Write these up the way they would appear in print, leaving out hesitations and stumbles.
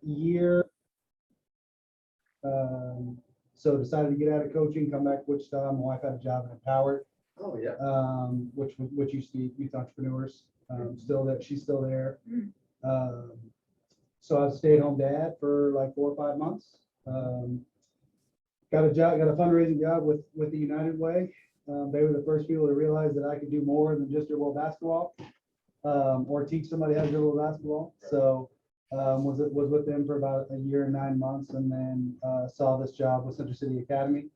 year. So decided to get out of coaching, come back to Wichita. My wife had a job in Empowered, Oh, yeah. which used to be Youth Entrepreneurs. Still that she's still there. So I was a stay-at-home dad for like 4 or 5 months. Got a fundraising job with the United Way. They were the first people to realize that I could do more than just dribble basketball, or teach somebody how to dribble basketball. So was with them for about a year and 9 months, and then saw this job with Central City Academy.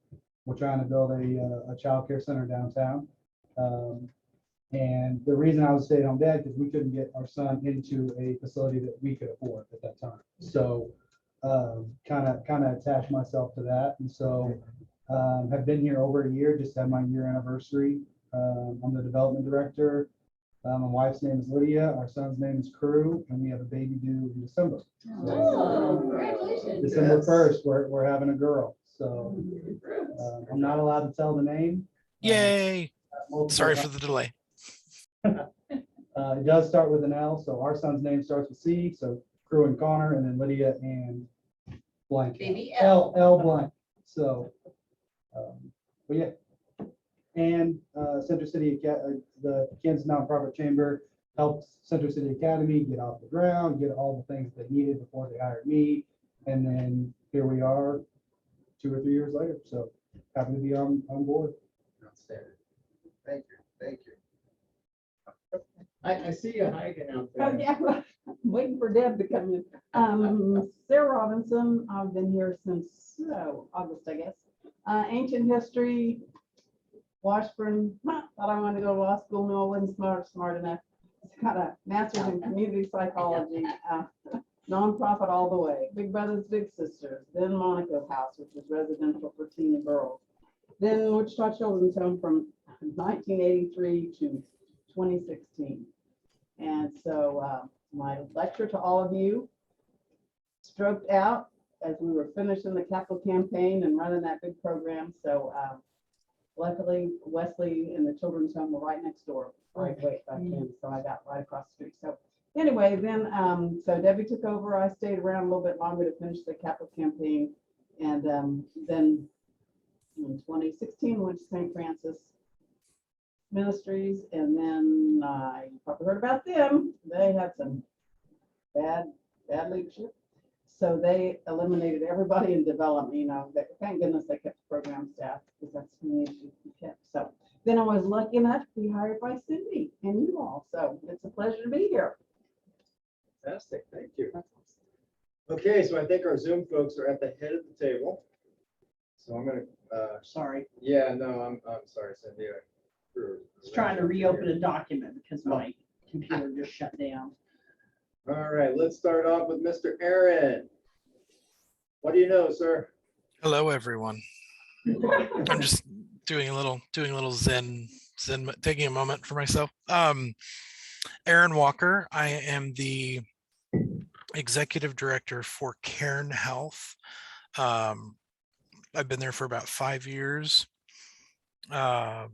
We're trying to build a child care center downtown. And the reason I was stay-at-home dad, because we couldn't get our son into a facility that we could afford at that time. So kind of attached myself to that. And so have been here over a year, just had my year anniversary. I'm the development director. My wife's name is Lydia. Our son's name is Crew, and we have a baby due in December. Oh, congratulations. December 1st, we're having a girl. So I'm not allowed to tell the name. Yay. Sorry for the delay. It does start with an L, so our son's name starts with C, so Crew and Connor, and then Lydia and blank. Baby L blank. So, but yeah. And Central City, the Kansas Nonprofit Chamber helped Central City Academy get off the ground, get all the things they needed before they hired me. And then here we are 2 or 3 years later. So happy to be on board. Outstanding. Thank you. Thank you. I see you hiding out Oh, there. yeah, I'm waiting for Deb to come in. Sarah Robinson, I've been here since August, I guess. Ancient history, Washburn, thought I wanted to go to law school, no, I wasn't smart enough. It's got a master's in community psychology, nonprofit all the way. Big Brothers Big Sisters, then Monaco House, which was residential for teen and girls. Then Wichita Children's Home from 1983 to 2016. And so my lecture to all of you stroked out as we were finishing the capital campaign and running that big program. So luckily, Wesley and the children's home were right next door, right away back in. So I got right across the street. So anyway, then so Debbie took over. I stayed around a little bit longer to finish the capital campaign. And then in 2016, went to St. Francis Ministries, and then you probably heard about them. They had some bad leadership, so they eliminated everybody in development. You know, thank goodness they kept the program staff, because that's the issue we kept. So then I was lucky enough to be hired by Cindy and you all. So it's a pleasure to be here. Fantastic, thank you. Okay, so I think our Zoom folks are at the head of the table. So I'm gonna, Sorry, yeah, no, I'm sorry, Cindy. I was trying to reopen a document because my computer just shut down. All right, let's start off with Mr. Aaron. What do you know, sir? Hello, everyone. I'm just doing a little zen, taking a moment for myself. Aaron Walker. I am the executive director for Cairn Health. I've been there for about 5 years.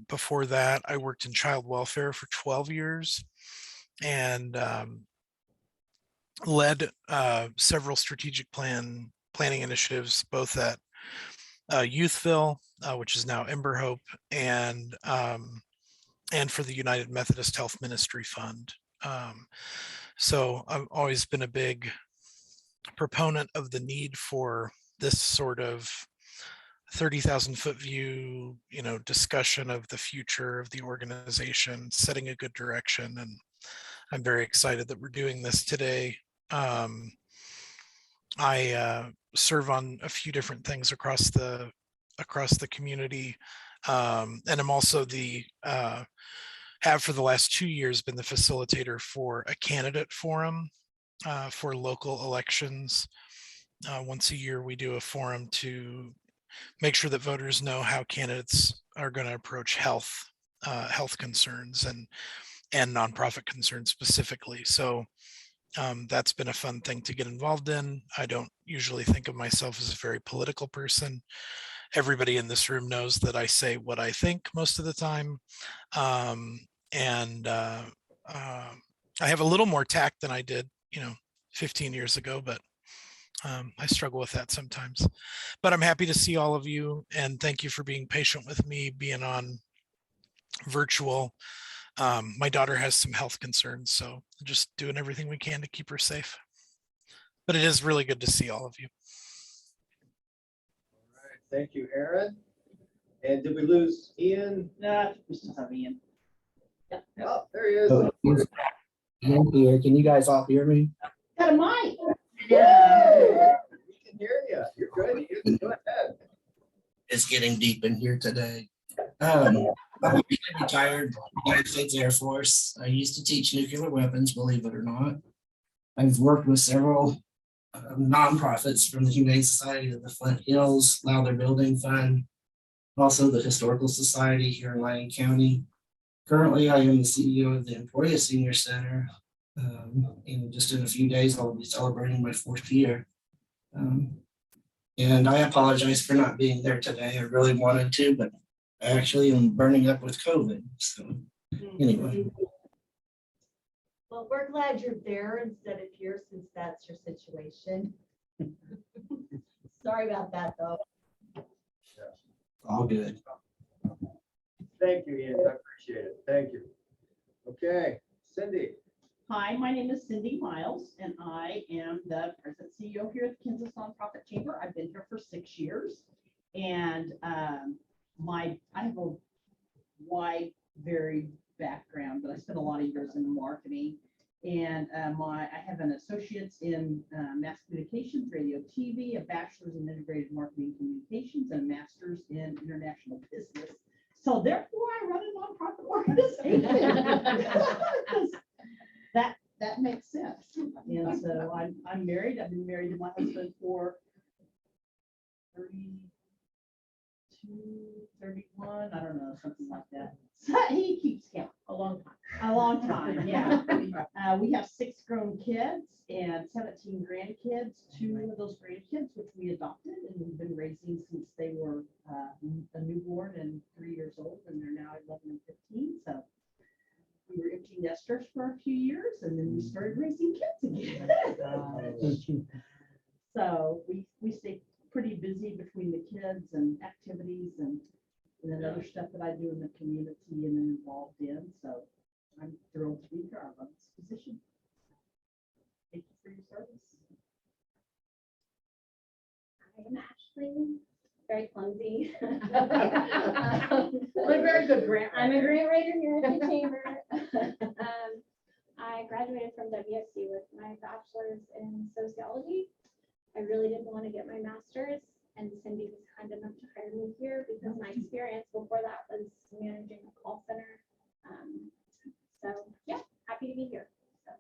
Before that, I worked in child welfare for 12 years and led several strategic planning initiatives, both at Youthville, which is now Ember Hope, and for the United Methodist Health Ministry Fund. So I've always been a big proponent of the need for this sort of 30,000 foot view, discussion of the future of the organization, setting a good direction. And I'm very excited that we're doing this today. I serve on a few different things across the community. And I'm also have for the last 2 years been the facilitator for a candidate forum for local elections. Once a year, we do a forum to make sure that voters know how candidates are going to approach health concerns and nonprofit concerns specifically. So that's been a fun thing to get involved in. I don't usually think of myself as a very political person. Everybody in this room knows that I say what I think most of the time. And I have a little more tact than I did, 15 years ago, but I struggle with that sometimes, but I'm happy to see all of you, and thank you for being patient with me being on virtual. My daughter has some health concerns, so just doing everything we can to keep her safe. But it is really good to see all of you. All right, thank you, Aaron. And did we lose Ian? No, we still have Ian. Oh, there he is. I'm here. Can you guys all hear me? Got a mic. We can hear you. You're good. Ian. Go ahead. It's getting deep in here today. I'm a retired United States Air Force. I used to teach nuclear weapons, believe it or not. I've worked with several nonprofits, from the Humane Society of the Flint Hills, Lowther Building Fund, also the Historical Society here in Lyon County. Currently, I am the CEO of the Emporia Senior Center. And just in a few days, I'll be celebrating my 4th year. And I apologize for not being there today. I really wanted to, but I actually am burning up with COVID. So anyway, Well, we're glad you're there instead of here, since that's your situation. Sorry about that, though. all good. Thank you, Ian. I appreciate it. Thank you. Okay, Cindy. Hi, my name is Cindy Miles, and I am the president CEO here at the Kansas Nonprofit Chamber. I've been here for 6 years, and I have a wide, varied background, but I spent a lot of years in marketing. And I have an associate's in mass communications, radio, TV, a bachelor's in integrated marketing communications, and a master's in international business. So therefore, I run a nonprofit organization. That makes sense. And so I'm married. I've been married to my husband for 32, 31, I don't know, something like that. So he keeps count. A long time. A long time, yeah. We have 6 grown kids and 17 grandkids. 2 of those grandkids, which we adopted, and we've been raising since they were a newborn and 3 years old, and they're now 11 and 15. So we were empty nesters for a few years, and then we started raising kids again. So we stay pretty busy between the kids and activities and then other stuff that I do in the community and then involved in. So I'm thrilled to be here. I love this position. Thank you for your service. I'm Ashley, very clumsy. But a very good grant. I'm a grant writer here at the chamber. I graduated from WSU with my bachelor's in sociology. I really didn't want to get my master's, and Cindy was kind enough to hire me here because my experience before that was managing a call center. So yeah, happy to be here. So.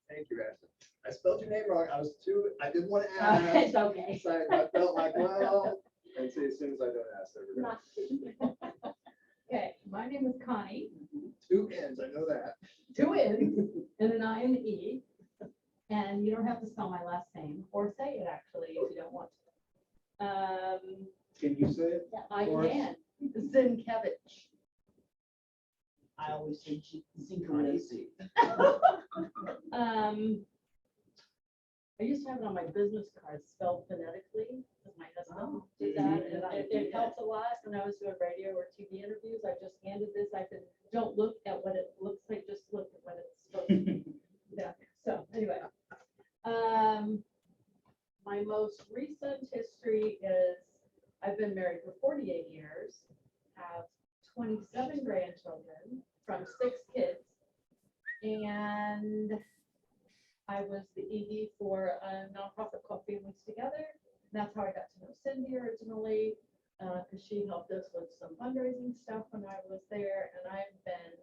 Thank you, Ashley. I spelled your name wrong. I didn't want to It's ask. okay. So I felt like, well, and see, as soon as I don't ask, everybody. Not Okay, my name is Connie. 2 N's, I know that. 2 N's and an I and an E. And you don't have to spell my last name or say it actually if you don't want to. Can you say it? I can. Zinkevich. I always say Zinkevich. I used to have it on my business card spelled phonetically, because my husband did that, and it helped a lot when I was doing radio or TV interviews. I just handed this, I said, don't look at what it looks like, just look at what it's supposed to be. Yeah, so anyway. My most recent history is I've been married for 48 years, have 27 grandchildren from 6 kids, and I was the ED for a nonprofit called Families Together. That's how I got to know Cindy originally, because she helped us with some fundraising stuff when I was there, and I've been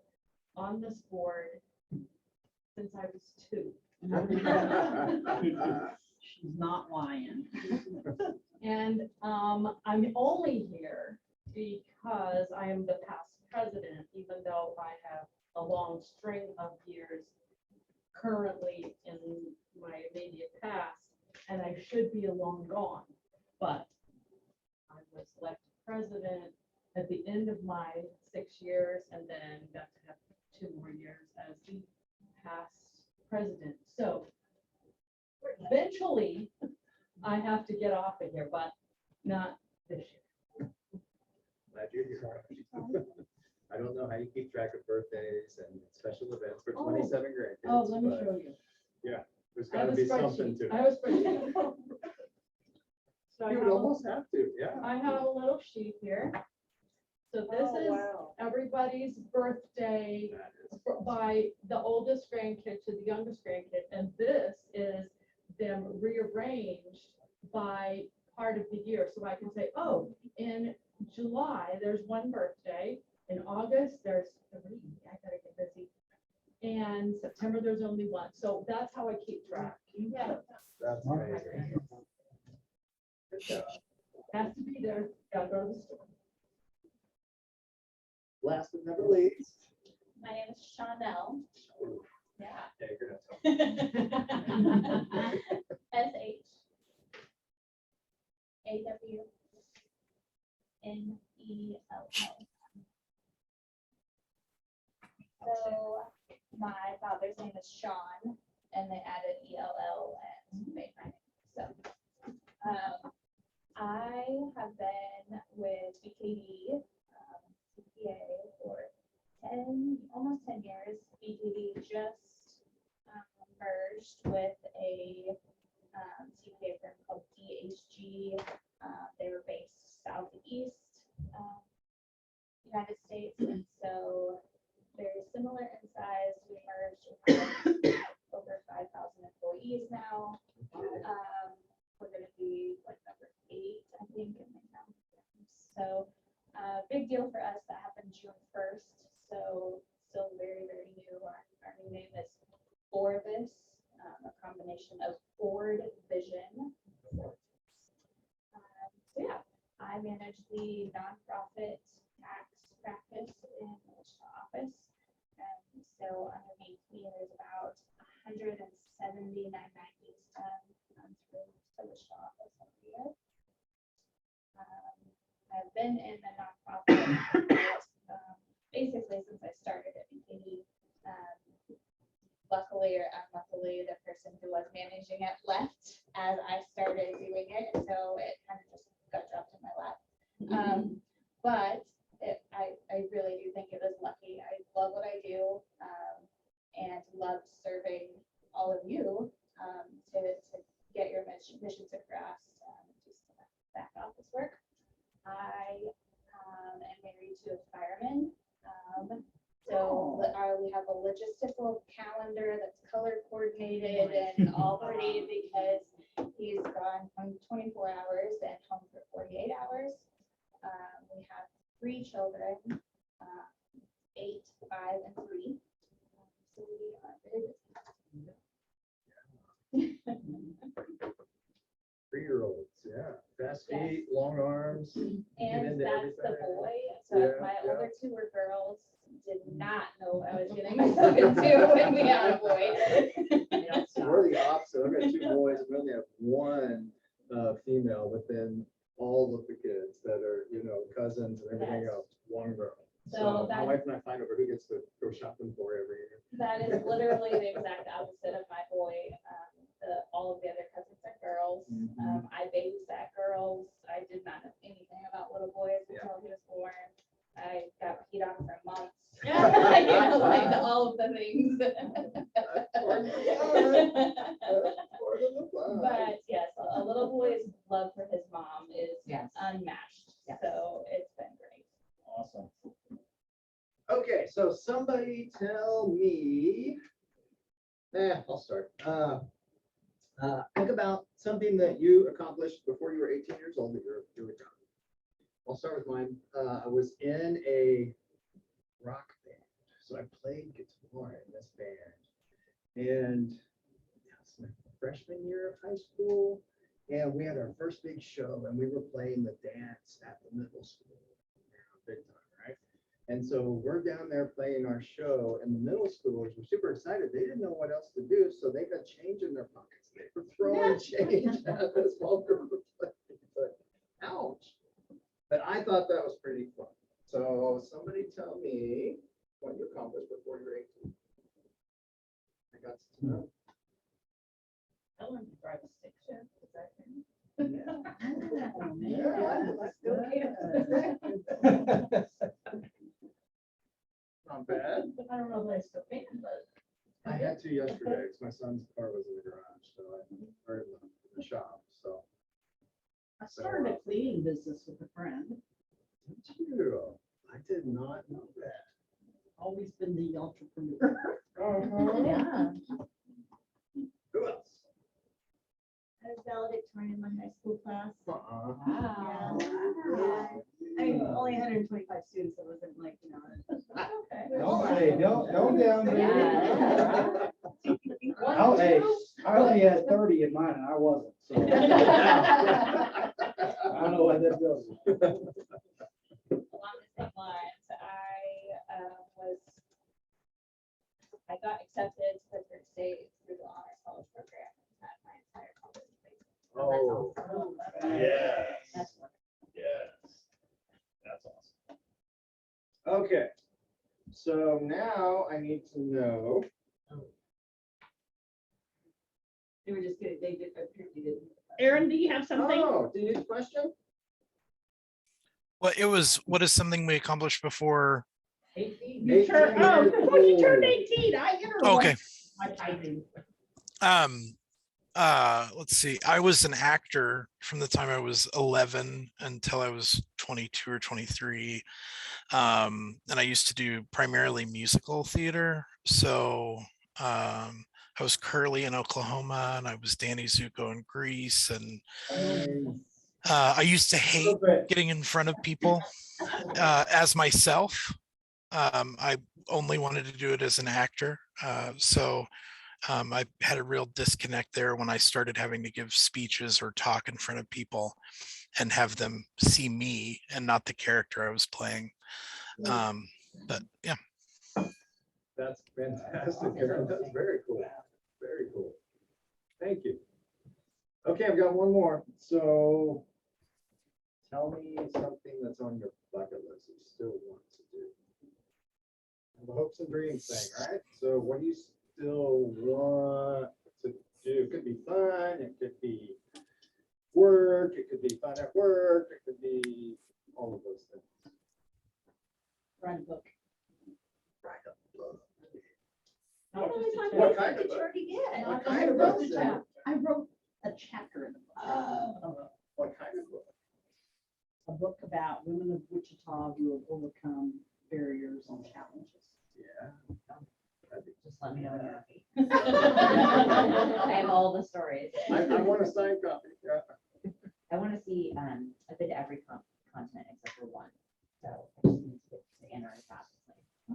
on this board since I was 2. She's not lying. And I'm only here because I am the past president, even though I have a long string of years currently in my immediate past, and I should be long gone. But I was elected president at the end of my 6 years, and then got to have 2 more years as the past president. So eventually I have to get off of here, but not this year. Glad you're here. I don't know how you keep track of birthdays and special events for Oh. 27 grandkids. Oh, let me but show you. There's I have gotta a be something spreadsheet. to I it. have a spreadsheet. So I You have would a- almost have to, yeah. I have a little sheet here. So this Oh, is wow. everybody's birthday That is by the oldest grandkid to the youngest grandkid. And this is them rearranged by part of the year. So I can say, oh, in July, there's one birthday. In August, there's three. I gotta get busy. And September, there's only one. So that's how I keep track. Yeah. That's amazing. Good job. Has to be there. Gotta go to the store. Last but never least. My name is Chanel. Yeah. Yeah, you're gonna tell. SHAWNELL. So my father's name is Sean, and they added ELL and made my name. So I have been with BKD CPA for almost 10 years. BKD just merged with a CPA firm called DHG. They were based southeast United States, and so very similar in size. We merged with over 5,000 employees now. We're going to be like number 8, I think, in the count. So big deal for us. That happened June 1st. So still very, very new. Our new name is Forvis, a combination of Ford Vision. So yeah, I manage the nonprofit tax practice in the Wichita office. And so underneath me, there's about 179 90s done through the Wichita office every year. I've been in the nonprofit basically since I started at BKD. Luckily or unluckily, the person who was managing it left as I started doing it, and so it kind of just got dropped in my lap. But I really do think it was lucky. I love what I do and love serving all of you to get your missions across, do some back office work. I am married to a fireman. So we have a logistical calendar that's color coordinated and all ready because he's gone from 24 hours and home for 48 hours. We have 3 children, 8, 5, and 3. So we are very busy. 3-year-olds, yeah. Fast feet, long arms. And into that's the everything. boy. So Yeah, my yeah. older 2 were girls. Did not know what I was getting myself into when we had a boy. We're the opposite. I've got 2 boys, and we only have 1 female, but then all of the kids that are, cousins and everything Yes. else, 1 girl. So So my that- wife and I fight over who gets to go shopping for every year. That is literally the exact opposite of my boy. All of the other cousins are girls. Mhm. I babysat girls. I did not know anything about little boys Yeah. until he was born. I got peed on for months. Like all of the things. That's part of the fun. But yes, a little boy's love for his mom is Yes. unmatched. Yes. So it's been great. Awesome. Okay, so somebody tell me, I'll start. Think about something that you accomplished before you were 18 years old that you're proud of. I'll start with mine. I was in a rock band, so I played guitar in this band. And it was my freshman year of high school, and we had our first big show, and we were playing the dance at the middle school. Big time, right? And so we're down there playing our show, and the middle schoolers were super excited. They didn't know what else to do, so they got change in their pockets. They were throwing change at us while we were playing. It's like, ouch. But I thought that was pretty fun. So somebody tell me what you accomplished before you were 18. I got to know. I learned to Let's go, Not bad. I don't know if I still can, but. I had to yesterday, because my son's car was in the garage, so or in the shop, so. I started a cleaning business with a friend. Did you? I did not know that. Always been the entrepreneur. Yeah. Who else? I was valedictorian in my high school class. Uh-uh. Wow. I mean, only 125 students, so it wasn't like, you know. Don't downgrade it. One, Hey, two. I only had 30 in mine and I wasn't, so. I don't know what that does. Along the same lines, I got accepted to Pittsburgh State through the honors college program. And had my entire college degree. Oh, yes, That's wonderful. yes. That's awesome. Okay, so now I need to know. They were just kidding, they did, apparently didn't. Aaron, do you have something? Oh, do you need a question? Well, what is something we accomplished before? 18. You turned, 18 oh, years before you turned old. 18, I get her. Okay. My typing. Let's see. I was an actor from the time I was 11 until I was 22 or 23. And I used to do primarily musical theater. So I was Curly in Oklahoma and I was Danny Zuko in Greece. And I used to hate getting in front of people as myself. I only wanted to do it as an actor. So I had a real disconnect there when I started having to give speeches or talk in front of people and have them see me and not the character I was playing. But yeah. That's fantastic, Aaron. That's very cool. Very cool. Thank you. Okay, I've got one more. So tell me something that's on your bucket list that you still want to do. The hopes and dreams thing, right? So what do you still want to do? It could be fun, it could be work, it could be fun at work, it could be all of those things. Write a book. Write a book. Not just a What chapter. kind of book? Yeah. What kind of book? I wrote a chapter in the book. What kind of book? A book about women of Wichita who have overcome barriers and challenges. Yeah. Just let me know when you're ready. I have all the stories. I want a signed copy. Yeah. I want to see, I've been to every continent except for one. So I just need to get to Antarctica. I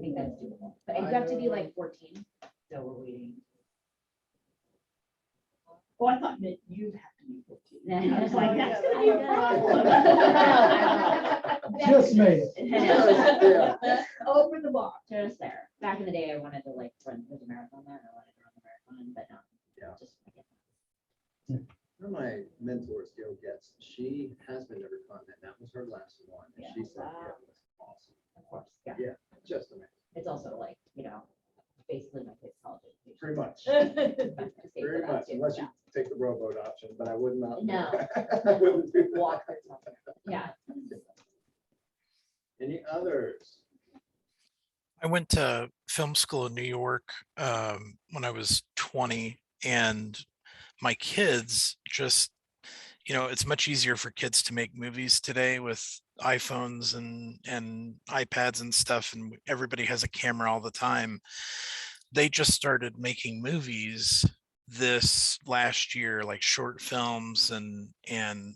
think that's doable. But you have to be like 14, so we're waiting. Oh, I thought that you'd have to be 14. I was like, that's gonna be a problem. Just made it. Yeah. Open the box. Just there. Back in the day, I wanted to like run the marathon there. And I wanted to run the marathon, but no. Yeah. Just One of my mentors, Gail Getz, she has been to every continent. That was her last one. And she said it was awesome. of course, yeah. Yeah, just amazing. It's also like, basically my kid's college education. Pretty much. Pretty Very much, unless you take the rowboat option, but I would not. No. I wouldn't do that. Walk or something. Yeah. Any others? I went to film school in New York when I was 20, and my kids just, it's much easier for kids to make movies today with iPhones and iPads and stuff, and everybody has a camera all the time. They just started making movies this last year, like short films, and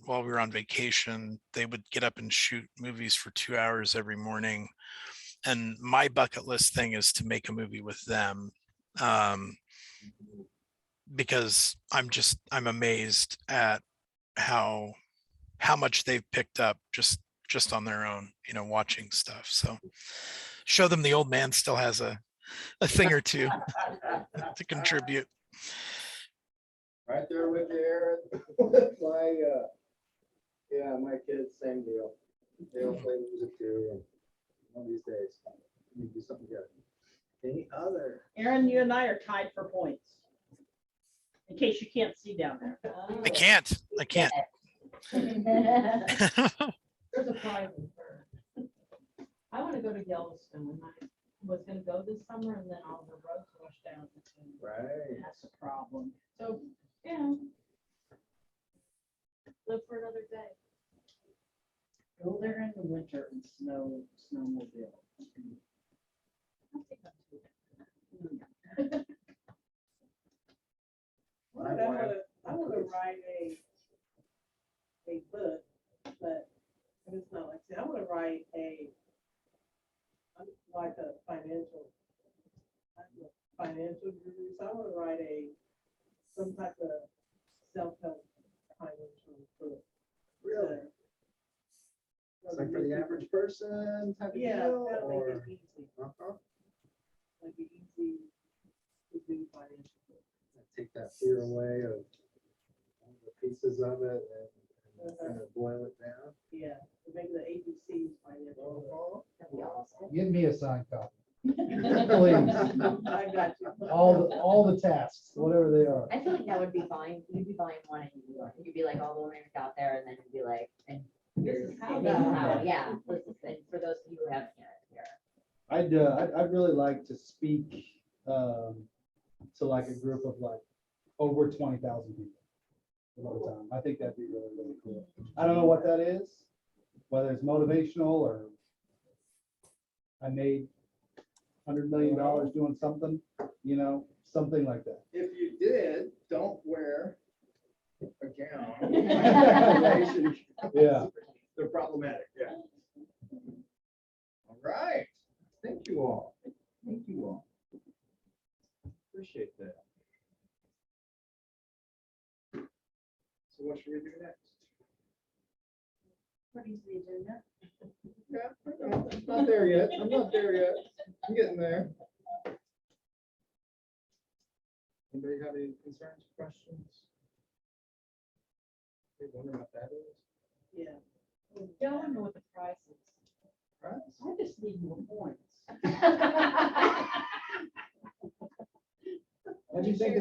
while we were on vacation, they would get up and shoot movies for 2 hours every morning. And my bucket list thing is to make a movie with them, because I'm amazed at how much they've picked up just on their own, watching stuff. So show them the old man still has a thing or two to contribute. Right there with you, Aaron. With my kids, same deal. They don't play music too, and one of these days, we need to do something good. Any other? Aaron, you and I are tied for points. in case you can't see down there. I can't. There's a prize in her. I want to go to Yellowstone. I was gonna go this summer and then all the roads washed down. Right. That's a problem. So, yeah. Live for another day. Go there in the winter and snowmobile. I'll take that too. I want to write a book, but it's not like, I want to write like a financial guru. So I want to write some type of self-help financial book. Really? It's like for the average person type of Yeah, deal, that'll make or? it easy. Uh-huh. Like it easy to do financial. Take that fear away of all the pieces of it and kind of boil it down. Yeah, maybe the ABCs financial. That'd be awesome. Give me a signed copy. I got you. All the tasks, whatever they are. I feel like that would be fine. You'd be volume one and you'd be like all the women got there and then you'd be like, and here's how and that this is how, happened. yeah. This is, and for those of you who haven't yet, here. I'd really like to speak to like a group of like over 20,000 people at one time. I think that'd be really, really cool. I don't know what that is, whether it's motivational or I made $100 million doing something, something like that. If you did, don't wear a gown. Yeah. They're problematic, yeah. All right. Thank you all. Thank you all. Appreciate that. So what should we do next? According to the agenda. Yeah, I know. I'm not there yet. I'm getting there. Anybody have any concerns, questions? They wonder what that is? Yeah. Yeah, I don't know what the price is. Right? I just need more points. What'd you think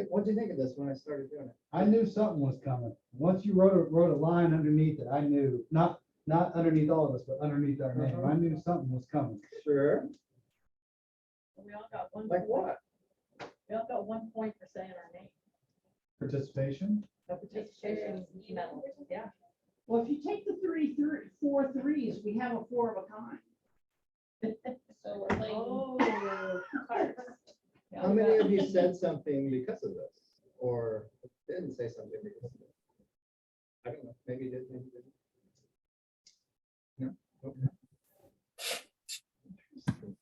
of this when I started doing it? I knew something was coming. Once you wrote a line underneath it, I knew, not underneath all of us, but underneath our name. I knew something was coming. Sure. We all got one. Like what? We all got 1 point for saying our name. Participation? No participation medal. Yeah. Well, if you take the 4 threes, we have a 4 of a kind. So we're playing Oh. cards. Yeah, How we many got- of you said something because of this? Or didn't say something because of this? I don't know, maybe you did, maybe you didn't. No? Okay. Interesting.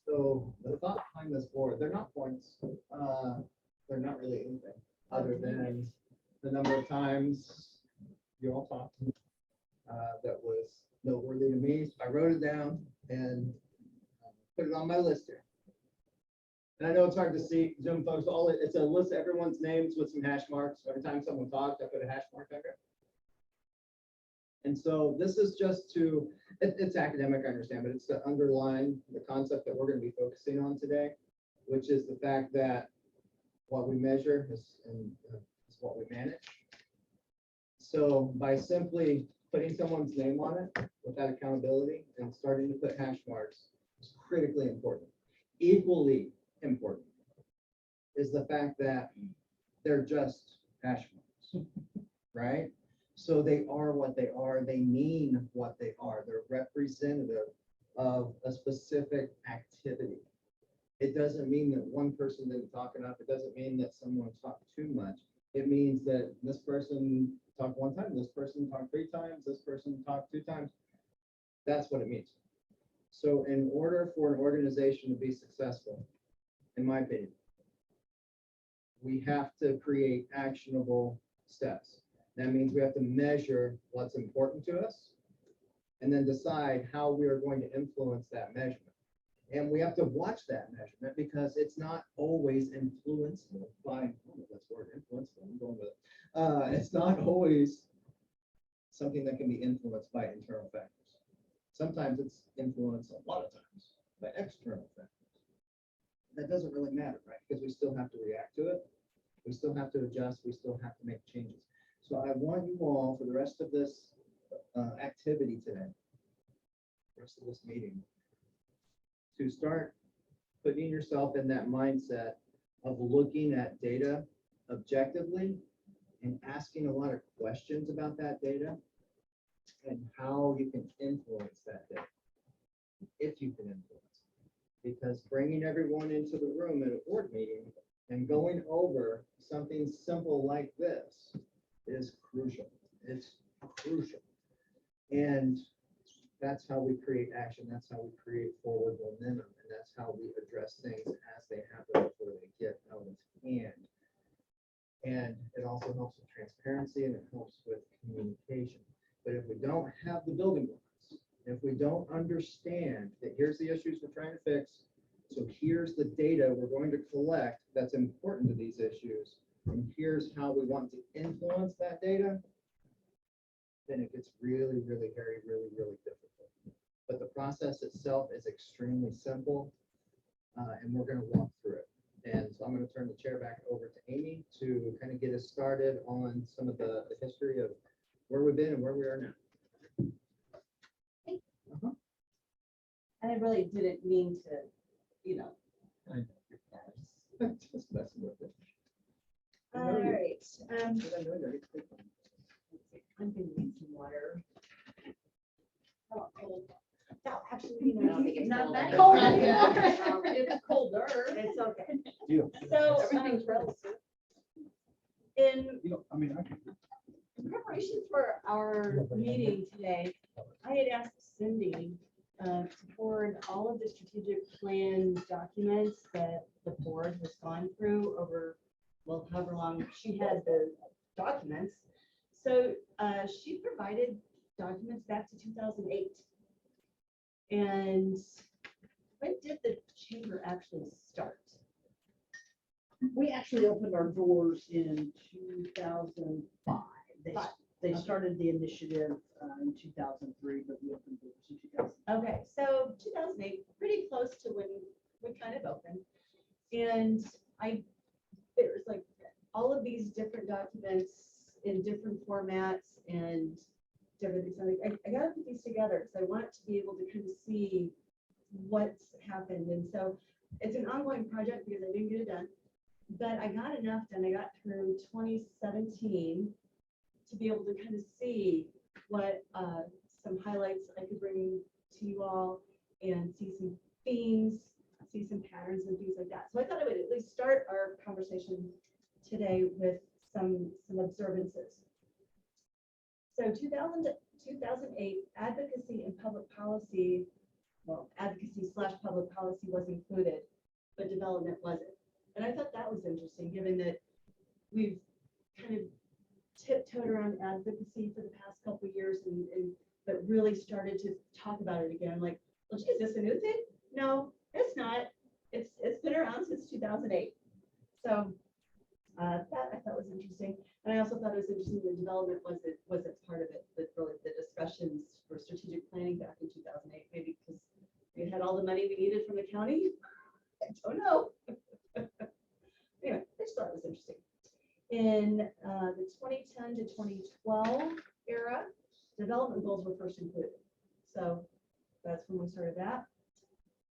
So the thought behind this board, they're not points, they're not really anything, other than the number of times you all talked. That was noteworthy to me. I wrote it down and put it on my list here. And I know it's hard to see Zoom folks, it's a list of everyone's names with some hash marks. Every time someone talked, I put a hash mark under. And so this is just to, it's academic, I understand, but it's to underline the concept that we're going to be focusing on today, which is the fact that what we measure is what we manage. So by simply putting someone's name on it with that accountability and starting to put hash marks is critically important. Equally important is the fact that they're just hash marks, right? So they are what they are. They mean what they are. They're representative of a specific activity. It doesn't mean that one person didn't talk enough. It doesn't mean that someone talked too much. It means that this person talked 1 time, this person talked 3 times, this person talked 2 times. That's what it means. So in order for an organization to be successful, in my opinion, we have to create actionable steps. That means we have to measure what's important to us and then decide how we are going to influence that measurement. And we have to watch that measurement because it's not always influenceable by, that's word influenceable, I'm going with it. It's not always something that can be influenced by internal factors. Sometimes it's influenced a lot of times by external factors. That doesn't really matter, right? Because we still have to react to it. We still have to adjust, we still have to make changes. So I want you all, for the rest of this activity today, rest of this meeting, to start putting yourself in that mindset of looking at data objectively and asking a lot of questions about that data and how you can influence that data, if you can influence. Because bringing everyone into the room at a board meeting and going over something simple like this is crucial. It's crucial. And that's how we create action. That's how we create forward momentum. And that's how we address things as they happen before they get out of hand. And it also helps with transparency and it helps with communication. But if we don't have the building blocks, if we don't understand that here's the issues we're trying to fix, so here's the data we're going to collect that's important to these issues, and here's how we want to influence that data, then it gets really, really hairy, really, really difficult. But the process itself is extremely simple, and we're going to walk through it. And so I'm going to turn the chair back over to Amy to kind of get us started on some of the history of where we've been and where we are now. And I really didn't mean to, you know. I know. Just messing with it. All right. But I know you're ready to take one. I'm gonna need some water. Oh, cold. No, actually, no, I don't think it's not cold that anymore. cold. It's colder. It's okay. Yeah. So, Everything's relative. in You know, I mean, I can. in preparation for our meeting today, I had asked Cindy to forward all of the strategic plan documents that the board has gone through over, well, however long she had the documents. So she provided documents back to 2008. And when did the chamber actually start? We actually opened our doors in 2005. They started the initiative in 2003, but we opened doors in 2000. Okay, so 2008, pretty close to when we kind of opened. And there's like all of these different documents in different formats and different things. I got to put these together because I want to be able to kind of see what's happened. And so it's an ongoing project because I didn't get it done, but I got enough done. I got through 2017 to be able to kind of see what some highlights I could bring to you all and see some themes, see some patterns and things like that. So I thought I would at least start our conversation today with some observances. So 2008, advocacy and public policy, well, advocacy/public policy was included, but development wasn't. And I thought that was interesting, given that we've kind of tiptoed around advocacy for the past couple of years but really started to talk about it again. Like, well, geez, is this a new thing? No, it's not. It's been around since 2008. So that I thought was interesting. And I also thought it was interesting that development wasn't part of it, but really the discussions for strategic planning back in 2008, maybe because we had all the money we needed from the county. I don't know. Anyway, I just thought it was interesting. In the 2010 to 2012 era, development goals were first included. So that's when we started that.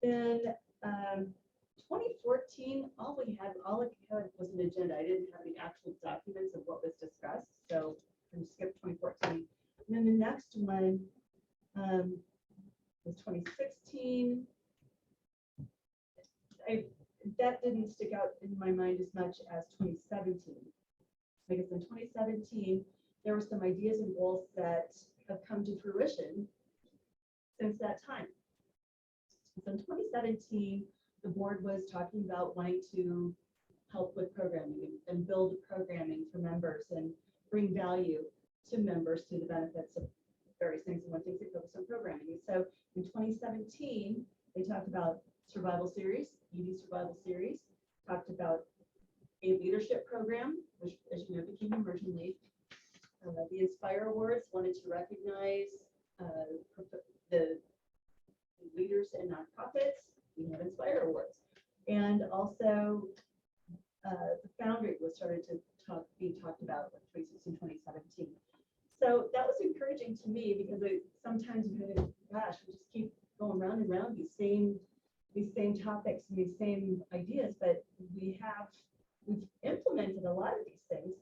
In 2014, all it had was an agenda. I didn't have any actual documents of what was discussed. So I'm skip 2014. And then the next one was 2016. That didn't stick out in my mind as much as 2017. Because in 2017, there were some ideas and goals that have come to fruition since that time. So in 2017, the board was talking about wanting to help with programming and build programming for members and bring value to members through the benefits of various things. And one thing they focus on programming. And so in 2017, they talked about survival series, ED survival series, talked about a leadership program, which, as you know, became Immersion Lead. The Inspire Awards wanted to recognize the leaders in nonprofits. We have Inspire Awards. And also the Foundry was started to be talked about like 2016, 2017. So that was encouraging to me because sometimes we kind of, gosh, we just keep going round and round these same topics and these same ideas, but we've implemented a lot of these things.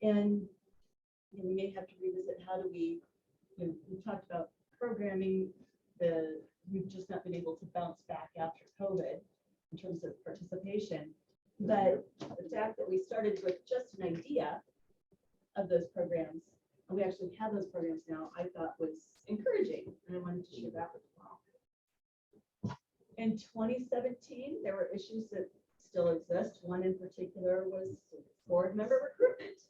And we may have to revisit how do we talked about programming, we've just not been able to bounce back after COVID in terms of participation. But the fact that we started with just an idea of those programs, and we actually have those programs now, I thought was encouraging, and I wanted to share that with you all. In 2017, there were issues that still exist. One in particular was board member recruitment.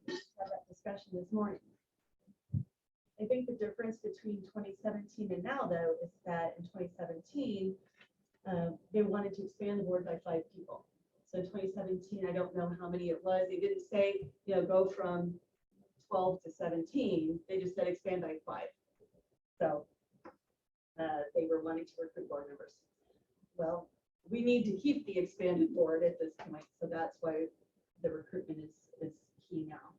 We had that discussion this morning. I think the difference between 2017 and now, though, is that in 2017, they wanted to expand the board by 5 people. So in 2017, I don't know how many it was. They didn't say, go from 12 to 17. They just said expand by 5. So they were wanting to recruit board members. Well, we need to keep the expanded board at this point. So that's why the recruitment is key now.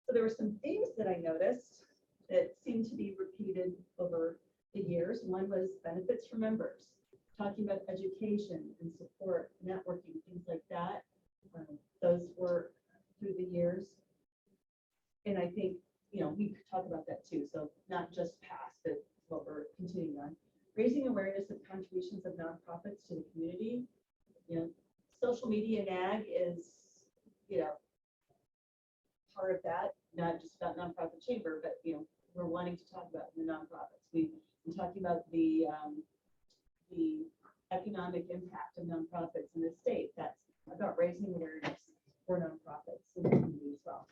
So there were some things that I noticed that seemed to be repeated over the years. One was benefits for members, talking about education and support, networking, things like that. Those were through the years. And I think, we could talk about that too. So not just past, but what we're continuing on. Raising awareness of contributions of nonprofits to the community. Social media and ag is, part of that, not just about nonprofit chamber, but we're wanting to talk about the nonprofits. We've been talking about the economic impact of nonprofits in the state. That's about raising awareness for nonprofits in the community as well.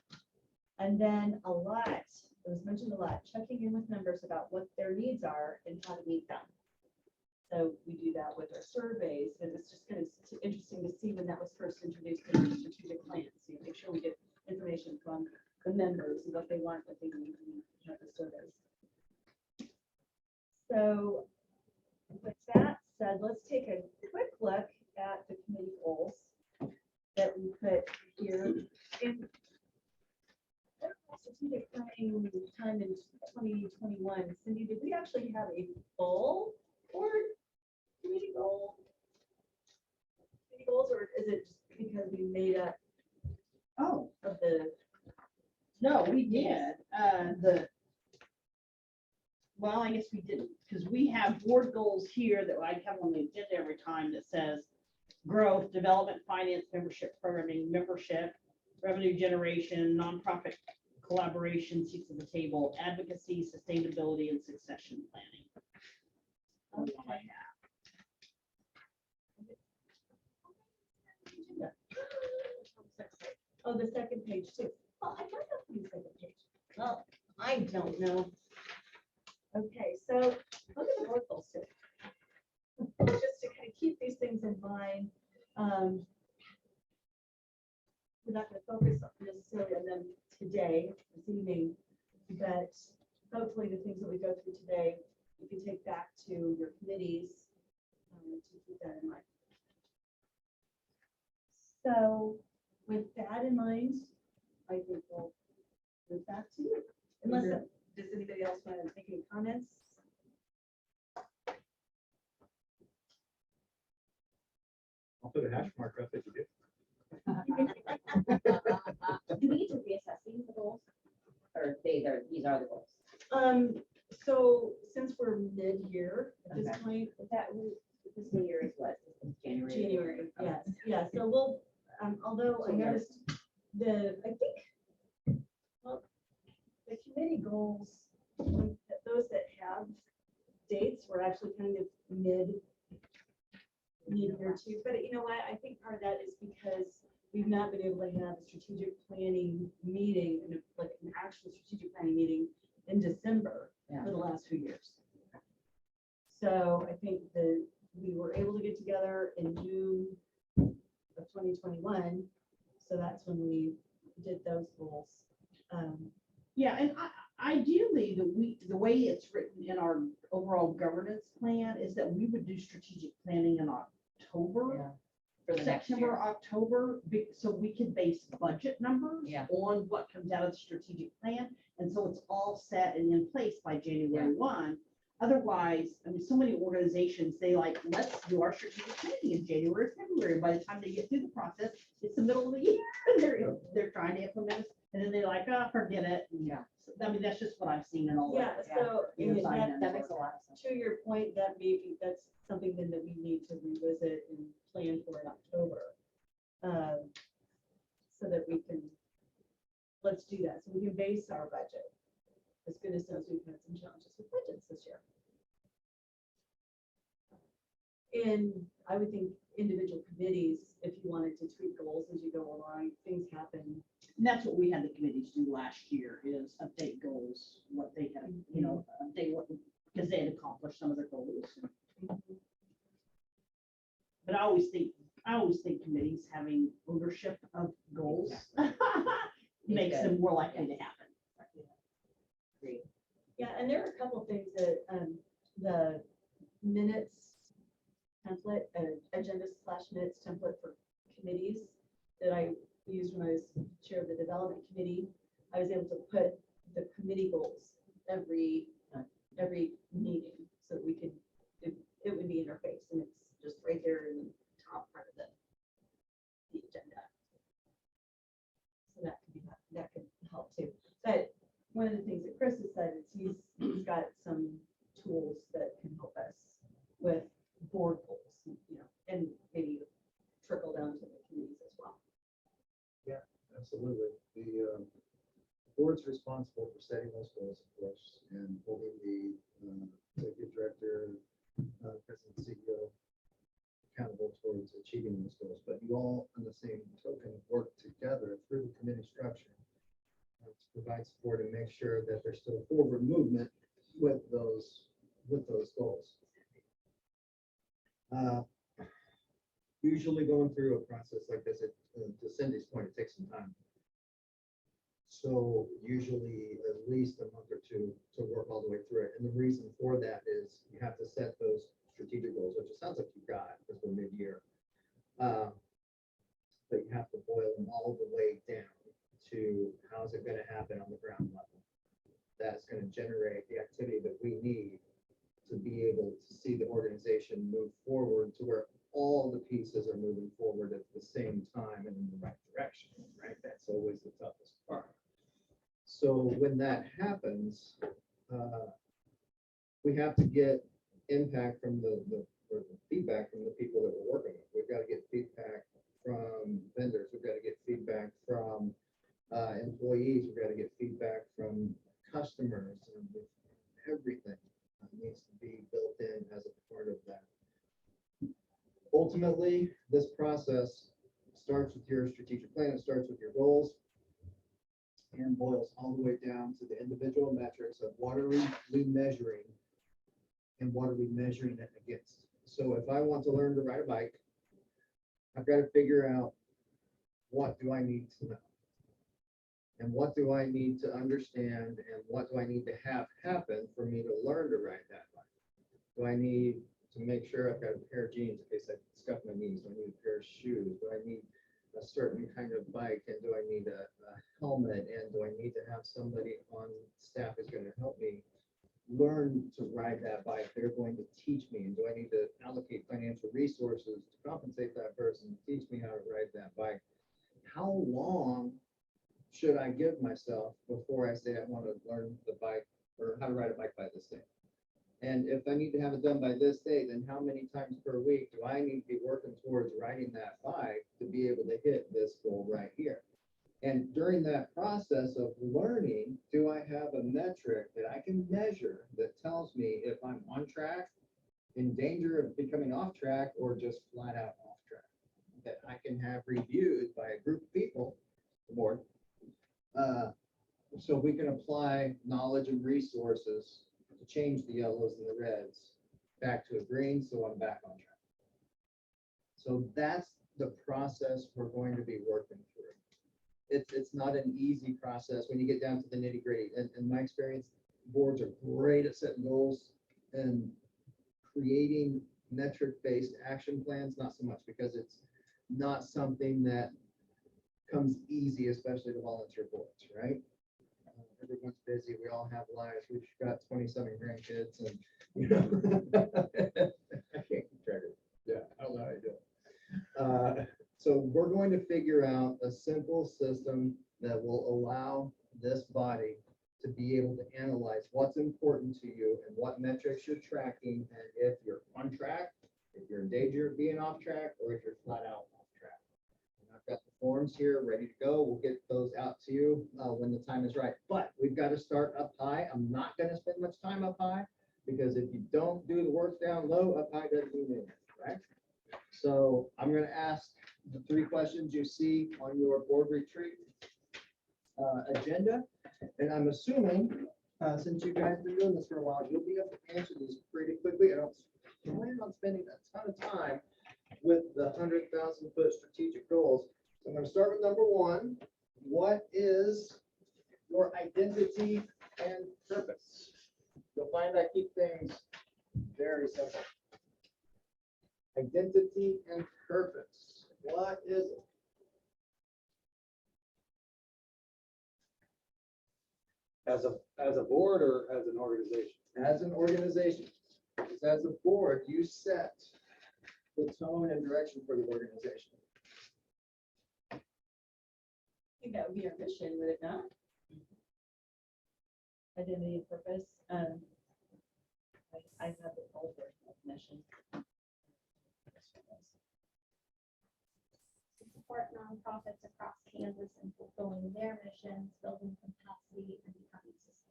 And then it was mentioned a lot, checking in with members about what their needs are and how to meet them. So we do that with our surveys, and it's just kind of interesting to see when that was first introduced in our strategic plan. So you make sure we get information from the members and what they want, what they need in the surveys. So with that said, let's take a quick look at the committee goals that we put here in strategic planning time in 2021. Cindy, did we actually have a full board committee goals, or is it just because we made up Oh, of the? no, we did. Well, I guess we didn't, because we have board goals here that I have on the agenda every time that says growth, development, finance, membership programming, membership, revenue generation, nonprofit collaboration, seats at the table, advocacy, sustainability, and succession planning. That's all I have. Oh, the second page too. Oh, I got that from the second page. Well, I don't know. Okay, so look at the board goals too. Just to kind of keep these things in mind. We're not going to focus necessarily on them today, this evening, but hopefully the things that we go through today, you can take back to your committees to keep that in mind. So with that in mind, I think we'll move back to you. Unless, does anybody else want to make any comments? I'll put a hash mark up if you do. Do we need to reassess these goals? Or these are the goals? So since we're mid-year at this Okay. point, This new year is what? It's January. January, Okay. yes, yeah, so we'll, although I So, yeah. noticed the committee goals, those that have dates were actually kind of mid-year too, but you know what, I think part of that is because we've not been able to have a strategic planning meeting, like an actual strategic planning meeting in December for the last few years. So I think that we were able to get together in June of 2021. So that's when we did those goals. Yeah, and ideally, the way it's written in our overall governance plan is that we would do strategic planning in October. For the next September, year. October, so we can base budget numbers Yeah. on what comes out of the strategic plan. And so it's all set and in place by January 1. Otherwise, I mean, so many organizations, they like, let's do our strategic planning in January, February. By the time they get through the process, it's the middle of the year. They're trying to implement it. And then they're like, oh, forget it. Yeah. I mean, that's just what I've seen in all Yeah, that. so, You know, and sign That makes a lot of sense. to your point, that maybe that's something then that we need to revisit and plan for in October. So that we can, let's do that, so we can base our budget. As goodness knows, we've had some challenges with budgets this year. And I would think individual committees, if you wanted to tweak goals as you go along, things happen. And that's what we had the committees do last year, is update goals, what they had, you know, update what, because they had accomplished some of their goals. But I always think committees having ownership of goals makes good. them more likely to happen. Yeah, and there are a couple of things that, the minutes template, agenda/minutes template for committees that I used when I was chair of the development committee. I was able to put the committee goals every meeting, so we could, it would be interfaced, and it's just right there in the top part of the agenda. So that could help too. But one of the things that Chris has said is he's got some tools that can help us with board goals, you know, and maybe trickle down to the committees as well. Absolutely. The board's responsible for setting those goals, of course, and holding the executive director, president, CEO accountable towards achieving those goals. But you all, on the same token, work together through the committee structure to provide support and make sure that there's still forward movement with those goals. Usually going through a process like this, to Cindy's point, it takes some time. So usually at least a month or two to work all the way through it. And the reason for that is you have to set those strategic goals, which it sounds like you've got because we're mid-year. But you have to boil them all the way down to how is it going to happen on the ground level. That's going to generate the activity that we need to be able to see the organization move forward to where all the pieces are moving forward at the same time and in the right direction, right? That's always the toughest part. So when that happens, we have to get impact from the feedback from the people that we're working with. We've got to get feedback from vendors. We've got to get feedback from employees. We've got to get feedback from customers, and everything needs to be built in as a part of that. Ultimately, this process starts with your strategic plan, it starts with your goals, and boils all the way down to the individual metrics of what are we measuring and what are we measuring it against. So if I want to learn to ride a bike, I've got to figure out what do I need to know and what do I need to understand and what do I need to have happen for me to learn to ride that bike. Do I need to make sure I've got a pair of jeans in case I scuff my knees? Do I need a pair of shoes? Do I need a certain kind of bike? And do I need a helmet? And do I need to have somebody on staff who's going to help me learn to ride that bike? They're going to teach me. And do I need to allocate financial resources to compensate that person to teach me how to ride that bike? How long should I give myself before I say I want to learn the bike or how to ride a bike by this day? And if I need to have it done by this day, then how many times per week do I need to be working towards riding that bike to be able to hit this goal right here? And during that process of learning, do I have a metric that I can measure that tells me if I'm on track, in danger of becoming off track, or just flat out off track? That I can have reviewed by a group of people, the board, so we can apply knowledge and resources to change the yellows and the reds back to a green, so I'm back on track. So that's the process we're going to be working through. It's not an easy process when you get down to the nitty gritty. And in my experience, boards are great at setting goals and creating metric-based action plans, not so much, because not something that comes easy, especially to volunteer boards, right? Everyone's busy, we all have lives, we've got 27 grandkids and, you know. I can't keep track of it. Yeah, I don't know how I do it. So we're going to figure out a simple system that will allow this body to be able to analyze what's important to you and what metrics you're tracking, and if you're on track, if you're in danger of being off track, or if you're flat out off track. And I've got the forms here ready to go. We'll get those out to you when the time is right. But we've got to start up high. I'm not going to spend much time up high, because if you don't do the work down low, up high doesn't do anything, right? So I'm going to ask the 3 questions you see on your board retreat agenda. And I'm assuming, since you guys have been doing this for a while, you'll be able to answer these pretty quickly. I don't plan on spending a ton of time with the 100,000 foot strategic goals. So I'm going to start with number 1. What is your identity and purpose? You'll find I keep things very simple. Identity and purpose. What is it? As a board or as an organization? As an organization, because as a board, you set the tone and direction for the organization. I think that would be our mission, would it not? Identity and purpose. I have the full version of mission. Support nonprofits across Kansas in fulfilling their missions, building capacity, and becoming sustainable.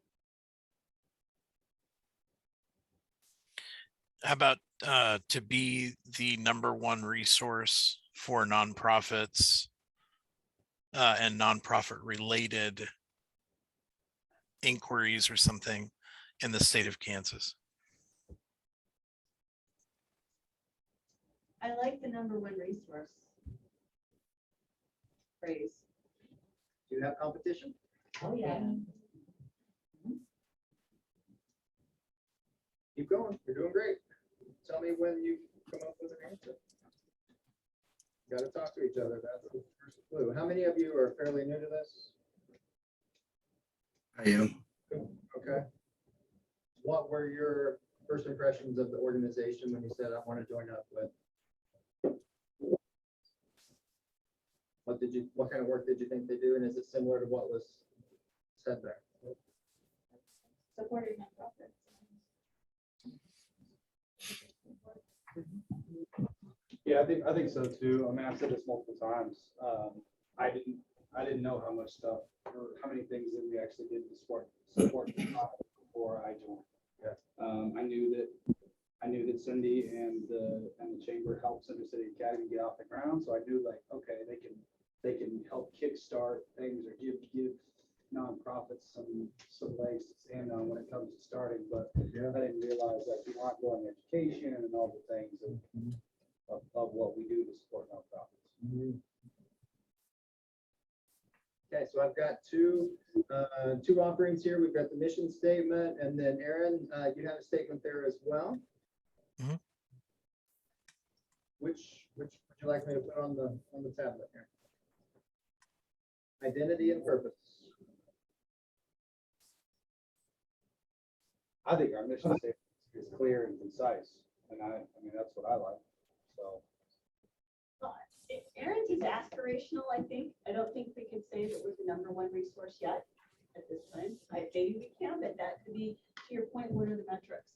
How about to be the #1 resource for nonprofits and nonprofit related inquiries or something in the state of Kansas? I like the #1 resource phrase. Do you have competition? Oh, yeah. Keep going. You're doing great. Tell me when you come up with an answer. Got to talk to each other. That's the first clue. How many of you are fairly new to this? I am. Okay. What were your first impressions of the organization when you said, I want to join up with? What kind of work did you think they do? And is it similar to what was said there? Supporting nonprofits. Yeah, I think so too. I mean, I've said this multiple times. I didn't know how much stuff or how many things that we actually did to support before I joined. Yeah. I knew that Cindy and the chamber helped Center City Academy get off the ground. So I knew, like, okay, they can help kickstart things or give nonprofits some legs to stand on when it comes to starting. But Yeah. I didn't realize that the ongoing education and all the things of what we do to support nonprofits. Okay, so I've got two offerings here. We've got the mission statement, and then Aaron, you have a statement there as well. Mhm. Which would you like me to put on the tablet here? Identity and purpose. I think our mission statement is clear and concise, and I mean, that's what I like, so. Aaron's is aspirational, I think. I don't think we can say that we're the #1 resource yet at this time. Maybe we can, but that could be, to your point, what are the metrics?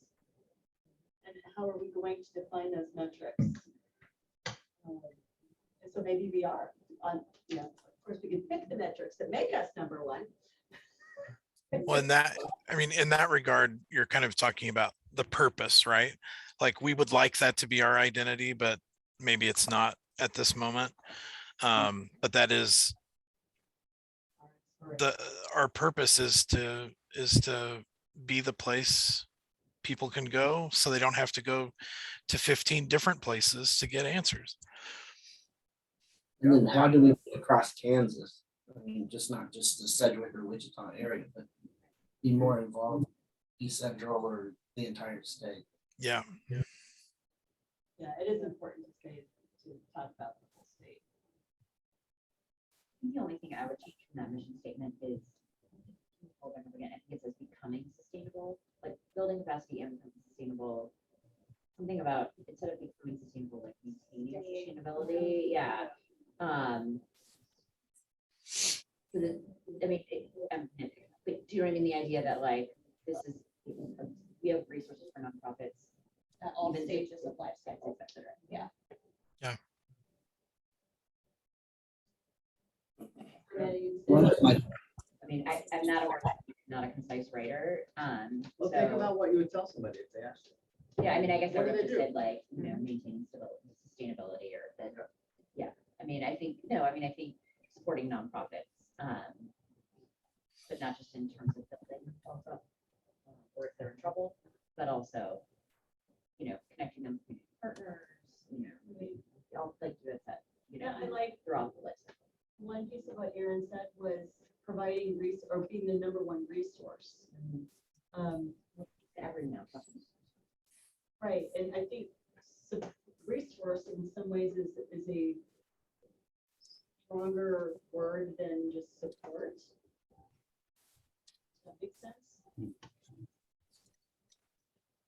And how are we going to define those metrics? And so maybe we are on, of course, we can pick the metrics that make us #1. Well, in that regard, you're kind of talking about the purpose, right? Like, we would like that to be our identity, but maybe it's not at this moment. But that is our purpose is to be the place people can go, so they don't have to go to 15 different places to get answers. And then how do we get across Kansas? I mean, not just the Sedgwick or Wichita area, but be more involved, East Central or the entire state. Yeah. Yeah, it is important to say, to talk about the whole state. think the only thing I would change from that mission statement is, over and over again, I think it says becoming sustainable, like building capacity and becoming sustainable. Something about, instead of becoming sustainable, like maintaining sustainability, yeah. 'Cause I mean, but do you know what I mean? The idea that like, this is, we have resources for nonprofits. At all even stages of life cycle. et cetera. Yeah. One of my I mean, I'm not not a concise writer, Well, think so- about what you would tell somebody if they asked you. Yeah, I mean, I guess I What do would they have just do? said like, you know, maintaining sustainability or the, yeah, I mean, I think, no, I mean, I think supporting nonprofits, but not just in terms of building also, or if they're in trouble, but also, you know, connecting them with partners, you know, all like you had said, you know, Yeah, I like throughout the list. one piece of what Aaron said was providing or being the number one resource. Every nonprofit. Right, and I think resource in some ways is a stronger word than just support. Does that make sense?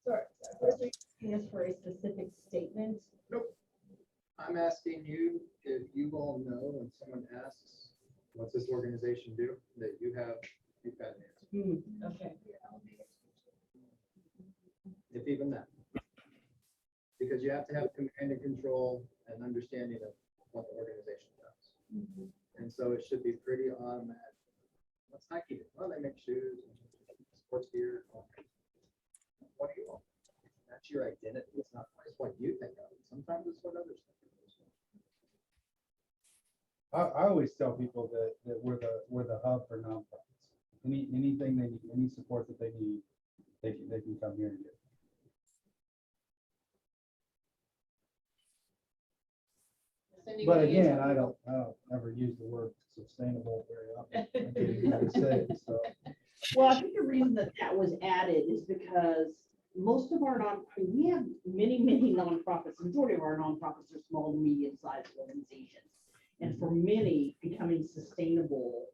Sorry, was there asking us for a specific statement? I'm asking you if you all know when someone asks, what's this organization do, that you've had an answer, Okay. if even that. Because you have to have command and control and understanding of what the organization does. And so it should be pretty automatic. What's Nike do? Well, they make shoes, sports gear. What do you want? That's your identity. It's not always what you think of. Sometimes it's what others think of. I always tell people that we're the hub for nonprofits. Anything they need, any support that they need, they can come here and get. Cindy, But what do you- again, I don't ever use the word sustainable very often. I can't even know how to say it, so. Well, I think the reason that that was added is because most of our we have many nonprofits. The majority of our nonprofits are small to medium-sized organizations. And for many, becoming sustainable,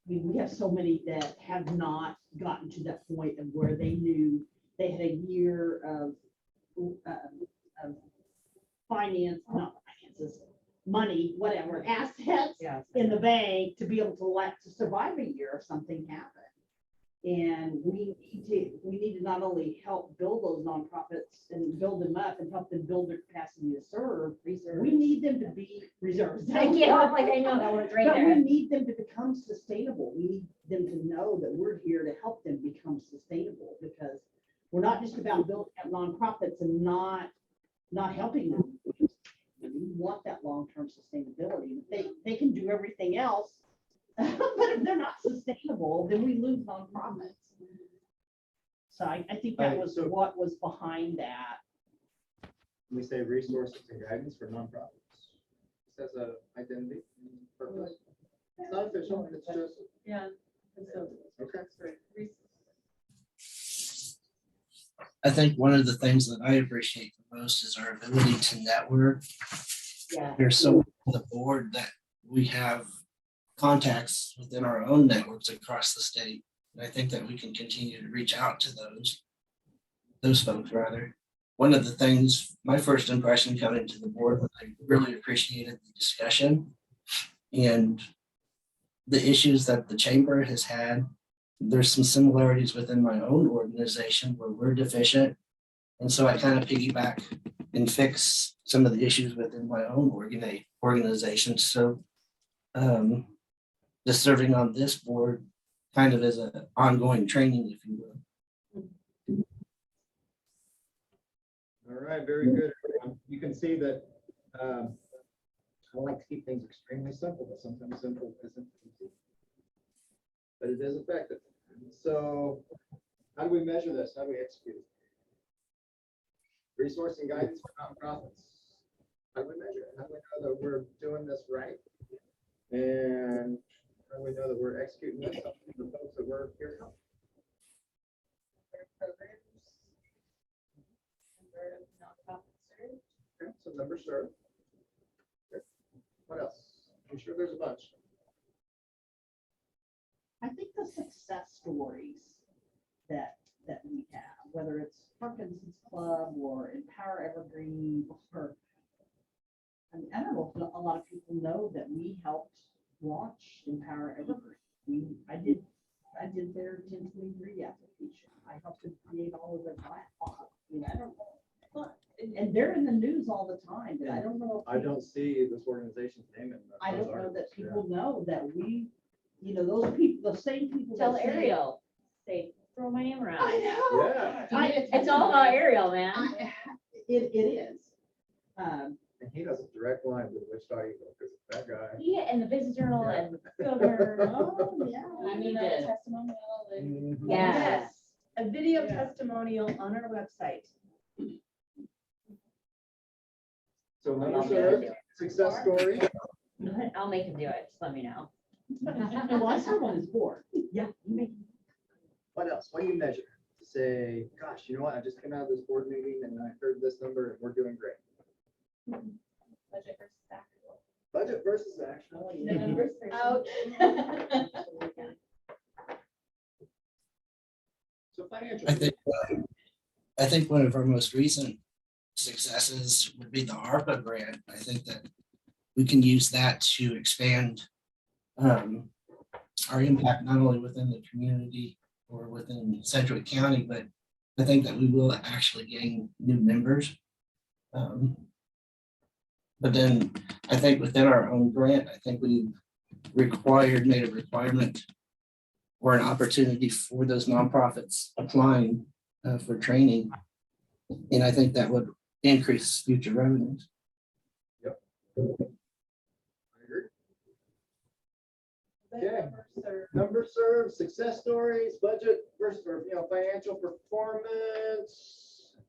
we have so many that have not gotten to that point of where they knew they had a year of finance, not finances, money, whatever, assets Yeah. in the bank to be able to survive a year if something happened. And we need to not only help build those nonprofits and build them up and help them build their capacity to serve, we need them to be reserves. I can't, like, I know that word's right But we there. need them to become sustainable. We need them to know that we're here to help them become sustainable, because we're not just about building up nonprofits and not helping them. We want that long-term sustainability. They can do everything else, but if they're not sustainable, then we lose nonprofits. So I think that was what was behind that. We say resources and guidance for nonprofits. It says identity, purpose. It's not official, it's just, Yeah. okay. I think one of the things that I appreciate the most is our ability to network. Yeah. There's so much on the board that we have contacts within our own networks across the state. And I think that we can continue to reach out to those folks rather. One of the things, my first impression coming to the board, was I really appreciated the discussion and the issues that the chamber has had. There's some similarities within my own organization where we're deficient. And so I kind of piggyback and fix some of the issues within my own organization. So just serving on this board kind of is an ongoing training, if you will. All right, very good. You can see that I like to keep things extremely simple, but sometimes simple isn't easy. But it is effective. So how do we measure this? How do we execute? Resource and guidance for nonprofits. How do we measure it? How do we know that we're doing this right? And how do we know that we're executing this for the folks that we're here to help? Okay, so number served. Good. What else? I'm sure there's a bunch. I think the success stories that we have, whether it's Parkinson's Club or Empower Evergreen, or I don't know if a lot of people know that we helped launch Empower Evergreen. I did their 1023 application. I helped them create all of their platform. I don't know. And they're in the news all the time, but I don't know. I don't see this organization's name in. I don't know that people know that we, those people, the same people. Tell that say- Ariel, say, throw my name around. I know. Yeah, It's all about Ariel, man. It is. and he has a direct line to the Wichita Eagle, because that guy. Yeah, and the Business Journal Yeah. and Governor. Oh, yeah. I mean, did. a testimonial. Mhm. Yes. A video Yeah. testimonial on our website. So I'll member make served, him do success story. I'll make him do it. Just let me know. Well, I serve on his board. Yeah. you make- What else? What do you measure? To say, gosh, you know what? I just came out of this board meeting and I heard this number and we're doing great. Budget versus actual. Budget versus actual. The numbers person. Ouch. So financial. I think one of our most recent successes would be the ARPA grant. I think that we can use that to expand our impact not only within the community or within Sedgwick County, but I think that we will actually gain new members. But then I think within our own grant, I think we made a requirement or an opportunity for those nonprofits applying for training. And I think that would increase future revenues. I agree. Okay. Number served, success stories, budget versus, financial performance.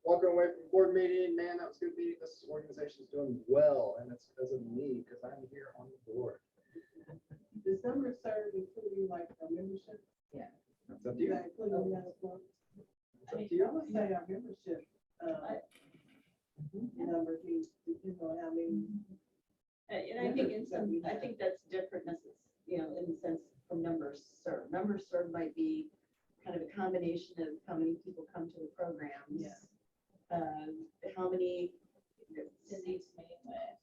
Walking away from board meeting, man, that was a good meeting. This organization is doing well, and it's because of me, because I'm here on the board. Does number serve including like a membership? That's up to Is you. that including that as well? It's up to I you. would say our membership, number needs to depend on how many. And I think I think that's different, in the sense from numbers served. Numbers served might be kind of a combination of how many people come to the programs. Yeah. How many Cindy's meeting with.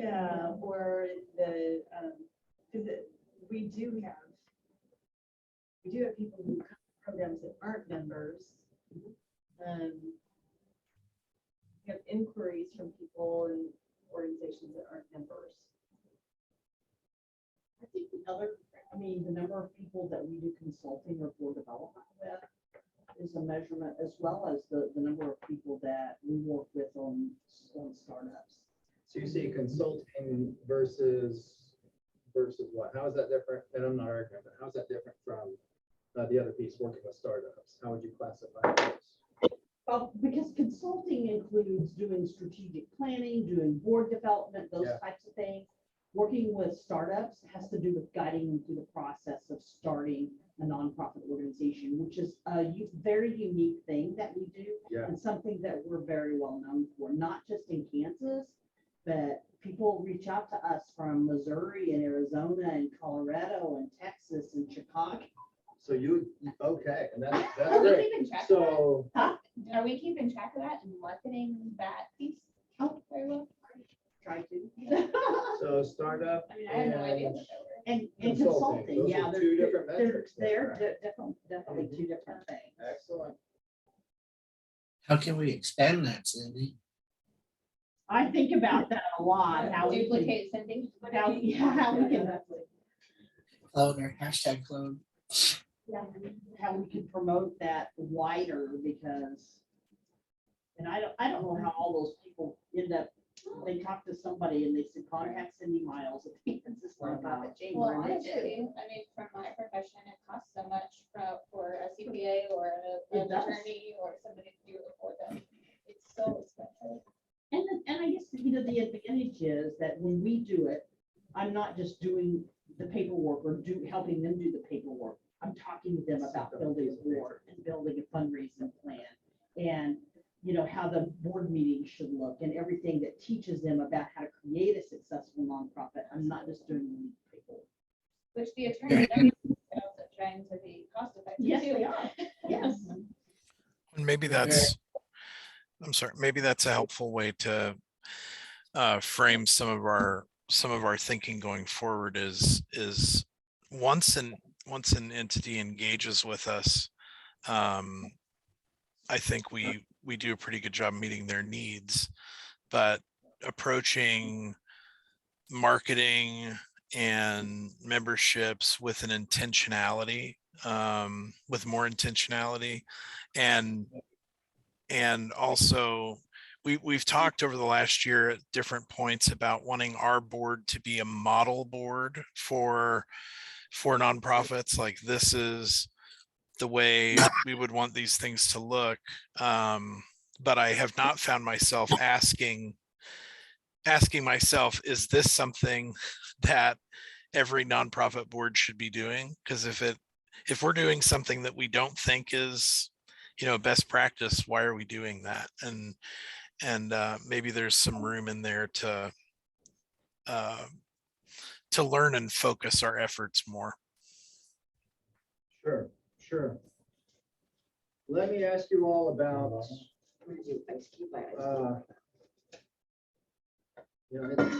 Yeah, or the, because we do have people who come to programs that aren't members. We have inquiries from people and organizations that aren't members. I think the number of people that we do consulting or board development with is a measurement, as well as the number of people that we work with on startups. So you see consulting versus what? How is that different? And I'm not arguing, but how's that different from the other piece, working with startups? How would you classify those? Well, because consulting includes doing strategic planning, doing board development, those Yeah. types of things. Working with startups has to do with guiding them through the process of starting a nonprofit organization, which is a very unique thing that we do. Yeah. And something that we're very well known for, not just in Kansas, but people reach out to us from Missouri and Arizona and Colorado and Texas and Chicago. So okay, and that's Are we great. keeping track of So, that? Are we keeping track of that and marketing that piece? Oh. Very well. Try to. so startup I mean, I had no idea what they were. And Consulting, consulting, those yeah. are they're- two different they're- metrics then, They're right? definitely two different things. Excellent. How can we expand that, Cindy? I think about that a lot, how we can, Duplicate Cindy. how we can, Clone or hashtag clone? how we can promote that wider, because, and I don't know how all those people end up, they talk to somebody and they say, contact Cindy Miles at the Kansas Nonprofit Chamber. Well, and they honestly, do. I mean, from my profession, it costs so much for a CPA or an It does. attorney or somebody to do it for them. It's so expensive. And I guess, the advantage is that when we do it, I'm not just doing the paperwork or helping them do the paperwork. I'm talking to them about building a board and building a fundraising plan and you know, how the board meeting should look and everything that teaches them about how to create a successful nonprofit. I'm not just doing people. Which the attorney are also trying to be cost effective. Yes, too. they are. Yes. And maybe that's, I'm sorry, maybe that's a helpful way to frame some of our thinking going forward is once an entity engages with us, I think we do a pretty good job meeting their needs, but approaching marketing and memberships with an intentionality, with more intentionality, and also we've talked over the last year at different points about wanting our board to be a model board for nonprofits. Like, this is the way we would want these things to look. But I have not found myself asking myself, is this something that every nonprofit board should be doing? Because if we're doing something that we don't think is, you know, best practice, why are we doing that? And maybe there's some room in there to learn and focus our efforts more. Sure. Let me ask you all about,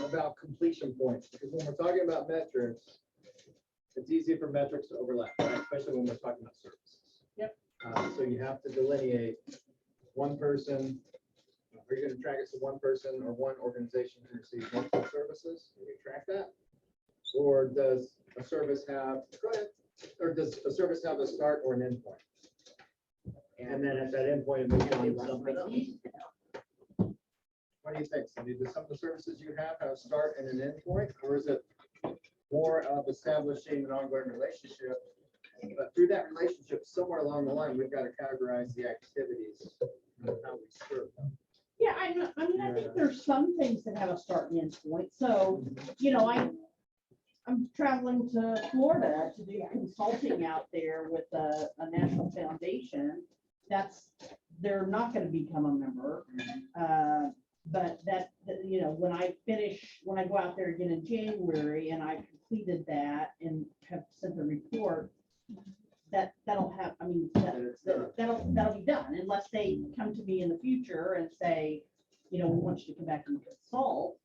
about completion points, because when we're talking about metrics, it's easy for metrics to overlap, right? Especially when we're talking about services. Yep. So you have to delineate one person. Are you going to track it to one person or one organization who receives multiple services? Can you track that? Or does a service have, or does a service have a start or an end point? And then at that end point, it moves on to something else. What do you think, Cindy? Do some of the services you have a start and an end point, or is it more of establishing an ongoing relationship? But through that relationship, somewhere along the line, we've got to categorize the activities and how we serve them. Yeah, I mean, I think there's some things that have a start and end point. So, you know, I'm traveling to Florida to do consulting out there with a national foundation. They're not going to become a member. But you know, when I go out there again in January and I completed that and have sent the report, that'll be done, unless they come to me in the future and say, you know, we want you to come back and consult.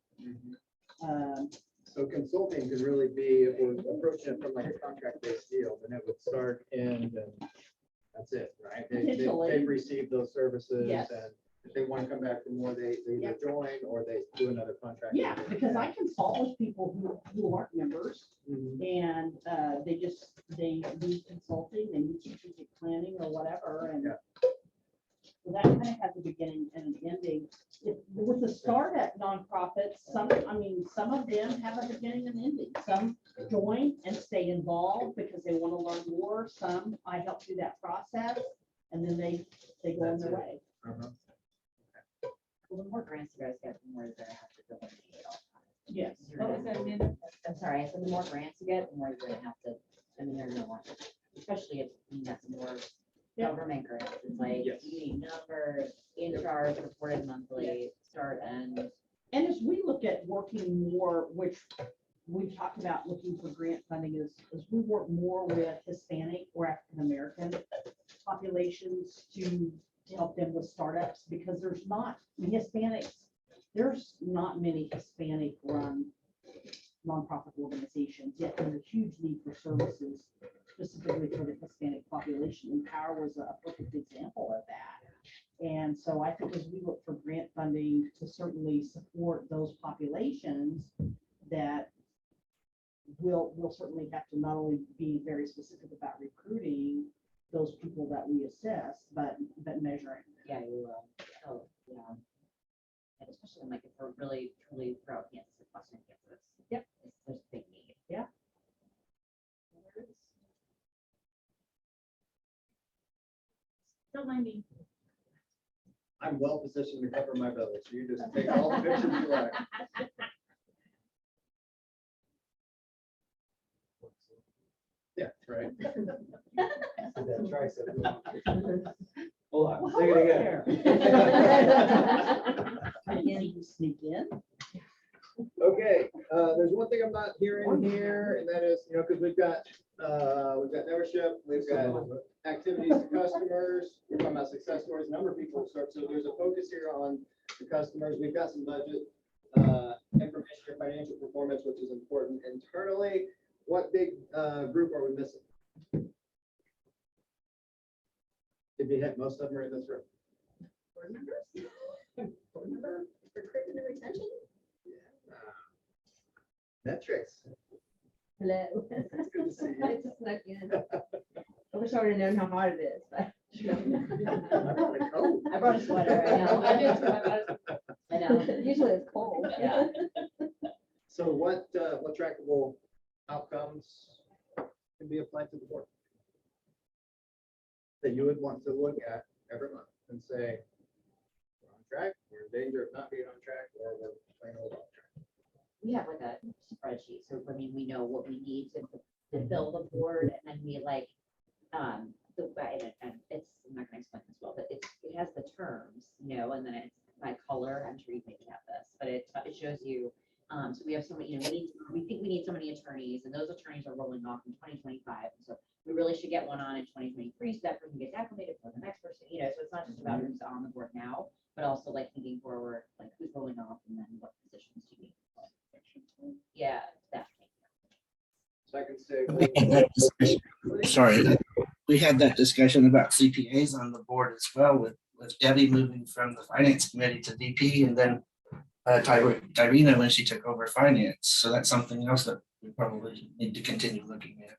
So consulting could really be, if we're approaching it from like a contract-based deal, then it would start, end, and that's it, right? They've received those services, Yes. and if they want to come back for more, they either Yep. join or they do another contract. Yeah, because I consult with people who aren't members, Mhm. and they need consulting, they need strategic planning or whatever, and Yeah. so that kind of has a beginning and an ending. With the startup nonprofits, some of them have a beginning and ending. Some join and stay involved because they want to learn more. Some I help through that process, and then they go on their way. Uh-huh. Well, the more grants you guys get, the more you're gonna have to delineate all the time. Yes. What was that, Amanda? I'm sorry, I said the more grants you get, the more you're gonna have to, I mean, they're gonna want, especially if you have some more Yeah. government grants. It's like, Yes. you need numbers, in-charge, reported monthly, start, end. And as we look at working more, which we've talked about looking for grant funding, as we work more with Hispanic or African-American populations to help them with startups, because there's not many Hispanic run nonprofit organizations, yet there's a huge need for services specifically for the Hispanic population. Empower was a perfect example of that. And so I think as we look for grant funding to certainly support those populations, that we'll certainly have to not only be very specific about recruiting those people that we assess, but measuring. Yeah, you will. Oh, yeah. And especially when, like, if we're really truly throughout Kansas, Western Kansas. Yep. There's a big need. Yeah. Still 90. I'm well positioned to cover my belly, so you just take all the pictures you like. Yeah, right. That tricep. Hold on, Well, say it again. Again, you sneak in. Okay, there's one thing I'm not hearing here, and that is, because we've got membership, we've got activities to customers, we're talking about success stories, a number of people start, so there's a focus here on the customers, we've got some budget, information or financial performance, which is important internally. What big, group are we missing? Did we hit most of them are in this room? Board members? Board member recruitment and retention? Metrics. Hello. It's good to see you. I just snuck in. I wish I would have known how hot it is, but. I brought a sweater, I know. I did too. I know, usually it's cold. Yeah. So what trackable outcomes can be applied to the board? That you would want to look at every month and say, we're on track, we're in danger of not being on track, or we're playing old off track. We have like a spreadsheet, so I mean, we know what we need to build a board, and then we like, the way, and it's, I'm not gonna explain this well, but it has the terms, and then it's by color, I'm sure you maybe have this, but it shows you, so we have so many, we think we need so many attorneys, and those attorneys are rolling off in 2025, and so we really should get one on in 2023, so that person gets acclimated for the next person, so it's not just about who's on the board now, but also like thinking forward, like who's rolling off, and then what positions do you need? Yeah, that. So I can say. We had that discussion- Sorry, we had that discussion about CPAs on the board as well with Debbie moving from the finance committee to VP, and then Tyrena when she took over finance. So that's something else that we probably need to continue looking at.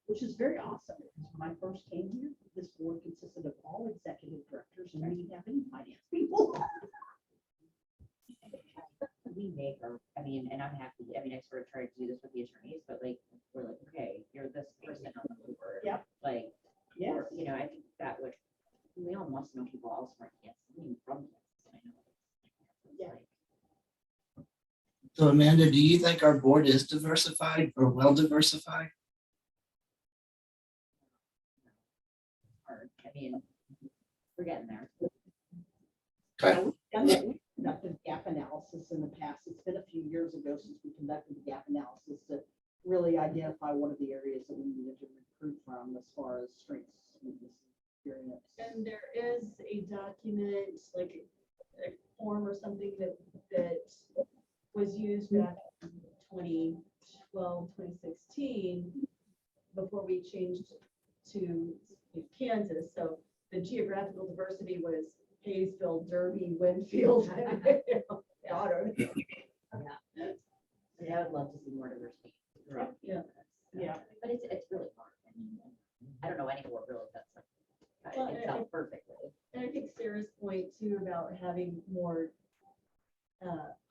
Which is very awesome, because when I first came here, this board consisted of all executive directors, and we didn't have any finance people. We make our, I mean, and I'm happy, I sort of tried to do this with the attorneys, but like, we're like, okay, you're this person on the board. Yep. Like, Yes. or, I think that would, we all must know people else from Kansas, from Kansas, I know. Yeah. So Amanda, do you think our board is diversified or well diversified? Hard. We're getting there. Okay. We've conducted gap analysis in the past. It's been a few years ago since we conducted the gap analysis to really identify what are the areas that we needed to recruit from as far as strengths, weaknesses, experience. And there is a document, like a form or something that was used back in 2012, 2016, before we changed to Kansas. So the geographical diversity was Hayesville, Derby, Winfield. Daughter. Yeah, I would love to see more diversity. throughout Yeah. campus. Yeah. But it's really hard. I don't know any board really does Well, itself perfectly. And I think Sarah's point too about having more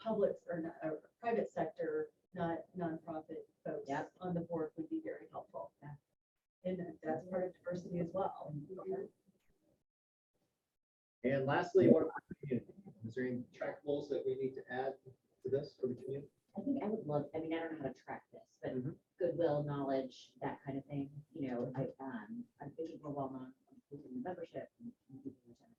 public or private sector, not nonprofit folks Yep. on the board would be very helpful. Yeah. And that's part of diversity as well. And lastly, what about the community? Is there any trackables that we need to add to this for the community? I think I would love, I don't know how to track this, but Mhm. goodwill, knowledge, that kind of thing, I'm thinking we're well known in the membership and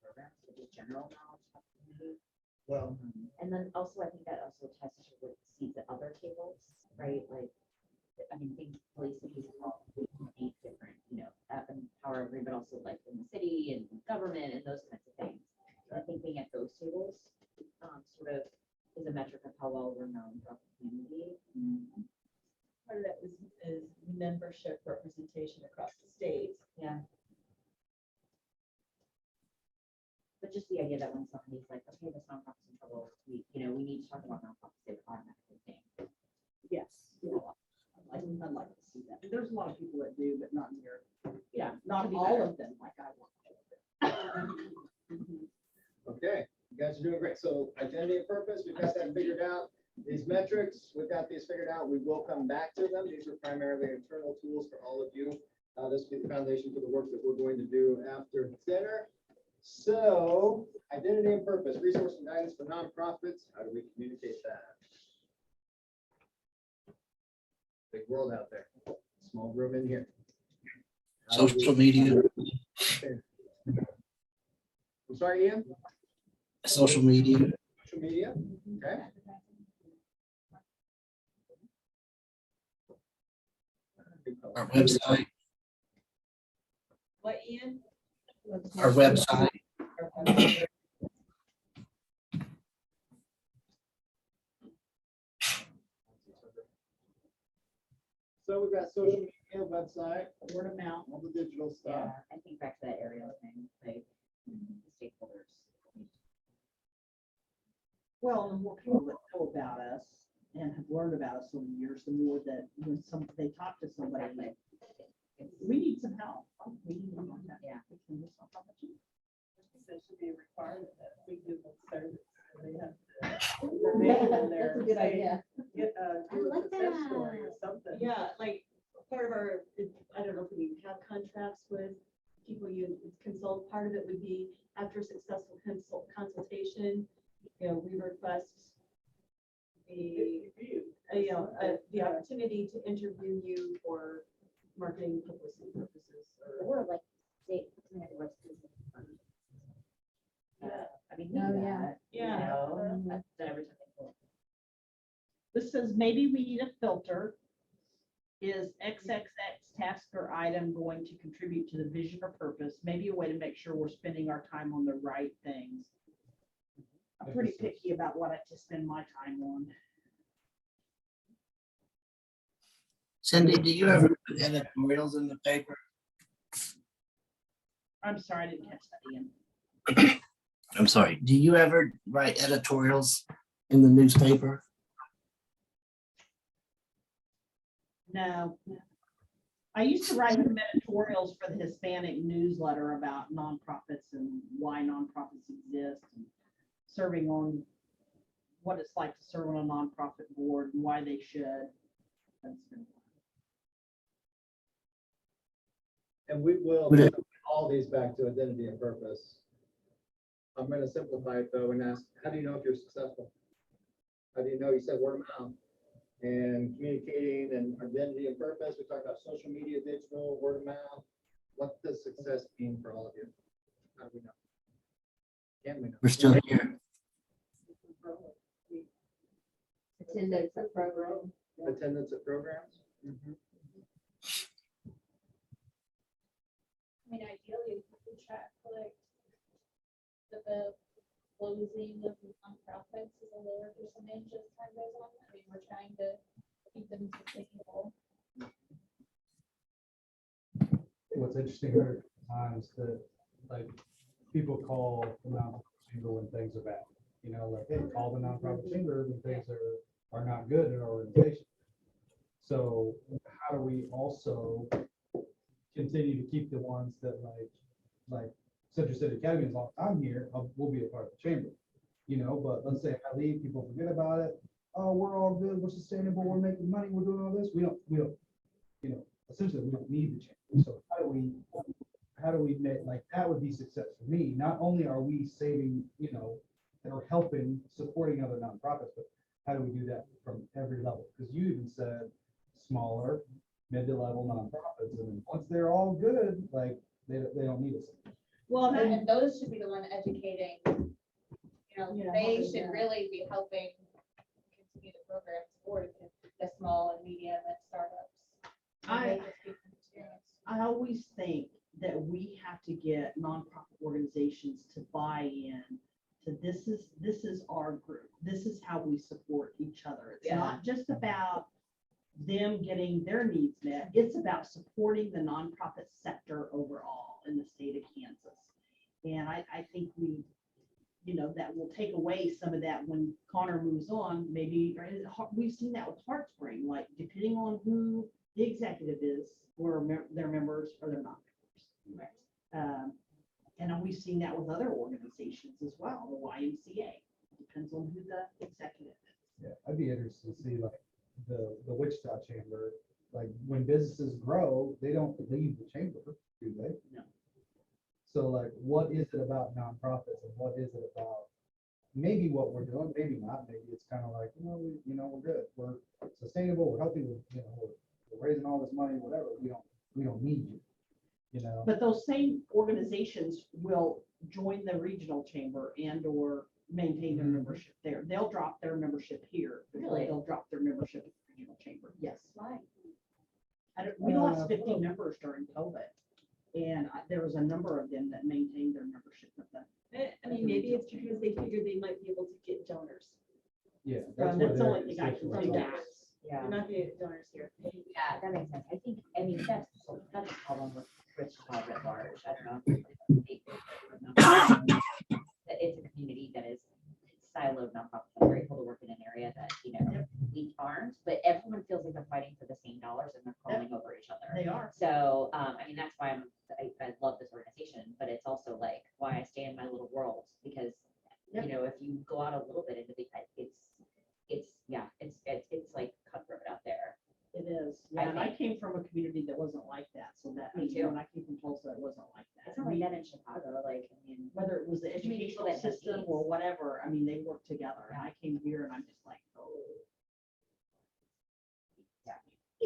programs, so just general knowledge of the community. Well, And then also, I think that also ties to what seats at other tables, right? Like, things, police cities all eight different, however, but also like in the city and government and those kinds of things. So I think being at those tables, sort of is a metric of how well we're known throughout the community. Part of that is membership representation across the state. Yeah. But just the idea that when somebody's like, okay, this nonprofit's in trouble, we need to talk about nonprofits, they automatically think. Yes. I'd like to see that. There's a lot of people that do, but not near, not all of them like I want. okay, you guys are doing great. So identity and purpose, we've got that figured out. These metrics, we've got these figured out. We will come back to them. These are primarily internal tools for all of you. This will be the foundation for the work that we're going to do after dinner. So identity and purpose, resource and guidance for nonprofits. How do we communicate that? Big world out there. Small room in here. Social media, I'm sorry, Ian? social media. Social media, okay. Our website, What, Ian? our website. So we've got social media, website, Word of mouth. all the digital Yeah, stuff. I think back to that aerial thing, like the stakeholders. Well, the more people that know about us and have learned about us over the years, the more that when they talk to somebody, Exactly. we need some help. We need some help. Yeah. We can do something. There should be a requirement that we give them service. They have to. their name in there, That's a good say, idea. Get, I do a like success that. story or something. Yeah, like part of our, I don't know if we have contracts with people you consult, part of it would be after a successful consultation, you know, we request the, the opportunity to interview you for marketing publicity purposes. Or like, state, what's I mean, think Oh, about yeah. it, you Yeah. know, that's every time they go. This says maybe we need a filter. Is XXX task or item going to contribute to the vision or purpose? Maybe a way to make sure we're spending our time on the right things. I'm pretty picky about what I to spend my time on. Cindy, do you ever put editorials in the paper? I'm sorry, I didn't catch that, Ian. I'm sorry, do you ever write editorials in the newspaper? No. I used to write some editorials for the Hispanic newsletter about nonprofits and why nonprofits exist and serving on what it's like to serve on a nonprofit board and why they should. That's been- And we will Would it- put all these back to identity and purpose. I'm gonna simplify it though and ask, how do you know if you're successful? How do you know? You said word of mouth and communicating and identity and purpose. We talked about social media, digital, word of mouth. What does success mean for all of you? How do we know? Can we know? We're still here. Attendance at program. Attendance at programs? I mean, ideally, if we track like the closing of nonprofits is a lower percentage as time goes on. I mean, we're trying to keep them sustainable. What's interesting here times that like people call the nonprofit chamber when things are bad. You know, like, hey, call the nonprofit chamber when things are not good in our organization. So how do we also continue to keep the ones that like Central City Academy, as long as I'm here, we'll be a part of the chamber, you know, but let's say if I leave, people forget about it. Oh, we're all good, we're sustainable, we're making money, we're doing all this. We don't, you know, essentially we don't need the chamber. So how do we make, like, that would be success for me. Not only are we saving, you know, or helping, supporting other nonprofits, but how do we do that from every level? Because you even said smaller, mid to level nonprofits, and once they're all good, like, they don't need us. Well, then, And those should be the one educating, you know, Yeah, they helping should them. really be helping continue the programs for the small and medium and startups. And they just give them experience. I always think that we have to get nonprofit organizations to buy in to this is our group. This is how we support each other. It's not just about them getting their needs met. It's about supporting the nonprofit sector overall in the state of Kansas. And I think we, you know, that will take away some of that when Connor moves on. Maybe we've seen that with Heartspring, like depending on who the executive is, or their members or they're not members. Right. And we've seen that with other organizations as well, the YMCA. Depends on who the executive is. Yeah, I'd be interested to see like the Wichita Chamber, like when businesses grow, they don't leave the chamber, do they? No. So like, what is it about nonprofits and what is it about maybe what we're doing, maybe not, maybe it's kind of like, we're good, we're sustainable, we're healthy, we're raising all this money, whatever, we don't need you. you know. But those same organizations will join the regional chamber and or maintain their Mhm. membership there. They'll drop their membership here. before Really? They'll drop their membership at the regional chamber. Yes. Why? We lost 50 members during COVID. And there was a number of them that maintained their membership with them. I mean, maybe it's because they figured they might be able to get donors. Yeah. That's what the their only thing I can restriction think was. of. Yeah. They're not gonna get donors here. Yeah, that makes sense. I think, I mean, that's a problem with Wichita at large. I don't know. That it's a community that is siloed nonprofits. They're able to work in an area that, you know, we aren't, but everyone feels like they're fighting for the same dollars and they're crawling over each other. They are. So, I mean, that's why I love this organization, but it's also like why I stay in my little world because, you know, if you go out a little bit into the, it's like cutthroat out there. It is. I Yeah, and I think- came from a community that wasn't like that. So that, Me too. when I came from Tulsa, it wasn't like that. It's not like that in Chicago, like, I mean, Whether it was the Too many people educational that have system needs. or whatever, I mean, they work together. And I came here and I'm just like, oh.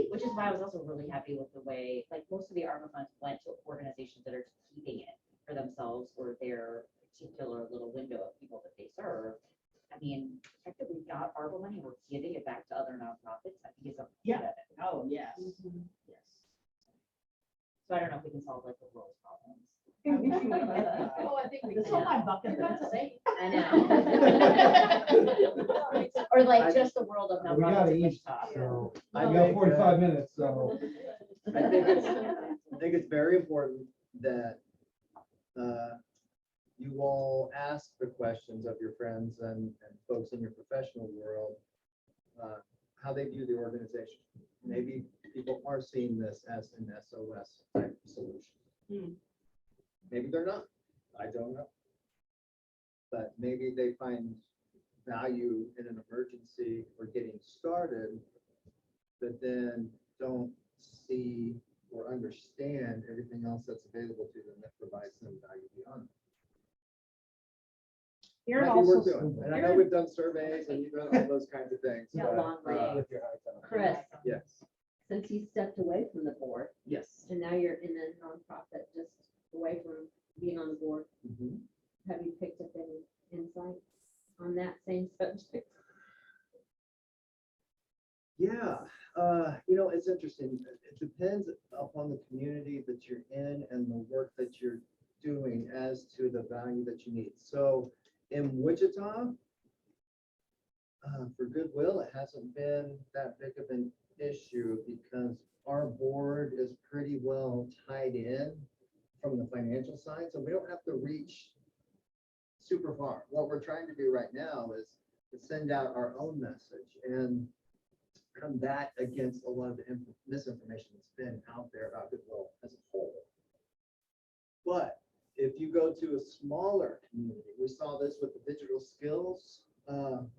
which is why I was also really happy with the way, like, most of the ARPA funds went to organizations that are keeping it for themselves or their particular little window of people that they serve. I mean, the fact that we got ARPA money, we're giving it back to other nonprofits, I think is a. Yeah. Oh, yes. Mm-hmm. Yes. So I don't know if we can solve like the world's problems. Oh, I think we This is can. on my bucket You're not list. safe. I know. Or like just the world of We gotta nonprofits in eat, Wichita. so I we got think, 45 minutes, so. I think it's very important that you all ask the questions of your friends and folks in your professional world, how they view the organization. Maybe people are seeing this as an SOS type solution. Hmm. Maybe they're not. I don't know. But maybe they find value in an emergency or getting started, but then don't see or understand everything else that's available to them that provides them value beyond. Aaron Might be worth also, doing. And I know we've done surveys and you've done all those kinds of things. Yeah, but, long way. Chris, Yes, since you stepped away from the board yes. and now you're in a nonprofit, just away from being on the board, Mhm. have you picked up any insight on that same subject? Yeah, it's interesting. It depends upon the community that you're in and the work that you're doing as to the value that you need. So in Wichita, for Goodwill, it hasn't been that big of an issue because our board is pretty well tied in from the financial side, so we don't have to reach super far. What we're trying to do right now is to send out our own message and combat against a lot of the misinformation that's been out there about Goodwill as a whole. But if you go to a smaller community, we saw this with the digital skills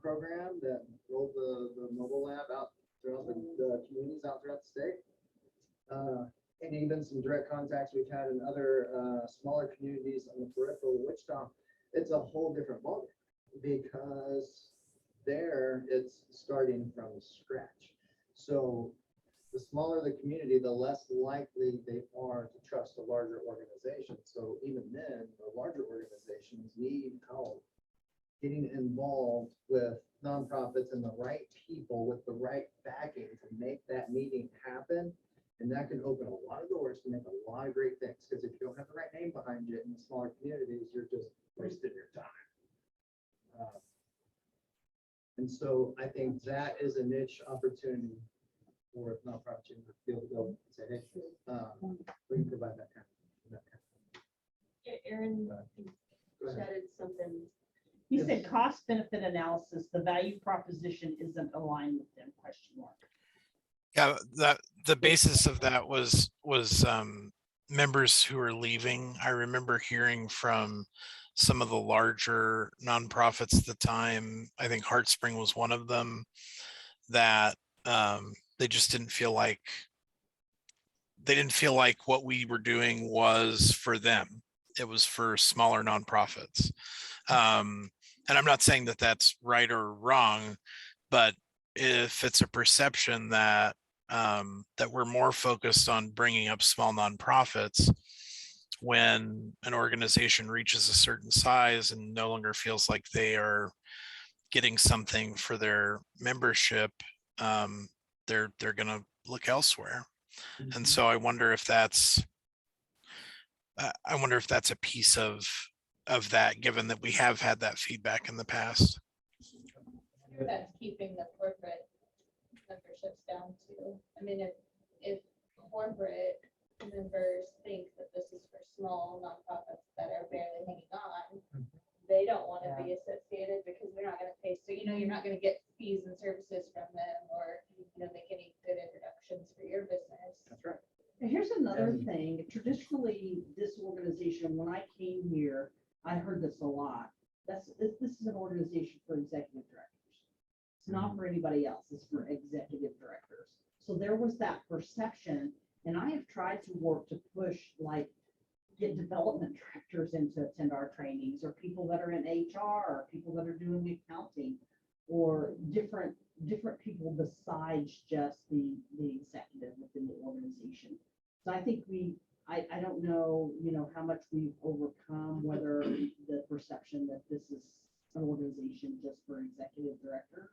program that rolled the mobile lab out throughout the communities out throughout the state. And even some direct contacts we've had in other smaller communities on the peripheral of Wichita. It's a whole different ballgame because there it's starting from scratch. So the smaller the community, the less likely they are to trust a larger organization. So even then, the larger organizations need help getting involved with nonprofits and the right people with the right backing to make that meeting happen. And that can open a lot of doors to make a lot of great things. Because if you don't have the right name behind you in the smaller communities, you're just wasting your time. And so I think that is a niche opportunity for nonprofit chamber to be able to go and say, hey, we can provide that kind of. Aaron Go ahead. chatted something. he said cost benefit analysis, the value proposition isn't aligned with them, question mark. Yeah, the basis of that was members who are leaving. I remember hearing from some of the larger nonprofits at the time. I think Heartspring was one of them, that they just didn't feel like what we were doing was for them. It was for smaller nonprofits. And I'm not saying that that's right or wrong, but if it's a perception that that we're more focused on bringing up small nonprofits when an organization reaches a certain size and no longer feels like they are getting something for their membership. They're going to look elsewhere. And so I wonder if that's a piece of that, given that we have had that feedback in the past. That's keeping the corporate memberships down too. I mean, if corporate members think that this is for small nonprofits that are barely hanging on, they don't want to be associated because they're not going to pay. So, you're not going to get fees and services from them or, make any good introductions for your business. That's right. And here's another thing. Traditionally, this organization, when I came here, I heard this a lot. This is an organization for executive directors. It's not for anybody else. It's for executive directors. So there was that perception, and I have tried to work to push, get development directors in to attend our trainings, or people that are in HR, or people that are doing accounting, or different people besides just the executive within the organization. So I think I don't know, how much we've overcome, whether the perception that this is an organization just for executive directors.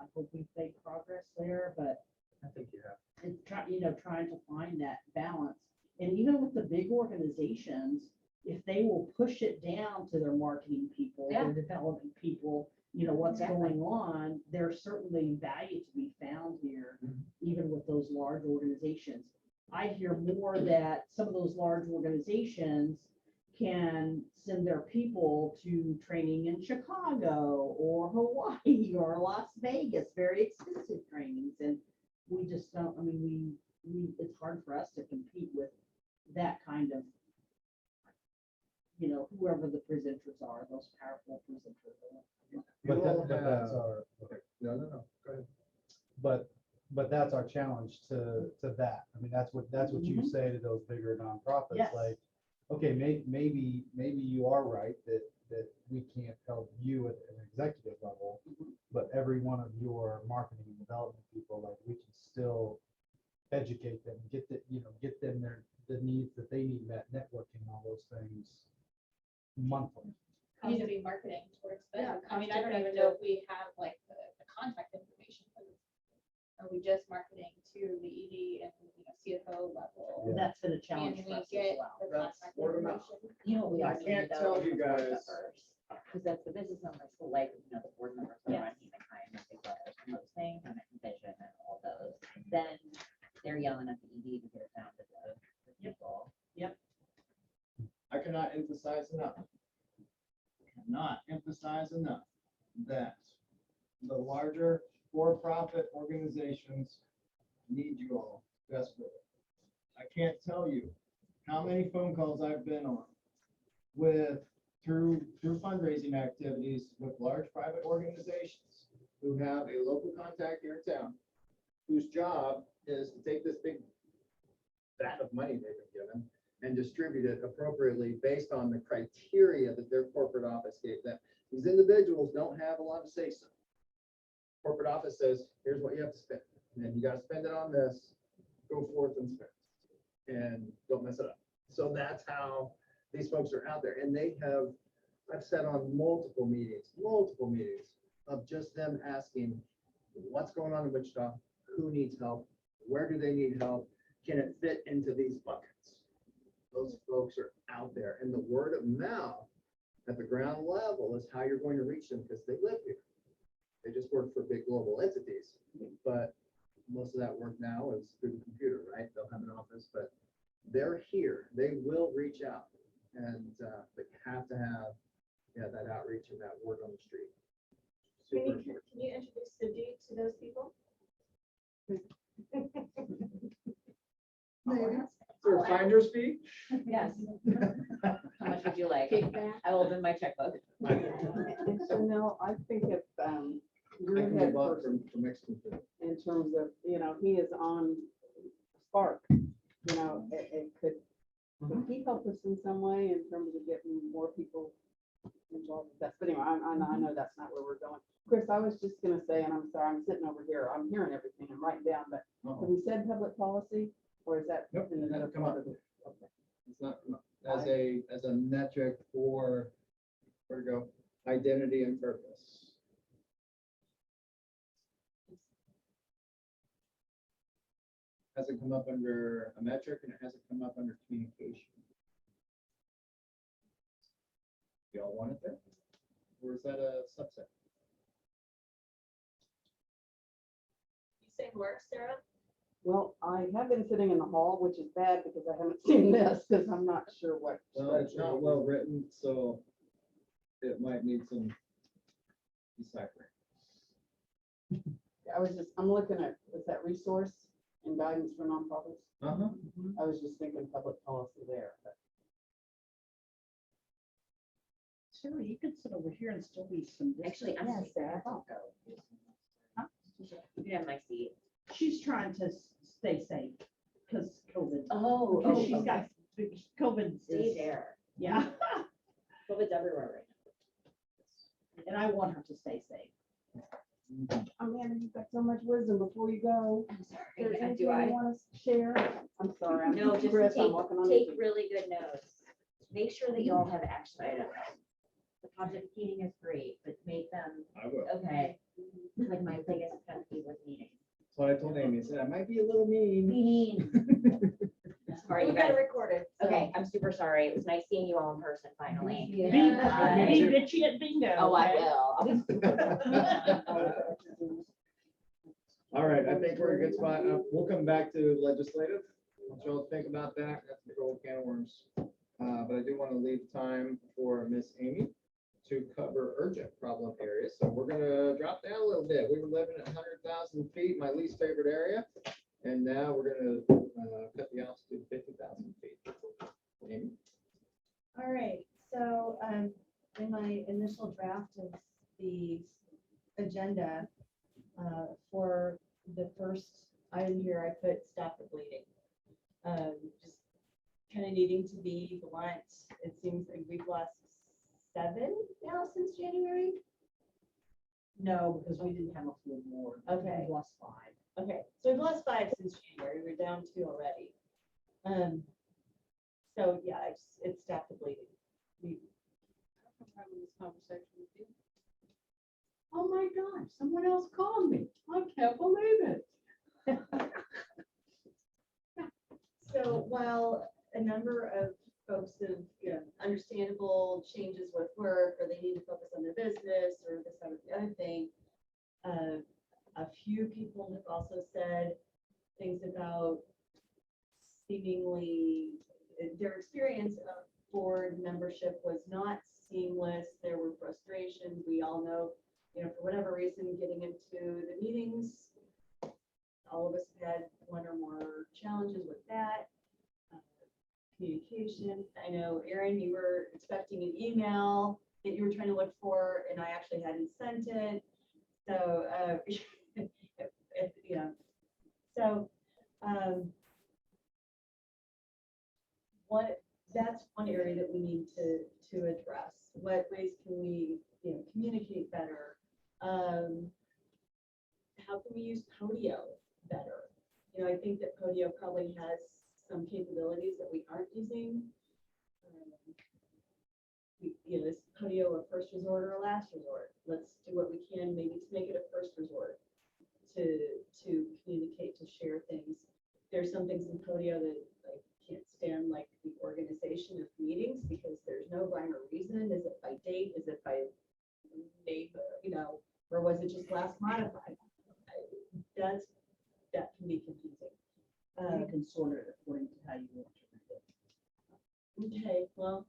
I hope we've made progress there, but I think you have. it's trying to find that balance. And even with the big organizations, if they will push it down to their marketing people, their development people, what's going on, there's certainly value to be found here, even with those large organizations. I hear more that some of those large organizations can send their people to training in Chicago or Hawaii or Las Vegas, very expensive trainings. And we just don't, it's hard for us to compete with that kind of, whoever the presenters are, those powerful presenters. But that's our, No. Go ahead. but that's our challenge to that. That's what you say to those bigger nonprofits, Yes. like, okay, maybe you are right that we can't help you at an executive level, but every one of your marketing and development people, like, we can still educate them, get them the needs that they need met, networking, all those things monthly. We need to be marketing towards Yeah, them. I don't even know if we have the contact information. Are we just marketing to the ED and CFO level? Yeah. That's been a Can challenge we for us as get well. the That's contact word of mouth. information? We are I can't tell you guys. Because that's the business owners who the board members that are on humankind, and big letters, and those things, and vision and all those. Then they're yelling at the ED to get it down to the people. I cannot emphasize enough that the larger for-profit organizations need you all desperately. I can't tell you how many phone calls I've been on through fundraising activities with large private organizations who have a local contact here in town, whose job is to take this big vat of money they've been given and distribute it appropriately based on the criteria that their corporate office gave them. These individuals don't have a lot of say-so. Corporate office says, here's what you have to spend, and then you gotta spend it on this, go forth and spend, and don't mess it up. So that's how these folks are out there, and I've sat on multiple meetings of just them asking, what's going on in Wichita, who needs help, where do they need help, can it fit into these buckets? Those folks are out there, and the word of mouth at the ground level is how you're going to reach them, because they live here. They just work for big global entities, but most of that work now is through the computer, right? They'll have an office, but they're here. They will reach out, and but you have to have that outreach and that word on the street. Super important. Can you introduce Cindy to those people? Is there a finder's fee? Yes. How much would you like? Kickback. I will open my checkbook. So no, I think if, I your can head move up person, from Mexican food. in terms of, he is on Spark, it could he help us in some way in terms of getting more people involved with that? But anyway, I know that's not where we're going. Chris, I was just gonna say, and I'm sorry, I'm sitting over here, I'm hearing everything, I'm writing down, but Have we said public policy, or is that? Nope, in it another hasn't come part up. of it? It's not as a metric for, where to go, identity and purpose. Hasn't come up under a metric and it hasn't come up under communication. Y'all want it there? Or is that a subset? You say more, Sarah? Well, I have been sitting in the hall, which is bad because I haven't seen this, because I'm not sure what. Well, it's not well written, so it might need some deciphering. I'm looking at, was that resource and guidance for nonprofits? Uh-huh. I was just thinking public policy there, but Sarah, you could sit over here and still be some. Actually, I'm. Yeah, Sarah. Huh? You can have my seat. She's trying to stay safe because COVID. Oh, Because she's got, COVID Stay is, there. yeah, COVID's everywhere right now. and I want her to stay safe. Amanda, you've got so much wisdom before you go. I'm Is there sorry. anything Do you I? want to share? I'm sorry. I'm No, just Chris, I'm take, walking on take eggshells. really good notes. Make sure that you all have action items. The project meeting is great, but make them, I will. okay. Like my biggest pet peeve with meetings. So I told Amy, I said, I might be a little mean. Mean. Sorry, you We got guys. it recorded. so- Okay, I'm super sorry. It was nice seeing you all in person finally. Be Yeah. be bitchy at bingo. Oh, I okay? will. I'll be All right, I think we're in a good spot. We'll come back to legislative. What y'all think about that? That's the whole can of worms. But I do want to leave time for Miss Amy to cover urgent problem areas. So we're gonna drop down a little bit. We were living at 100,000 feet, my least favorite area. And now we're gonna cut the altitude to 50,000 feet. Amy? All right, so, in my initial draft of the agenda, for the first item here, I put stop the bleeding. Just kind of needing to be blunt. It seems like we've lost 7 now since January. No, because we didn't have a full board. Okay. We lost 5. Okay, so we've lost 5 since January. We're down 2 already. So yeah, it's stopped the bleeding. I'm having this conversation with you. Oh my God, someone else called me. I can't believe it. So while a number of folks have, understandable changes with work, or they need to focus on their business, or this, that, or the other thing, a few people have also said things about seemingly, their experience of board membership was not seamless. There were frustrations. We all know, for whatever reason, getting into the meetings, all of us have had one or more challenges with that. Communication. I know, Erin, you were expecting an email that you were trying to look for, and I actually hadn't sent it. So, that's one area that we need to address. What ways can we, communicate better? How can we use Podio better? I think that Podio probably has some capabilities that we aren't using. Is Podio a first resort or a last resort? Let's do what we can maybe to make it a first resort, to communicate, to share things. There's some things in Podio that I can't stand, like the organization of meetings, because there's no rhyme or reason. Is it by date? Is it by name? Or was it just last modified? That can be confusing. You can sort it according to how you want to read it. Okay, well,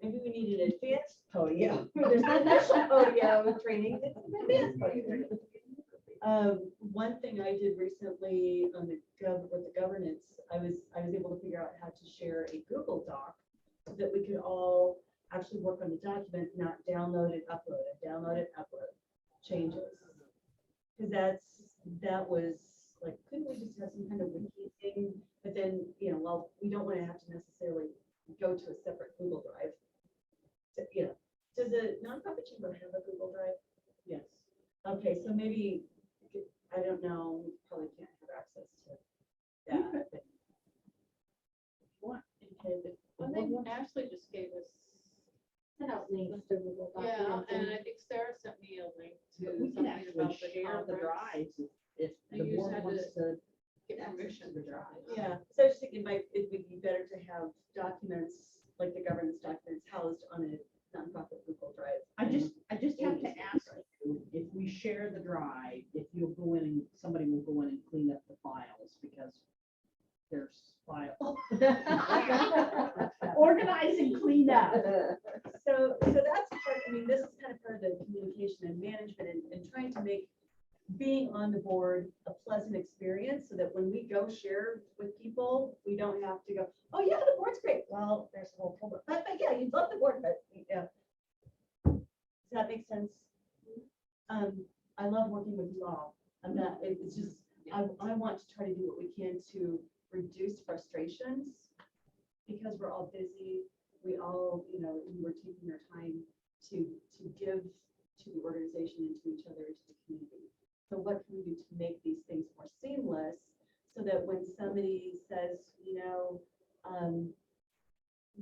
maybe we need an advanced Podio. There's not national Podio training. It's an advanced Podio training. One thing I did recently on with the governance, I was able to figure out how to share a Google Doc so that we could all actually work on the document, not download it, upload it, download it, upload changes. Because that was like, couldn't we just have some kind of wiki thing? But then, well, we don't want to have to necessarily go to a separate Google Drive. So, does the nonprofit chamber have a Google Drive? Yes. Okay, so maybe I don't know, probably can't have access to that. but- One thing Ashley just gave us. Send out links to Google Yeah, Documents. and I think Sarah sent me a link to But we can something actually about the share the conference. drives if You the just board had wants to. Get access permission to to the drive. Yeah, so I was thinking it would be better to have documents, like the governance documents housed on a nonprofit Google Drive. I just have to ask you, if we share the drive, if you'll go in and somebody will go in and clean up the files because there's files. Organize and clean up. So that's part, I mean, this is kind of part of the communication and management and trying to make being on the board a pleasant experience so that when we go share with people, we don't have to go, oh yeah, the board's great. Well, there's a whole folder, but yeah, you love the board, but yeah. Does that make sense? I love working with you all. I'm not, it's just, I want to try to do what we can to reduce frustrations because we're all busy. We all, we're taking our time to give to the organization and to each other, to the community. So what can we do to make these things more seamless so that when somebody says,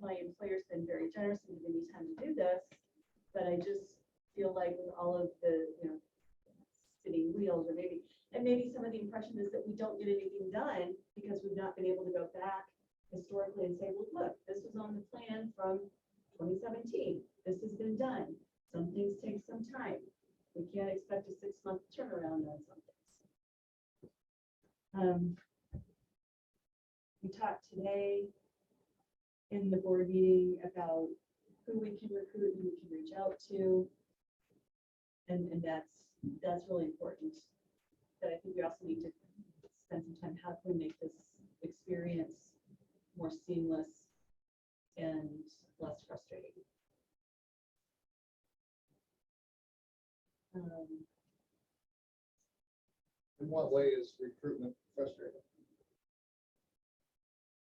my employer's been very generous and giving me time to do this, but I just feel like with all of the, spinning wheels or maybe some of the impression is that we don't get anything done because we've not been able to go back historically and say, well, look, this was on the plan from 2017. This has been done. Some things take some time. We can't expect a 6-month turnaround on some things. We talked today in the board meeting about who we can recruit, who we can reach out to. And that's really important. But I think we also need to spend some time, how can we make this experience more seamless and less frustrating? In what way is recruitment frustrating?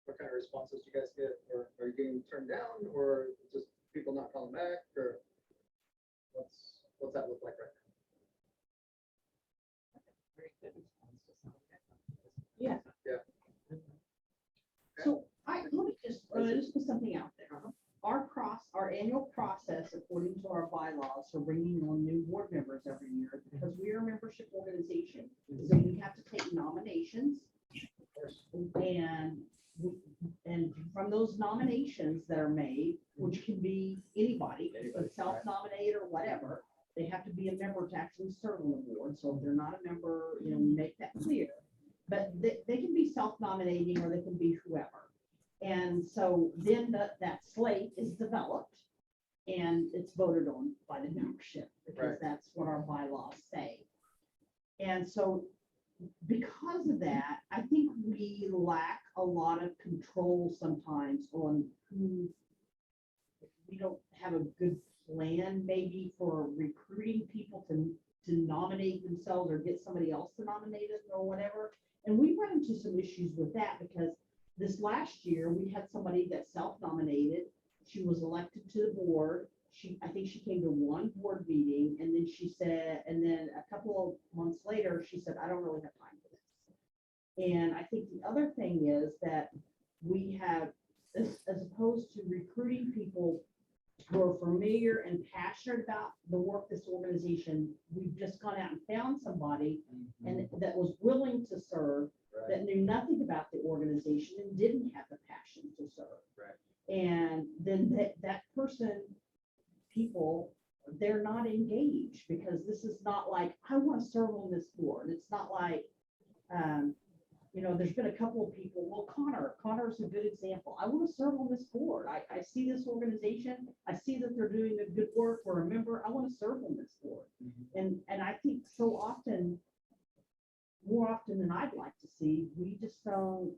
What kind of responses do you guys get? Or are you getting turned down or just people not calling back or what's that look like right now? Yeah. Yeah. So let me just put something out there. Our annual process, according to our bylaws, for bringing on new board members every year, because we are a membership organization, is that we have to take nominations. And from those nominations that are made, which can be anybody, self-nominated or whatever, they have to be a member to actually serve on the board. So if they're not a member, we make that clear. But they can be self-nominating or they can be whoever. And so then that slate is developed and it's voted on by the membership because that's what our bylaws say. And so because of that, I think we lack a lot of control sometimes on who, we don't have a good plan maybe for recruiting people to nominate themselves or get somebody else to nominate it or whatever. And we run into some issues with that because this last year we had somebody that self-nominated. She was elected to the board. I think she came to one board meeting and then she said, and then a couple of months later, she said, I don't really have time for this. And I think the other thing is that we have, as opposed to recruiting people who are familiar and passionate about the work this organization, we've just gone out and found somebody and that was willing to serve, that knew nothing about the organization and didn't have the passion to serve. And then that person, people, they're not engaged because this is not like, I want to serve on this board. It's not like, there's been a couple of people, well, Connor's a good example. I want to serve on this board. I see this organization. I see that they're doing a good work. We're a member. I want to serve on this board. And I think so often, more often than I'd like to see, we just don't,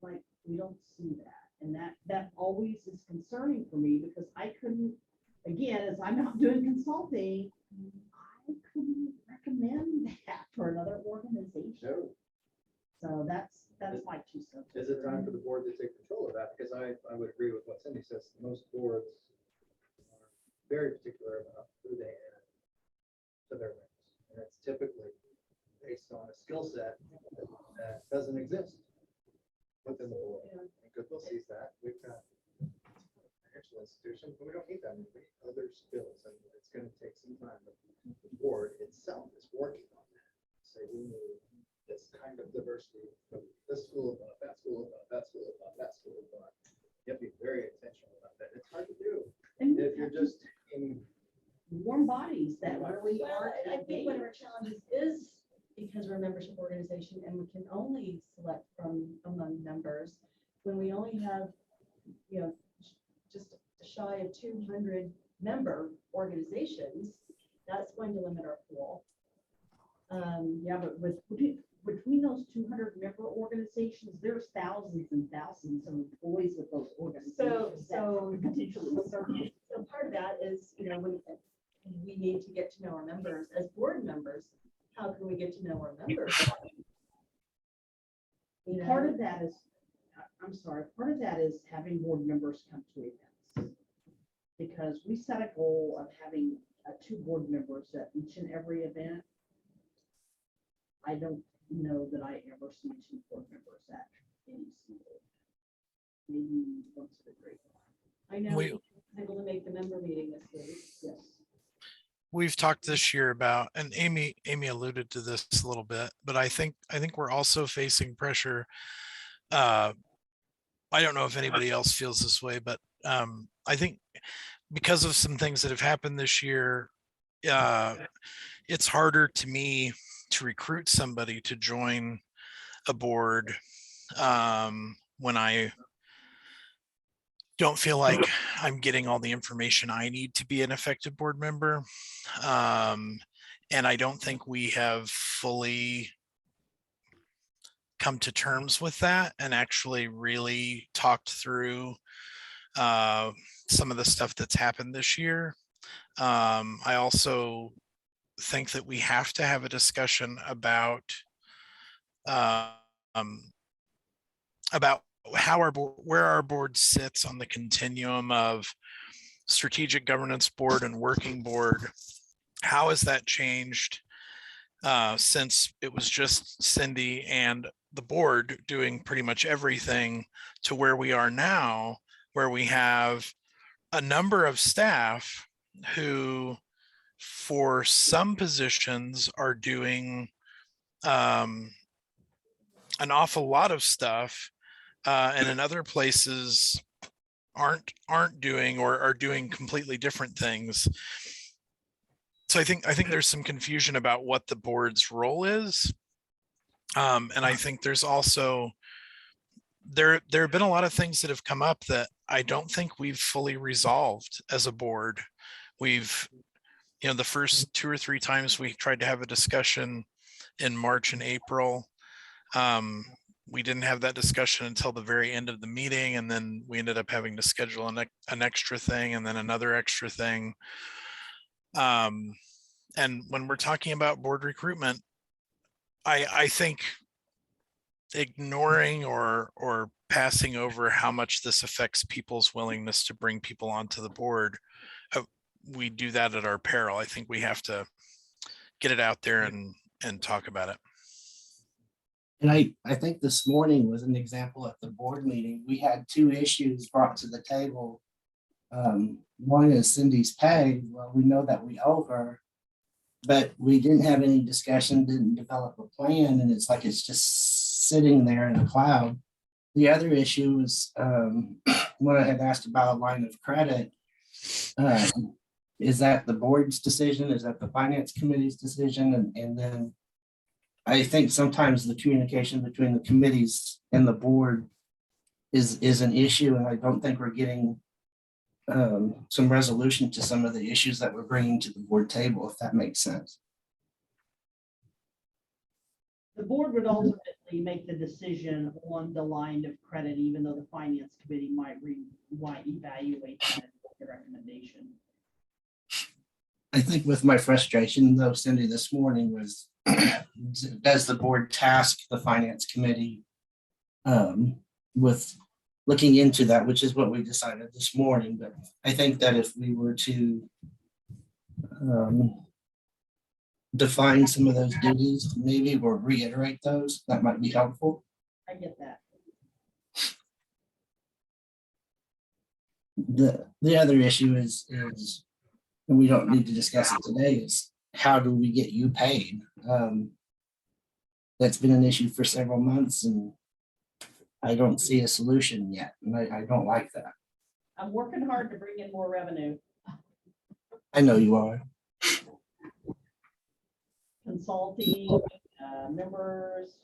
we don't see that. And that always is concerning for me because I couldn't, again, as I'm not doing consulting, I couldn't recommend that for another organization. No. So that's my 2 cents. Is it time for the board to take control of that? Because I would agree with what Cindy says. Most boards are very particular about who they add to their ranks. And it's typically based on a skill set that doesn't exist within the board. And Goodwill sees that. We've got financial institutions, but we don't need that. We need other skills, and it's going to take some time. But the board itself is working on that. So we need this kind of diversity from this school above, that school above, that school above, that school above. You have to be very intentional about that. It's hard to do And if you're just in. warm bodies that really Well, are. I think one of our challenges is because we're a membership organization and we can only select from among members, when we only have, just shy of 200 member organizations, that's going to limit our pool. Yeah, but between those 200 member organizations, there's thousands and thousands of employees with those organizations. that So- potentially serve. So part of that is, when we need to get to know our members as board members. How can we get to know our members? Part of that is, I'm sorry, part of that is having board members come to events. Because we set a goal of having 2 board members at each and every event. I don't know that I ever see 2 board members at any single, maybe once in a great while. I know We- we were able to make the member meeting this week. Yes. We've talked this year about, and Amy alluded to this a little bit, but I think we're also facing pressure. I don't know if anybody else feels this way, but I think because of some things that have happened this year, it's harder to me to recruit somebody to join a board when I don't feel like I'm getting all the information I need to be an effective board member. And I don't think we have fully come to terms with that and actually really talked through some of the stuff that's happened this year. I also think that we have to have a discussion about how our board, where our board sits on the continuum of strategic governance board and working board. How has that changed since it was just Cindy and the board doing pretty much everything to where we are now, where we have a number of staff who, for some positions, are doing an awful lot of stuff, and in other places aren't doing or are doing completely different things. So I think there's some confusion about what the board's role is. And I think there's also there have been a lot of things that have come up that I don't think we've fully resolved as a board. We've, the first 2 or 3 times we tried to have a discussion in March and April, we didn't have that discussion until the very end of the meeting, and then we ended up having to schedule an extra thing and then another extra thing. And when we're talking about board recruitment, I think ignoring or passing over how much this affects people's willingness to bring people onto the board, we do that at our peril. I think we have to get it out there and talk about it. And I think this morning was an example at the board meeting. We had 2 issues brought to the table. One is Cindy's pay. Well, we know that we owe her, but we didn't have any discussion, didn't develop a plan, and it's like it's just sitting there in a cloud. The other issue is when I had asked about a line of credit. Is that the board's decision? Is that the finance committee's decision? And then I think sometimes the communication between the committees and the board is an issue, and I don't think we're getting some resolution to some of the issues that we're bringing to the board table, if that makes sense. The board would ultimately make the decision on the line of credit, even though the finance committee might evaluate that the recommendation. I think with my frustration though, Cindy, this morning was, does the board task the finance committee with looking into that, which is what we decided this morning. But I think that if we were to define some of those duties, maybe, or reiterate those, that might be helpful. I get that. The other issue is, and we don't need to discuss it today, is how do we get you paid? That's been an issue for several months and I don't see a solution yet, and I don't like that. I'm working hard to bring in more revenue. I know you are. Consulting, members,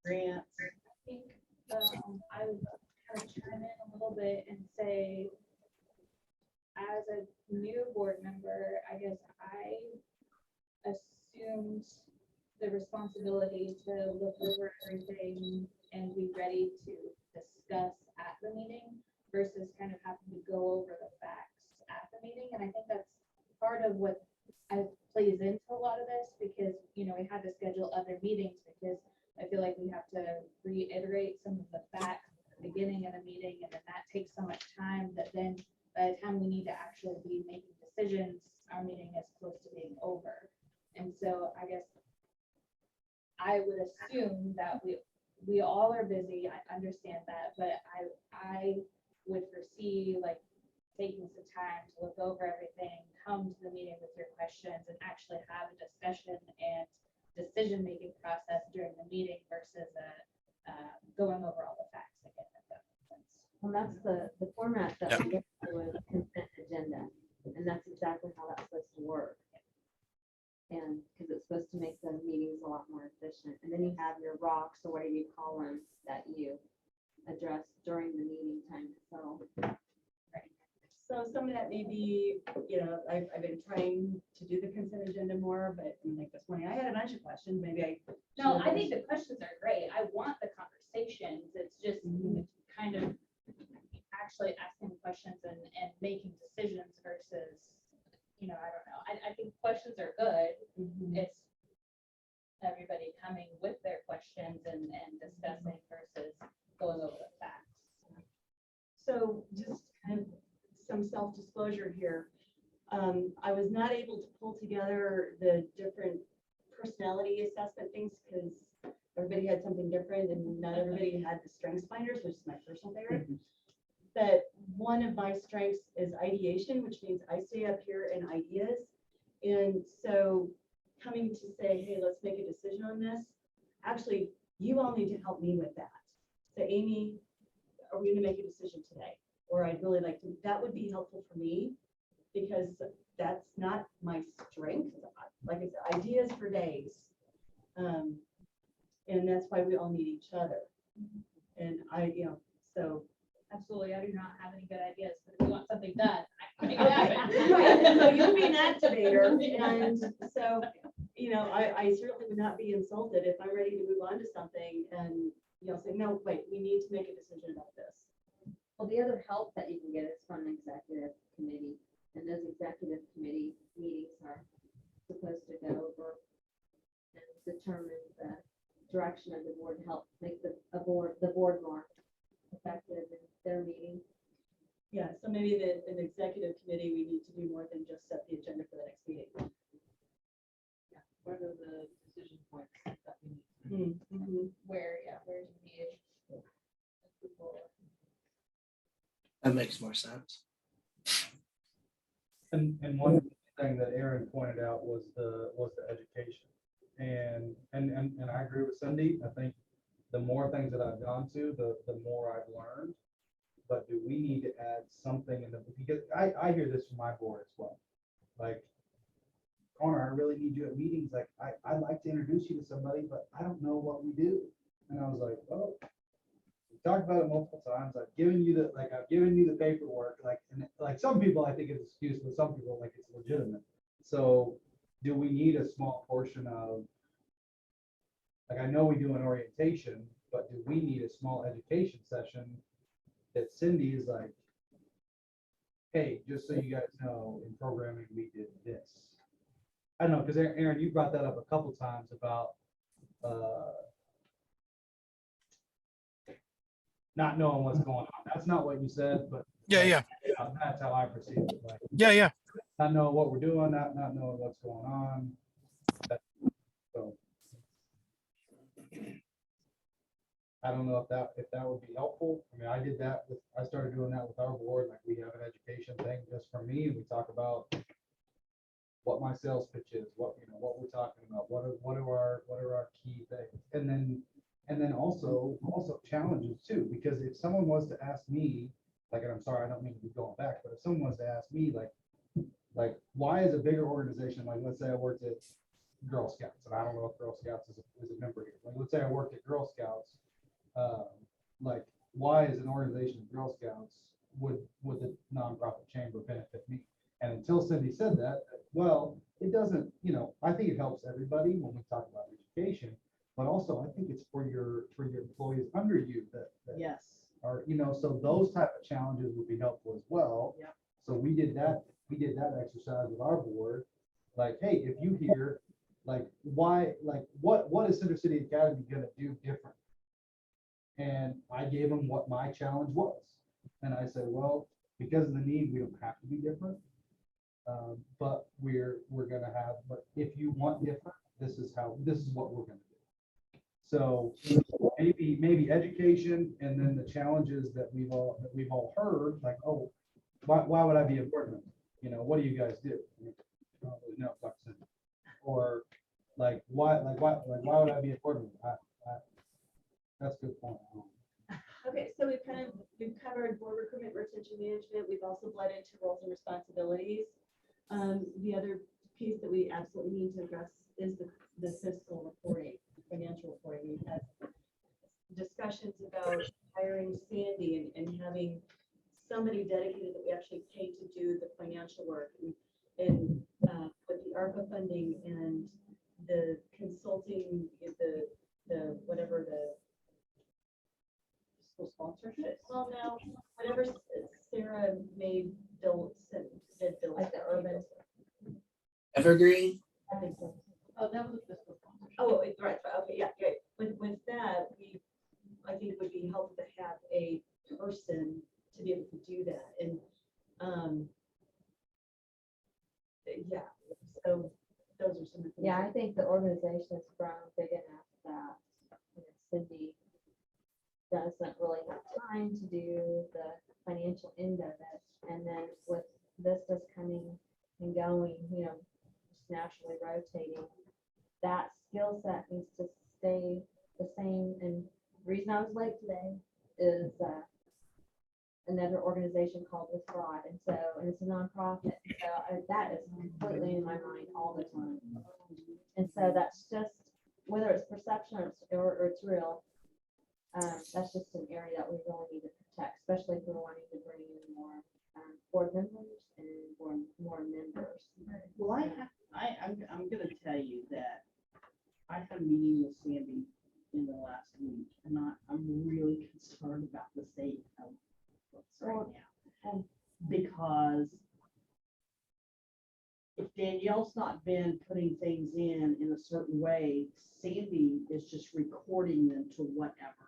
grants. I think, I would kind of chime in a little bit and say, as a new board member, I guess I assumed the responsibility to look over everything and be ready to discuss at the meeting versus kind of having to go over the facts at the meeting. And I think that's part of what plays into a lot of this, because, you know, we had to schedule other meetings because I feel like we have to reiterate some of the facts at the beginning of the meeting, and then that takes so much time that then by the time we need to actually be making decisions, our meeting is close to being over. And so I guess I would assume that we all are busy. I understand that, but I would foresee like taking some time to look over everything, come to the meeting with your questions, and actually have a discussion and decision-making process during the meeting versus going over all the facts again, if that makes sense. Well, that's the format that we get to with consent agenda, and that's exactly how that's supposed to work. And because it's supposed to make the meetings a lot more efficient. And then you have your rocks, or whatever you call them, that you address during the meeting time. So some of that may be, you know, I've been trying to do the consent agenda more, but like this morning, I had a bunch of questions, maybe I. No, I think the questions are great. I want the conversations. It's just kind of actually asking questions and making decisions versus, you know, I don't know. I think questions are good. It's everybody coming with their questions and discussing versus going over the facts. So just kind of some self-disclosure here. I was not able to pull together the different personality assessment things because everybody had something different and not everybody had the strengths finders, which is my personal favorite. But one of my strengths is ideation, which means I stay up here in ideas. And so coming to say, hey, let's make a decision on this. Actually, you all need to help me with that. So Amy, are we going to make a decision today? Or I'd really like to, that would be helpful for me because that's not my strength. Like I said, ideas for days. And that's why we all need each other. And so. Absolutely. I do not have any good ideas, but if you want something done, I make it Right. happen. So you'll be an activator. And so, you know, I certainly would not be insulted if I'm ready to move on to something and, you know, say, no, wait, we need to make a decision about this. Well, the other help that you can get is from an executive committee, and those executive committee meetings are supposed to go over and determine the direction of the board and help make the board more effective in their meeting. Yeah, so maybe an executive committee, we need to do more than just set the agenda for the next meeting. What are the decision points that we need? Where do you need That makes more sense. And one thing that Aaron pointed out was the education. And I agree with Cindy. I think the more things that I've gone to, the more I've learned. But do we need to add something in the, because I hear this from my board as well. Like, Connor, I really need you at meetings. Like, I'd like to introduce you to somebody, but I don't know what we do. And I was like, well, we talked about it multiple times. I've given you the paperwork. Like some people I think it's excuse, but some people like it's legitimate. So do we need a small portion of, like, I know we do an orientation, but do we need a small education session that Cindy is like, hey, just so you guys know, in programming, we did this. I don't know, because Aaron, you brought that up a couple times about not knowing what's going on. That's not what you said, but Yeah. That's how I perceive it, like, Yeah. not knowing what we're doing, not knowing what's going on. So. I don't know if that would be helpful. I mean, I started doing that with our board, like we have an education thing just for me, and we talk about what my sales pitch is, what we're talking about, what are our key things, and then also challenges too, because if someone was to ask me, like, and I'm sorry, I don't mean to be going back, but if someone was to ask me, like why is a bigger organization, like let's say I worked at Girl Scouts, and I don't know if Girl Scouts is a member here, like let's say I worked at Girl Scouts, like why is an organization of Girl Scouts would the nonprofit chamber benefit me? And until Cindy said that, well, it doesn't, I think it helps everybody when we talk about education, but also I think it's for your employees under you that Yes. are, so those type of challenges would be helpful as well. Yep. So we did that exercise with our board, like, hey, if you hear, like, why, like, what is Center City Academy gonna do different? And I gave them what my challenge was. And I said, well, because of the need, we don't have to be different. But we're gonna have, but if you want different, this is what we're gonna do. So maybe education, and then the challenges that we've all heard, like, oh, why would I be a board member? What do you guys do? No, or like why would I be a board member? That's a good point. Okay, so we've covered board recruitment, retention management. We've also bled into roles and responsibilities. The other piece that we absolutely need to address is the fiscal reporting, financial reporting. We've had discussions about hiring Sandy and having somebody dedicated that we actually pay to do the financial work. And with the ARPA funding and the consulting, the whatever the sponsorship. Well, no, whatever Sarah made Bill said Bill. Like the urban. Evergreen? I think so. Oh, that was the fiscal sponsorship. Oh, right. Okay, yeah. With that, I think it would be helpful to have a person to be able to do that. And yeah, so those are some of the things. Yeah, I think the organization has grown big enough that Cindy doesn't really have time to do the financial end of it. And then with this just coming and going, just naturally rotating, that skill set needs to stay the same. And the reason I was late today is another organization called With Fraud. And it's a nonprofit. So that is completely in my mind all the time. And so that's just, whether it's perception or it's real, that's just an area that we really need to protect, especially if we're wanting to bring in more board members and more members. Well, I'm gonna tell you that I had a meeting with Sandy in the last week, and I'm really concerned about the state of what's right now. Because if Danielle's not been putting things in a certain way, Sandy is just recording them to whatever.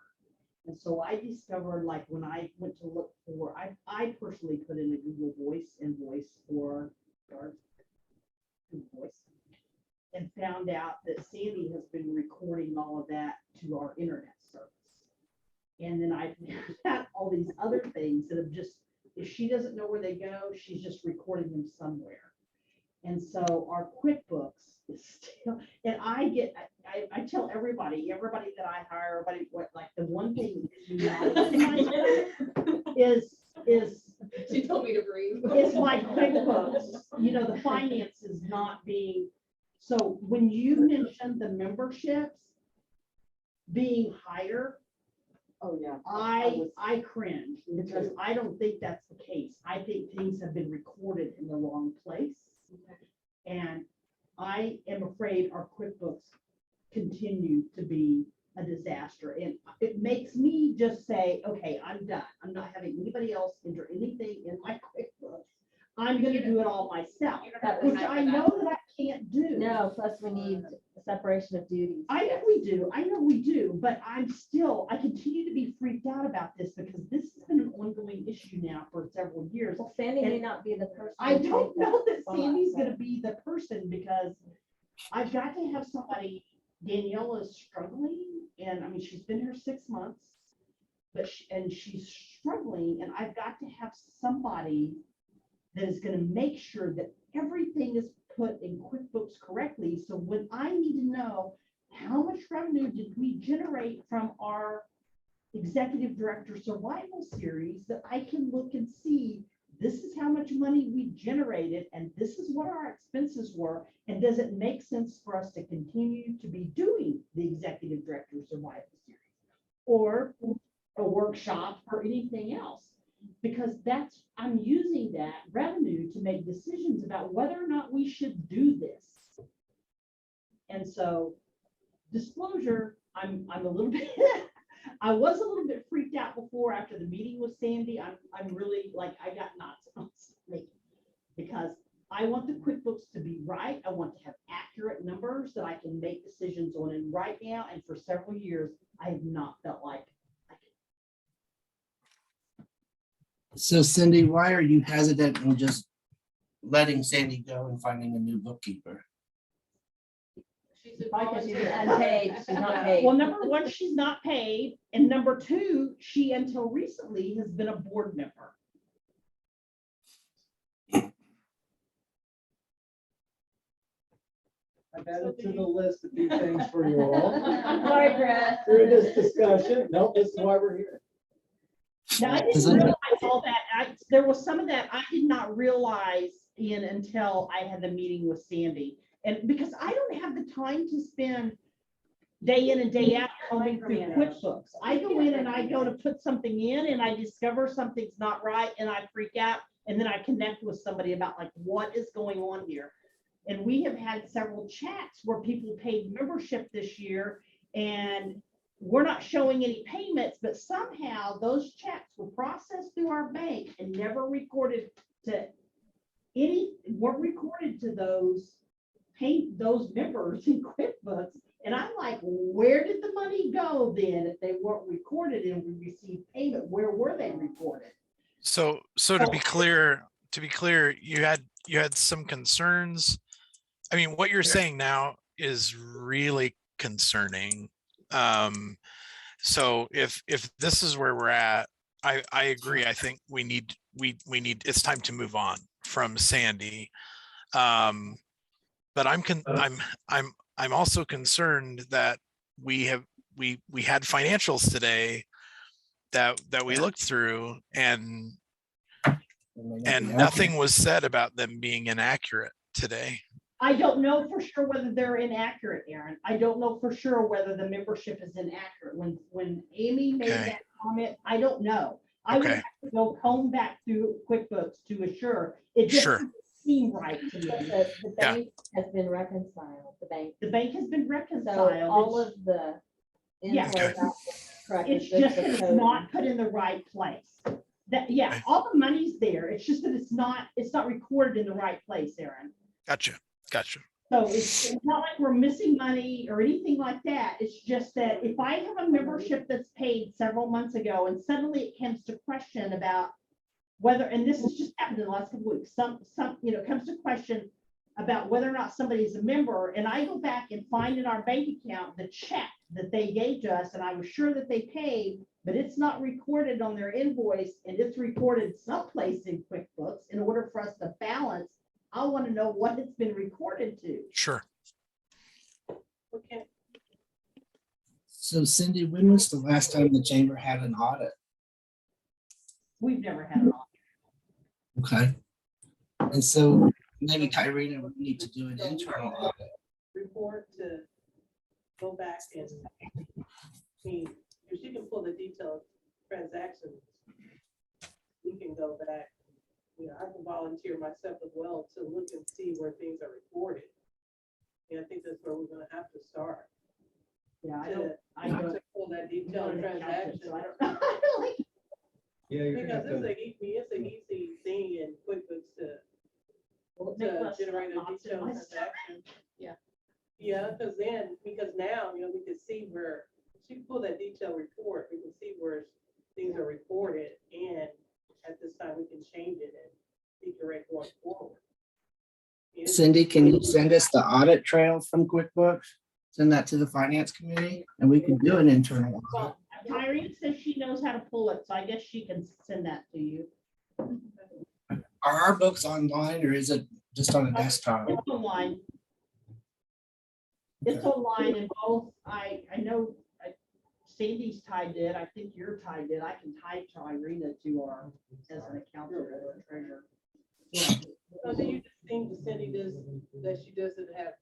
And so I discovered, like, when I went to look for, I personally put in a Google Voice invoice for our Google Voice, and found out that Sandy has been recording all of that to our internet service. And then I found all these other things that have just, if she doesn't know where they go, she's just recording them somewhere. And so our QuickBooks is still, and I tell everybody that I hire, everybody, what, like, the one thing is She told me to breathe. Is my QuickBooks, the finance is not being, so when you mentioned the memberships being higher, Oh, yeah. I cringe, because I don't think that's the case. I think things have been recorded in the wrong place. And I am afraid our QuickBooks continue to be a disaster. And it makes me just say, okay, I'm done. I'm not having anybody else enter anything in my QuickBooks. I'm gonna do it all myself, which I know that can't do. No, plus we need a separation of duties. I know we do, but I continue to be freaked out about this because this has been an ongoing issue now for several years. Well, Sandy may And not be the person. I to don't take that know that spot, Sandy's so. gonna be the person because I've got to have somebody, Danielle is struggling, and I mean, she's been here 6 months. But she's struggling, and I've got to have somebody that is gonna make sure that everything is put in QuickBooks correctly. So when I need to know how much revenue did we generate from our executive director survival series, that I can look and see, this is how much money we generated, and this is what our expenses were, and does it make sense for us to continue to be doing the executive director survival series? Or a workshop or anything else, because I'm using that revenue to make decisions about whether or not we should do this. And so disclosure, I'm a little bit, I was a little bit freaked out before after the meeting with Sandy. I'm really like, I got knots on me because I want the QuickBooks to be right. I want to have accurate numbers that I can make decisions on. And right now, and for several years, I have not felt like. So Cindy, why are you hesitant in just letting Sandy go and finding a new bookkeeper? Because she's unpaid, she's not paid. Well, number one, she's not paid. And number two, she until recently has been a board member. I've added to the list a few things for you all. Margaret. Through this discussion. Nope, this is why we're here. Now, I didn't realize all that. There was some of that I did not realize until I had the meeting with Sandy. And because I don't have the time to spend day in and day out combing through QuickBooks. I go in and I go to put something in and I discover something's not right and I freak out. And then I connect with somebody about like, what is going on here? And we have had several chats where people paid membership this year and we're not showing any payments, but somehow those checks were processed through our bank and never recorded to weren't recorded to those members in QuickBooks. And I'm like, where did the money go then if they weren't recorded and we received payment? Where were they recorded? So to be clear, you had some concerns. I mean, what you're saying now is really concerning. So if this is where we're at, I agree. I think we need, it's time to move on from Sandy. But I'm also concerned that we had financials today that we looked through and nothing was said about them being inaccurate today. I don't know for sure whether they're inaccurate, Aaron. I don't know for sure whether the membership is inaccurate. When Amy made that comment, I don't know. I would have to go comb back through QuickBooks to assure. It just doesn't seem right to me. The bank has been reconciled. The bank has been reconciled. So all of the. Correct. It's just that it's not put in the right place. All the money's there. It's just that it's not recorded in the right place, Aaron. Gotcha. So it's not like we're missing money or anything like that. It's just that if I have a membership that's paid several months ago and suddenly it comes to question about whether, and this has just happened in the last couple of weeks, some comes to question about whether or not somebody's a member, and I go back and find in our bank account the check that they gave to us, and I was sure that they paid, but it's not recorded on their invoice, and it's recorded someplace in QuickBooks. In order for us to balance, I want to know what it's been recorded to. Sure. Okay. So Cindy, when was the last time the chamber had an audit? We've never had an audit. Okay. And so maybe Kyrena would need to do an internal audit. Report to go back and, if you can pull the detailed transactions, we can go back. I can volunteer myself as well to look and see where things are recorded. And I think that's where we're gonna have to start. Yeah, I to don't pull that detailed transaction. So I don't. Yeah, Because it's an easy thing in QuickBooks Will it make to less generate a knots in detailed my transaction. Yeah. Yeah, because now, we can see where, she pulled that detailed report, we can see where things are reported, and at this time, we can change it and be correct going forward. Yeah. Cindy, can you send us the audit trail from QuickBooks? Send that to the finance committee and we can do an internal audit. Well, Irene says she knows how to pull it, so I guess she can send that to you. Are our books online or is it just on a desktop? It's online. It's online in both. I know Sandy's tied it. I think you're tied it. I can tie to Irina to our, as an accountant or a treasurer. Yeah. So do you just think that Cindy does, that she doesn't have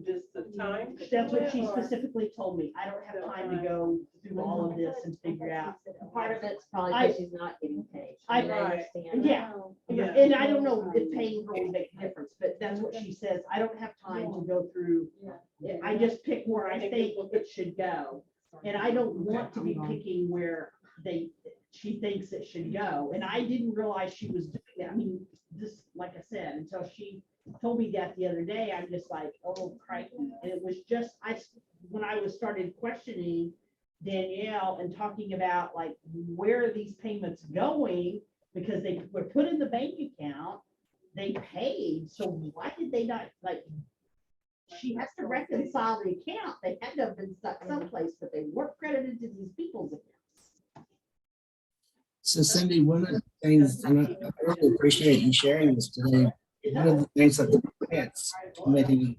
just the time? to That's do what it, she or- specifically told me. I don't have time to go through all of this and figure out. Part of it's probably I- because she's not getting paid. I- understand. Yeah. Yeah. And I don't know if paying her will make a difference, but that's what she says. I don't have time to go through. I just pick where I think it should go. And I don't want to be picking where she thinks it should go. And I didn't realize she was doing that. I mean, just like I said, until she told me that the other day, I'm just like, oh, crikey. And it was just, when I started questioning Danielle and talking about like, where are these payments going? Because they were put in the bank account, they paid, so why did they not, like, she has to reconcile the account, they had to have been stuck someplace, but they weren't credited to these people's accounts. So Cindy, one of the things, and I really appreciate you sharing this today. One of the things that the finance committee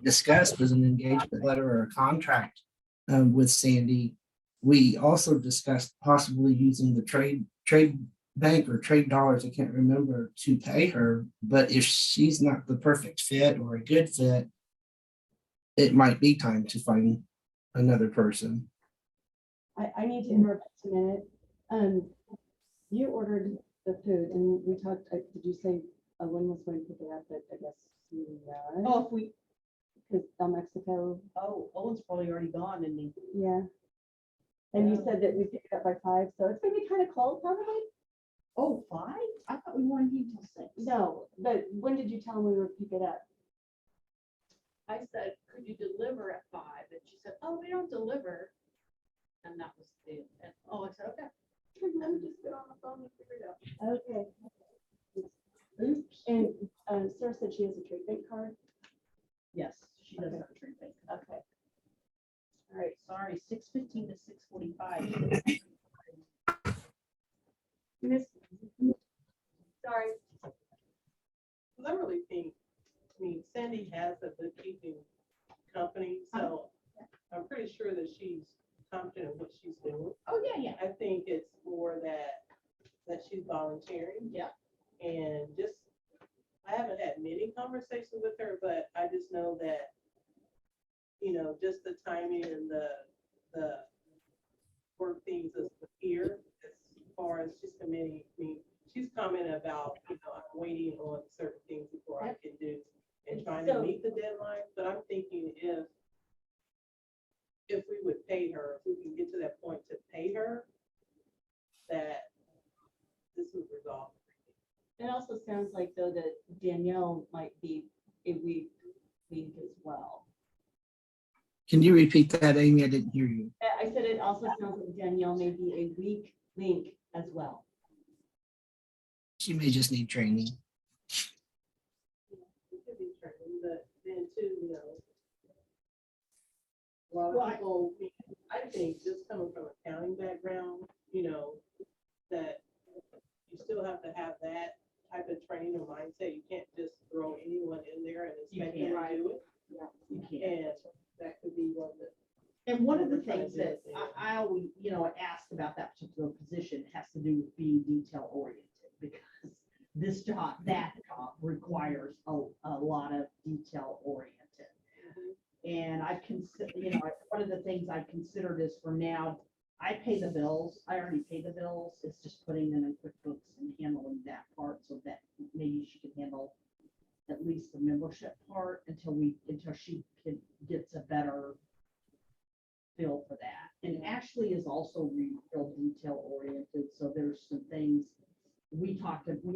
discussed was an engagement letter or a contract with Sandy. We also discussed possibly using the trade bank or trade dollars, I can't remember, to pay her. But if she's not the perfect fit or a good fit, it might be time to find another person. I need to interrupt just a minute. You ordered the food and we talked, did you say when was going to pick it up? But I guess you know. Oh, if we, Because El Mexico, Owen's probably already gone, and he, yeah. And you said that we pick it up by 5, so it's gonna be kind of cold probably? 5? I thought we wanted you till 6. No, but when did you tell them we would pick it up? I said, could you deliver at 5? And she said, oh, we don't deliver. And that was the, and, oh, I said, okay. Let me just get on the phone and figure it out. Okay. Oops. And Sarah said she has a trade bank card. Yes, she does have a trade bank. Okay. All right, sorry, 6:15 to 6:45. Miss, sorry. I really think, Sandy has a bookkeeping company, so I'm pretty sure that she's confident in what she's doing. Oh, yeah. I think it's more that she's volunteering. Yeah. And just, I haven't had many conversations with her, but I just know that, just the timing and the work things is here as far as she's committing. She's commented about, I'm waiting on certain things before I can do and trying to meet the deadline. But I'm thinking if we would pay her, if we can get to that point to pay her, that this would resolve. It also sounds like though that Danielle might be a weak link as well. Can you repeat that, Amy? I didn't hear you. I said it also sounds like Danielle may be a weak link as well. She may just need training. It could be training, but then too, a lot of people, I think just coming from accounting background, that you still have to have that type of training or mindset. You can't just throw anyone in there and expect them to do it. You can't. And that could be one that. And one of the things that I always, asked about that particular position has to do with being detail oriented, because that job requires a lot of detail oriented. And I've considered, one of the things I've considered is for now, I pay the bills. I already pay the bills. It's just putting them in QuickBooks and handling that part so that maybe she can handle at least the membership part until she gets a better feel for that. And Ashley is also real detail oriented. So there's some things we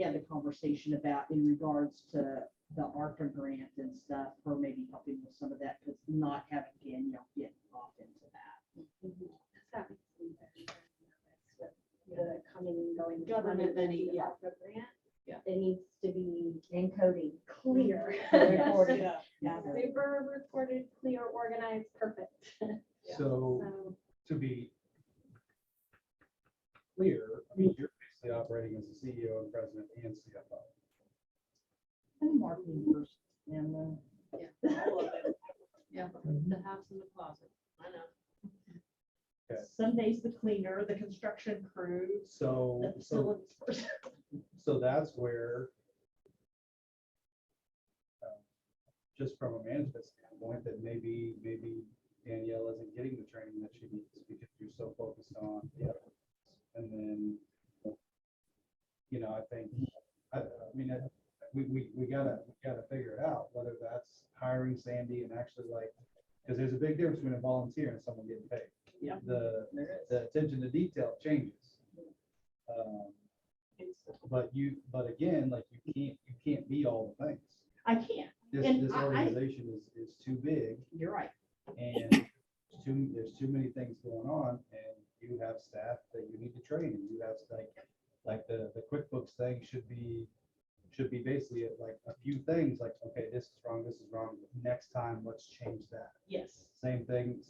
had a conversation about in regards to the ARPA grant and stuff, for maybe helping with some of that, because not having Danielle get off into that. That makes me very nervous with the coming and going Government money, yeah. Grant. Yeah. It needs to be Encoding. clear. Recorded. Yeah. Super recorded, clear, organized, perfect. So So, to be clear, I mean, you're basically operating as the CEO and president and CFO. And marketing person, and All of it. Yeah, the house in the closet. I know. some days the cleaner, the construction crew, So, the facilities person. so that's where just from a management standpoint, that maybe Danielle isn't getting the training that she needs because you're so focused on the other. And then, you know, I think, I mean, we gotta figure it out, whether that's hiring Sandy and actually like, because there's a big difference between a volunteer and someone getting paid. Yeah. The attention to detail changes. But again, like you can't be all the things. I can't, This And this I- organization is too big you're right. and there's too many things going on, and you have staff that you need to train, and you have like the QuickBooks thing should be basically like a few things, like, okay, this is wrong, next time, let's change that. Yes. Same thing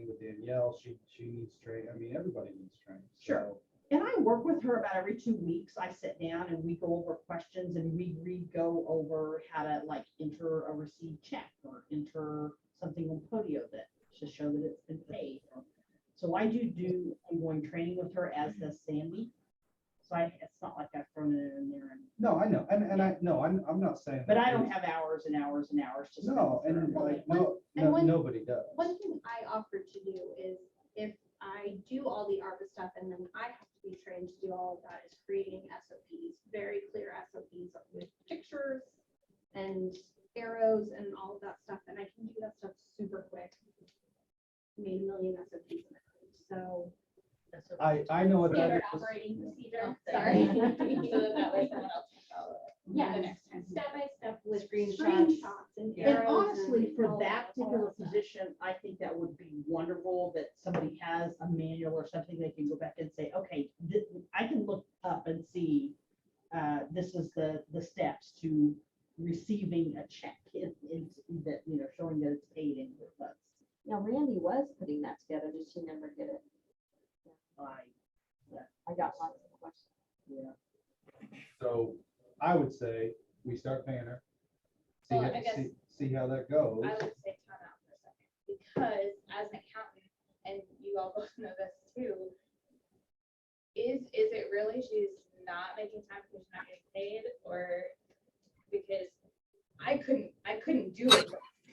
with Danielle, she needs training, I mean, everybody needs training. Sure. So, And I work with her about every 2 weeks. I sit down and we go over questions and we go over how to like enter a received check or enter something on Podio that to show that it's been paid. So I do ongoing training with her, as does Sandy. So it's not like I've thrown it in there, no, I know, and I'm not saying. but that I don't it's- have hours and hours and hours to spend. No, with her. and like, And one- nobody does. one thing I offered to do is if I do all the ARPA stuff and then I have to be trained to do all of that, is creating SOPs, very clear SOPs with pictures and arrows and all of that stuff. And I can do that stuff super quick. Made a million SOPs in it. So I know what that standard is. operating procedure, Oh, sorry. So that way someone else can follow. Yeah, The next time. step by step with Screenshots. screenshots and And arrows. honestly, and for all that all particular stuff. position, I think that would be wonderful that somebody has a manual or something they can go back and say, okay, I can look up and see, this is the steps to receiving a check that, you know, showing that it's paid in your funds. Now Randy was putting that together. Did she never get it? I got lots of questions. Yeah. So I would say we start paying her. See, Well, how- I guess- see how that goes. I would say time out for a second, because as an accountant, and you all both know this too, is it really she's not making time because she's not getting paid, or because I couldn't do it.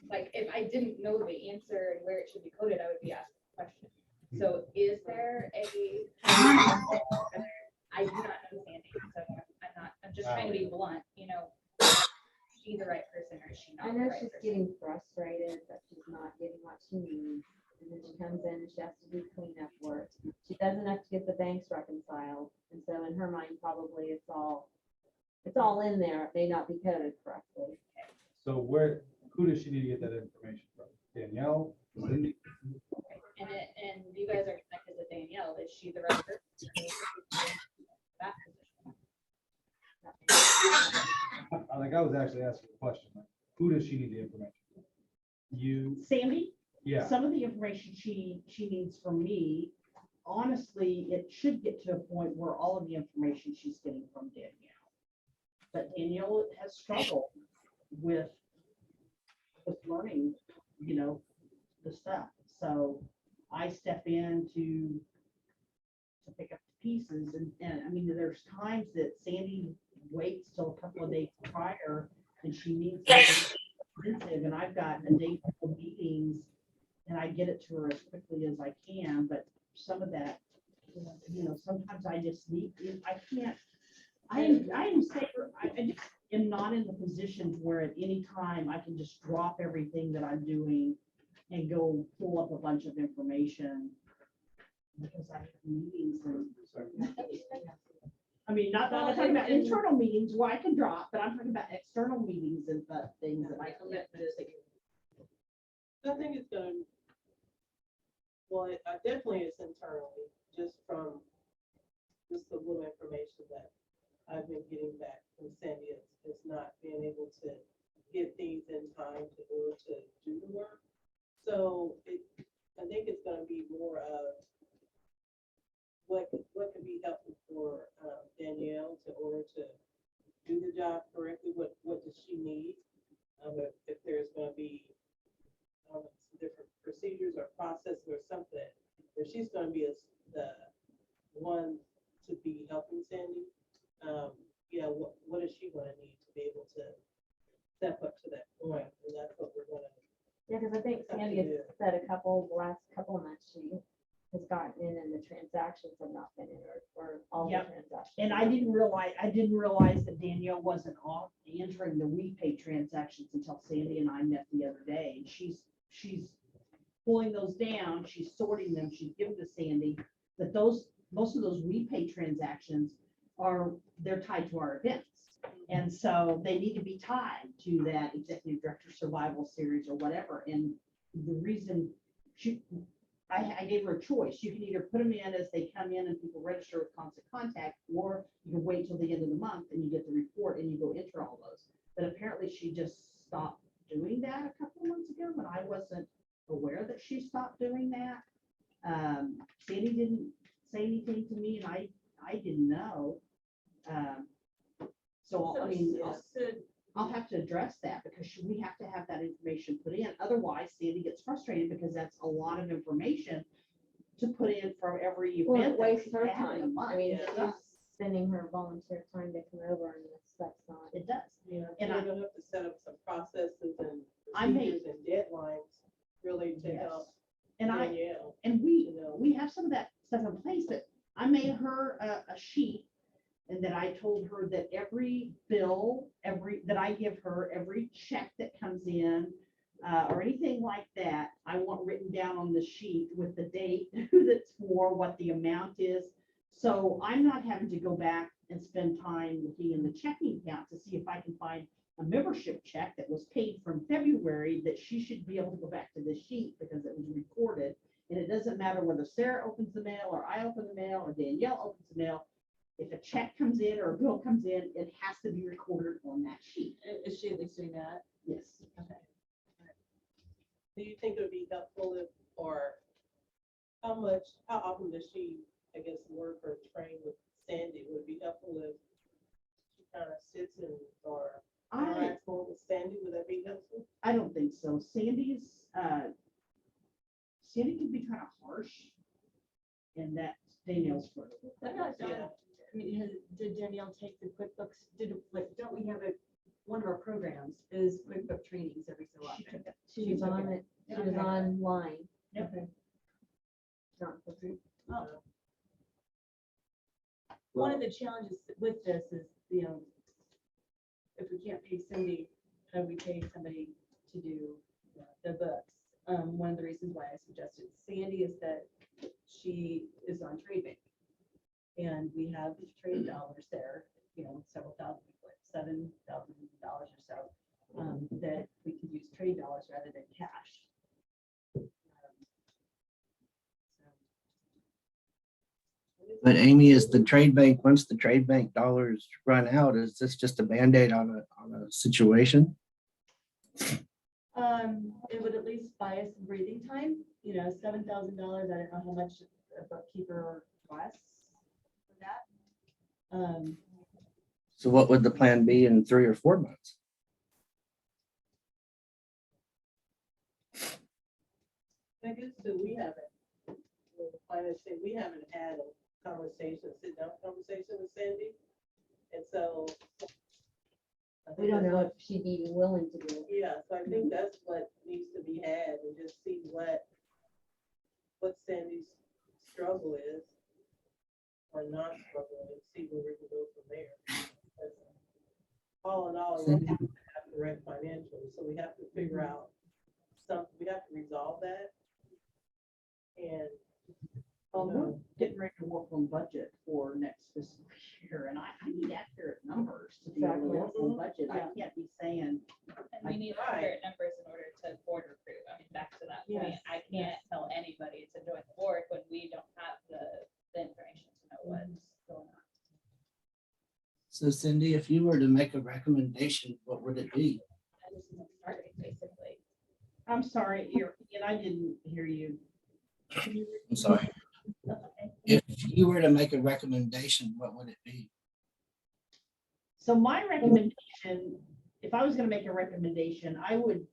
Like, if I didn't know the answer and where it should be coded, I would be asked the question. So is there a, I do not know Sandy, so I'm just trying to be blunt, you know, is she the right person or is she I not the know right she's person? getting frustrated that she's not getting what she needs. And then she comes in and she has to do cleanup work. She doesn't have to get the banks reconciled. And so in her mind, probably it's all in there. It may not be coded correctly. So who does she need to get that information from? Danielle, Cindy? And you guys are connected to Danielle, is she the right person? That position. I was actually asking a question, like, who does she need the information from? You, Sandy? yeah, Some of the information she needs from me, honestly, it should get to a point where all of the information she's getting from Danielle. But Danielle has struggled with learning, you know, the stuff. So I step in to pick up the pieces, and I mean, there's times that Sandy waits till a couple of days prior and she needs something expensive, and I've got a day of meetings and I get it to her as quickly as I can, but some of that, you know, sometimes I just need, I can't, I just am not in the position where at any time I can just drop everything that I'm doing and go pull up a bunch of information because I have meetings and. I mean, not, I'm not talking about internal meetings where I can drop, but I'm talking about external meetings and things that I commit to. I think it's gonna, well, definitely it's internally, just from just the little information that I've been getting back from Sandy. It's not being able to get things in time to order to do the work. So I think it's gonna be more of what can be helpful for Danielle to order to do the job correctly. What does she need? If there's gonna be some different procedures or processes or something, if she's gonna be the one to be helping Sandy, yeah, what is she gonna need to be able to step up to that point? And that's what we're gonna. Yeah, because I think Sandy has said the last couple of months, she has gotten in and the transactions have not been in or all the Yep. transactions. And I didn't realize that Danielle wasn't off answering the WePay transactions until Sandy and I met the other day. And she's pulling those down, she's sorting them, she's giving to Sandy, that most of those WePay transactions they're tied to our events. And so they need to be tied to that Executive Director Survival Series or whatever. And the reason I gave her a choice. You can either put them in as they come in and people register with Constant Contact, or you can wait till the end of the month and you get the report and you go enter all those. But apparently she just stopped doing that a couple of months ago, but I wasn't aware that she stopped doing that. Sandy didn't say anything to me and I didn't know. So I mean, I'll have to address that because we have to have that information put in. Otherwise, Sandy gets frustrated because that's a lot of information to put in for every event. Well, it that wastes we her have in a time. month. I mean, It she's does. spending her volunteer time to come over and that's not. It does. Yeah, And we're I- gonna have to set up some processes and I made- procedures and deadlines really to Yes. help And Danielle. we have some of that stuff in place, but I made her a sheet. And then I told her that every bill, that I give her, every check that comes in, or anything like that, I want written down on the sheet with the date, who that's for, what the amount is. So I'm not having to go back and spend time looking in the checking account to see if I can find a membership check that was paid from February that she should be able to go back to the sheet because it was recorded. And it doesn't matter whether Sarah opens the mail or I open the mail or Danielle opens the mail. If a check comes in or a bill comes in, it has to be recorded on that sheet. Is she at least doing that? Yes. Okay. Do you think it would be helpful or how often does she, I guess, work or train with Sandy? Would it be helpful if she kind of sits or interacts more with Sandy? Would that be helpful? I don't think so. Sandy can be kind of harsh, and that Danielle's for it. I mean, did Danielle take the QuickBooks? Don't we have one of our programs is QuickBook trainings every so often? She was on it, she was online. Yep. Not for group. Oh. One of the challenges with this is, if we can't pay Cindy, how do we pay somebody to do the books? One of the reasons why I suggested Sandy is that she is on Trade Bank. And we have trade dollars there, several thousand, like $7,000 or so, that we could use trade dollars rather than cash. But Amy, is the trade bank, once the trade bank dollars run out, is this just a Band-Aid on a situation? It would at least buy us some breathing time, $7,000. I don't know how much a bookkeeper costs for that. So what would the plan be in 3 or 4 months? I guess that we haven't had a sit down conversation with Sandy. And so. I We think don't that's know what- if she'd be willing to do it. Yeah, so I think that's what needs to be had and just see what Sandy's struggle is or not struggle and see where we can go from there. Because all in all, we have to have correct financials, so we have to figure out we have to resolve that. And Well, we're getting ready to work on budget for next fiscal year, and I need accurate numbers to be able to work on budget. I can't be saying, And we need accurate numbers in order to board recruit. I mean, back to that point, Yes, I can't tell anybody to join the board when we don't have the information to know what's going on. So Cindy, if you were to make a recommendation, what would it be? That is the starting, basically. I'm sorry, and I didn't hear you. Can you I'm sorry. If you were to make a recommendation, what would it be? So my recommendation, if I was gonna make a recommendation, I would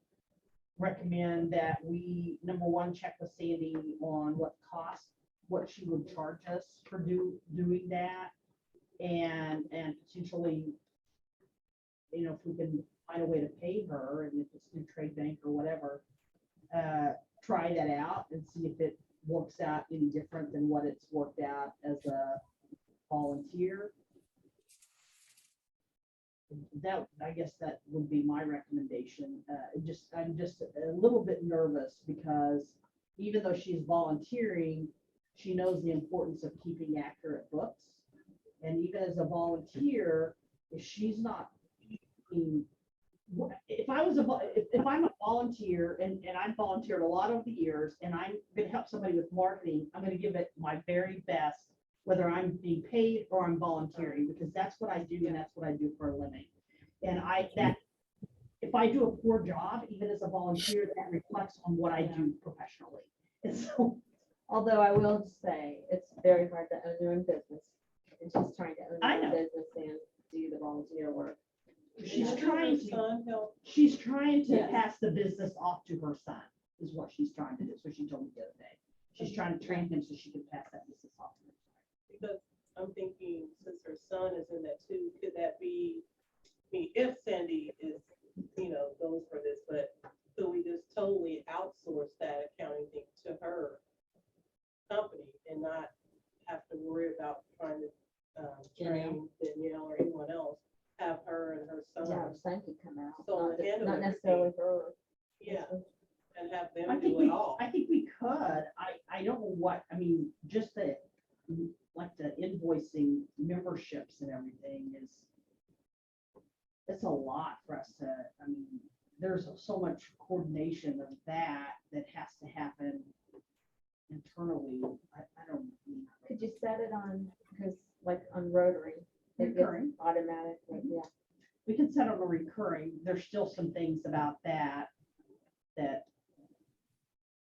recommend that we, number one, check with Sandy on what she would charge us for doing that. And potentially, you know, if we can find a way to pay her, and if it's through trade bank or whatever, try that out and see if it works out any different than what it's worked out as a volunteer. That, I guess that would be my recommendation. I'm just a little bit nervous because even though she's volunteering, she knows the importance of keeping accurate books. And even as a volunteer, if she's not, if I'm a volunteer and I've volunteered a lot over the years and I'm gonna help somebody with marketing, I'm gonna give it my very best, whether I'm being paid or I'm volunteering, because that's what I do and that's what I do for a living. And if I do a poor job, even as a volunteer, that reflects on what I do professionally. And so, Although I will say, it's very hard to own your own business. And she's trying to own I her own know. business and do the volunteer work. she's Her trying to, son helped. she's trying to Yes. pass the business off to her son, is what she's trying to do. So she told me the other day. She's trying to train him so she can pass that business off to her son. Because I'm thinking, since her son is in that too, could that be, I mean, if Sandy is, you know, goes for this, but could we just totally outsource that accounting thing to her company and not have to worry about trying to train Danielle or anyone else, have her and her Yeah, son, her son could come out, So not the handle not necessarily everything. her. yeah, and have I them think do it all. I think we could. I don't know what, I mean, just the, like the invoicing memberships and everything is, it's a lot for us to, I mean, there's so much coordination of that has to happen internally. I don't. Could you set it on, because like on Rotary, it gets Recurring. automatically, yeah. We can set on a recurring. There's still some things about that,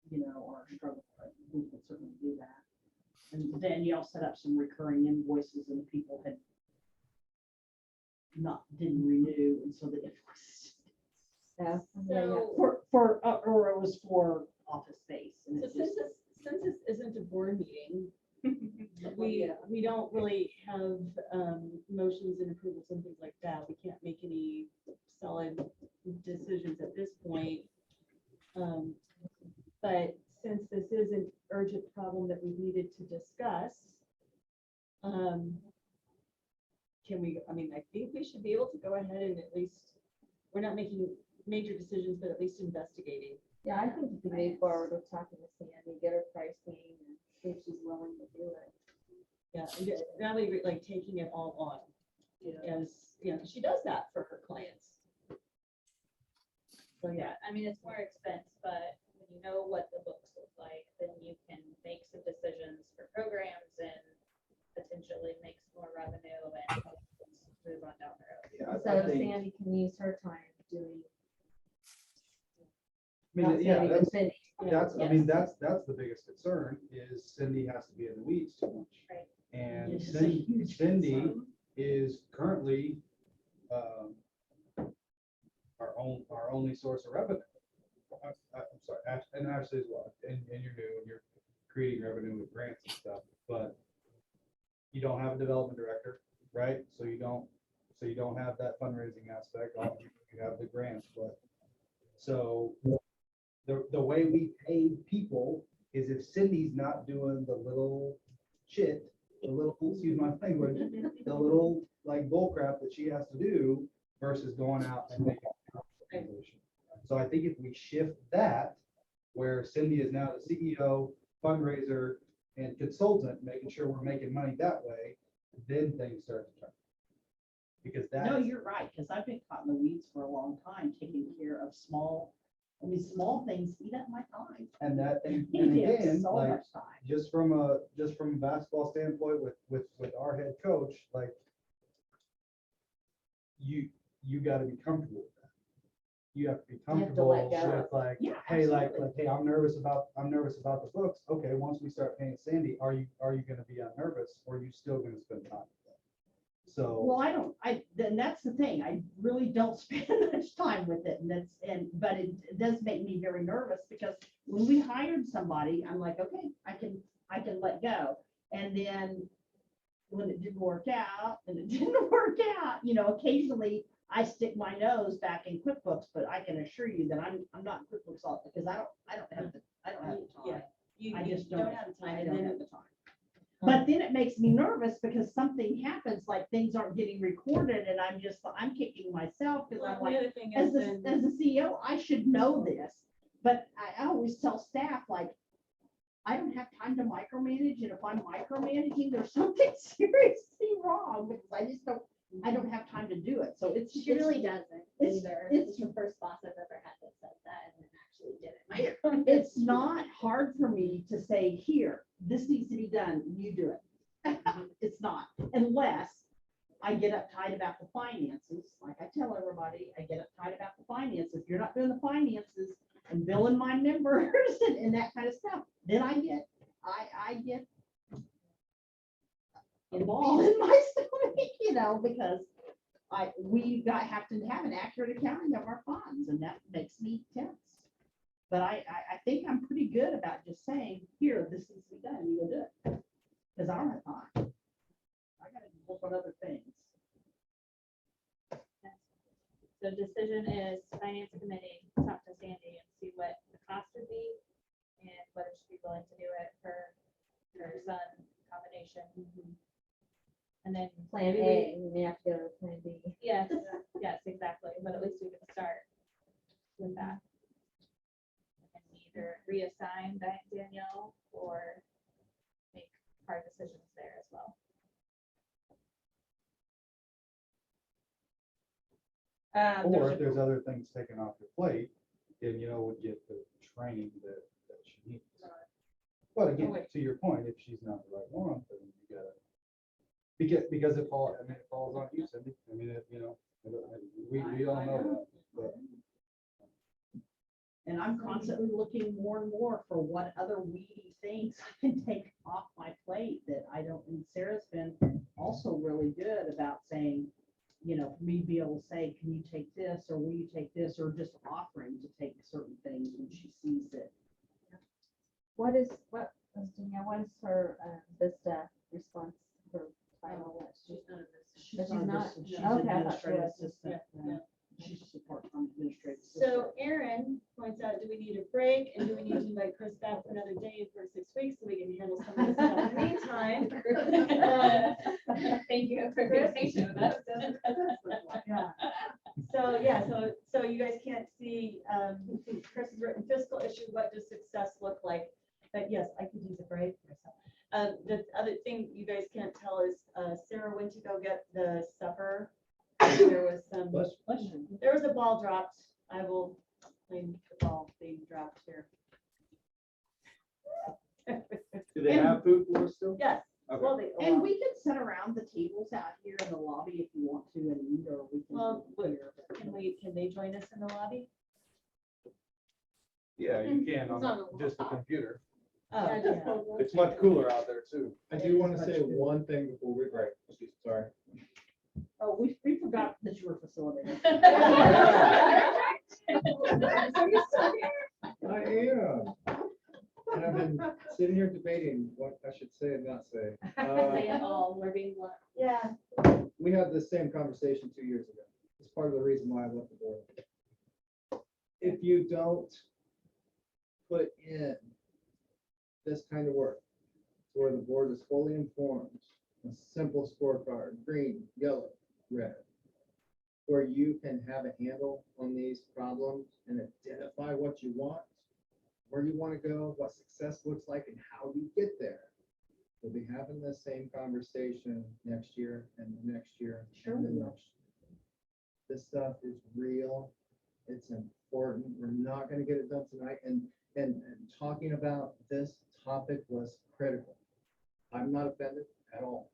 you know, are struggle, but we can certainly do that. And Danielle set up some recurring invoices and people didn't renew, and so the invoices. Yeah, yeah, yeah. Or it was for office space. And So it just, since this isn't a board meeting, we don't really have motions and approvals and things like that. We can't make any solid decisions at this point. But since this is an urgent problem that we've needed to discuss, can we, I mean, I think we should be able to go ahead and at least, we're not making major decisions, but at least investigating. Yeah, I think you can move forward with talking to Sandy, get her pricing and see if she's willing to do it. Yeah, and really like taking it all on. As, you know, she does that for her clients. So, yeah, I mean, it's more expense, but when you know what the books look like, then you can make some decisions for programs and potentially make some more revenue and move on down the road. Yeah, So I think, Sandy can use her time doing. I not mean, yeah, Sandy, but that's, Cindy. I mean, that's the biggest concern is Cindy has to be in the weeds too much. Right. And It's a huge Cindy concern. is currently, our only source of revenue. I'm sorry, and Ashley as well, and you're new and you're creating revenue with grants and stuff, but you don't have a development director, right? So you don't have that fundraising aspect, you have the grants, but so the way we pay people is if Cindy's not doing the little shit, the little, excuse my language, the little like bull crap that she has to do versus going out and making a contribution. So I think if we shift that, where Cindy is now the CEO, fundraiser, and consultant, making sure we're making money that way, then things start to turn. Because that. No, you're right, because I've been caught in the weeds for a long time, taking care of small things eat up my time. And that, and Eat up again, so like, much time. just from a basketball standpoint with our head coach, like, you gotta be comfortable with that. You have to be You have to let comfortable go. with like, Yeah, hey, absolutely. hey, I'm nervous about the books. Okay, once we start paying Sandy, are you gonna be unnervous, or are you still gonna spend time with them? So. Well, then that's the thing. I really don't spend much time with it. But it does make me very nervous because when we hired somebody, I'm like, okay, I can let go. And then when it didn't work out, occasionally I stick my nose back in QuickBooks, but I can assure you that I'm not in QuickBooks all, because I don't have the Yeah. time. You I just don't have the time, I and don't then have the time. But then it makes me nervous because something happens, like things aren't getting recorded, and I'm kicking myself because I'm the like, other thing as is the, then. as the CEO, I should know this. But I always tell staff, like, I don't have time to micromanage, and if I'm micromanaging, there's something seriously wrong, because I don't have time to do it. So it's. She really doesn't it's- either. it's- It's the first boss I've ever had that said that and then actually did it. It's not hard for me to say, here, this needs to be done, you do it. It's not, unless I get uptight about the finances. Like I tell everybody, I get uptight about the finances. If you're not doing the finances and billing my members and that kind of stuff, then I get involved in my stomach, because we have to have an accurate accounting of our funds, and that makes me tense. But I think I'm pretty good about just saying, here, this needs to be done, you go do it. Because I don't have time. I gotta work on other things. The decision is finance committee, talk to Sandy and see what the cost would be and whether she'd be willing to do it for her son combination. And then. Plan maybe A, we may have to go to plan B. Yes, yes, exactly, but at least we can start with that. And either reassign Danielle or make hard decisions there as well. Or if there's other things taken off your plate, then would get the training that she needs. But again, to your point, if she's not the right one, then you gotta, because it falls on you, Cindy. I mean, we all know that, but. And I'm constantly looking more and more for what other weedy things I can take off my plate that I don't, and Sarah's been also really good about saying, for me to be able to say, can you take this, or will you take this, or just offering to take certain things when she sees it. What is her Vista response for title? She's But she's not, not- she's okay, I thought she administrative was. assistant. She's a support from administrative. So Aaron points out, do we need a break, and do we need to invite Chris back for another day for 6 weeks so we can handle some of this stuff in the meantime? Thank you for being patient with us. Yeah. So, yeah, so you guys can't see, Chris has written fiscal issue, what does success look like? But yes, I could use a break myself. The other thing you guys can't tell is, Sarah went to go get the supper. There was some, there was a ball dropped. I will claim the ball being dropped here. Do they have food for us still? Yes. Okay. Well, they, And we can sit around the tables out here in the lobby if you want to and eat, or we can. Well, do it here. can they join us in the lobby? Yeah, you can It's on on the just the computer. Oh, Yeah, just yeah. hold It's much cooler out there too. I do want to say one thing before we break. Sorry. Oh, we forgot that you were facilitating. I am. And I've been sitting here debating what I should say and not say. Say it all, we're being blunt. Yeah. We had this same conversation 2 years ago. It's part of the reason why I left the board. If you don't put in this kind of work, where the board is fully informed, a simple scorecard, green, yellow, red, where you can have a handle on these problems and identify what you want, where you want to go, what success looks like, and how you get there. We'll be having the same conversation next year and the next year. Sure and the we will. next year. This stuff is real. It's important. We're not gonna get it done tonight. And talking about this topic was critical. I'm not offended at all.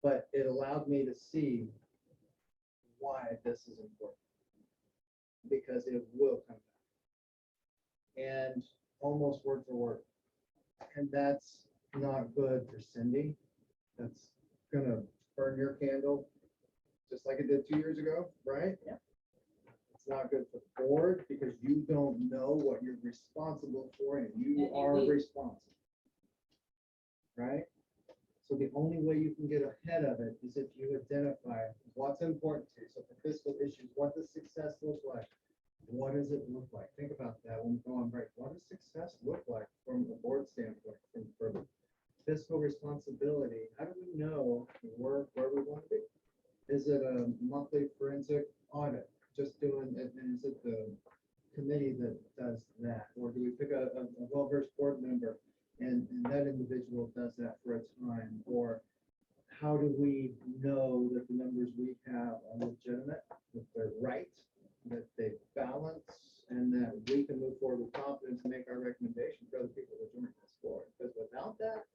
But it allowed me to see why this is important. Because it will come back. And almost word for word. And that's not good for Cindy. That's gonna burn your candle, just like it did 2 years ago, right? Yeah. It's not good for the board because you don't know what you're responsible for and you And are we- responsible. Right? So the only way you can get ahead of it is if you identify what's important to you. So for fiscal issues, what does success look like? What does it look like? Think about that when we go on break. What does success look like from a board standpoint, from fiscal responsibility? How do we know where we want to be? Is it a monthly forensic audit? Just doing it, and is it the committee that does that? Or do we pick a well-versed board member and that individual does that for a time? Or how do we know that the numbers we have are legitimate, that they're right, that they balance, and that we can move forward with confidence and make our recommendation for other people to join this board? Because without that,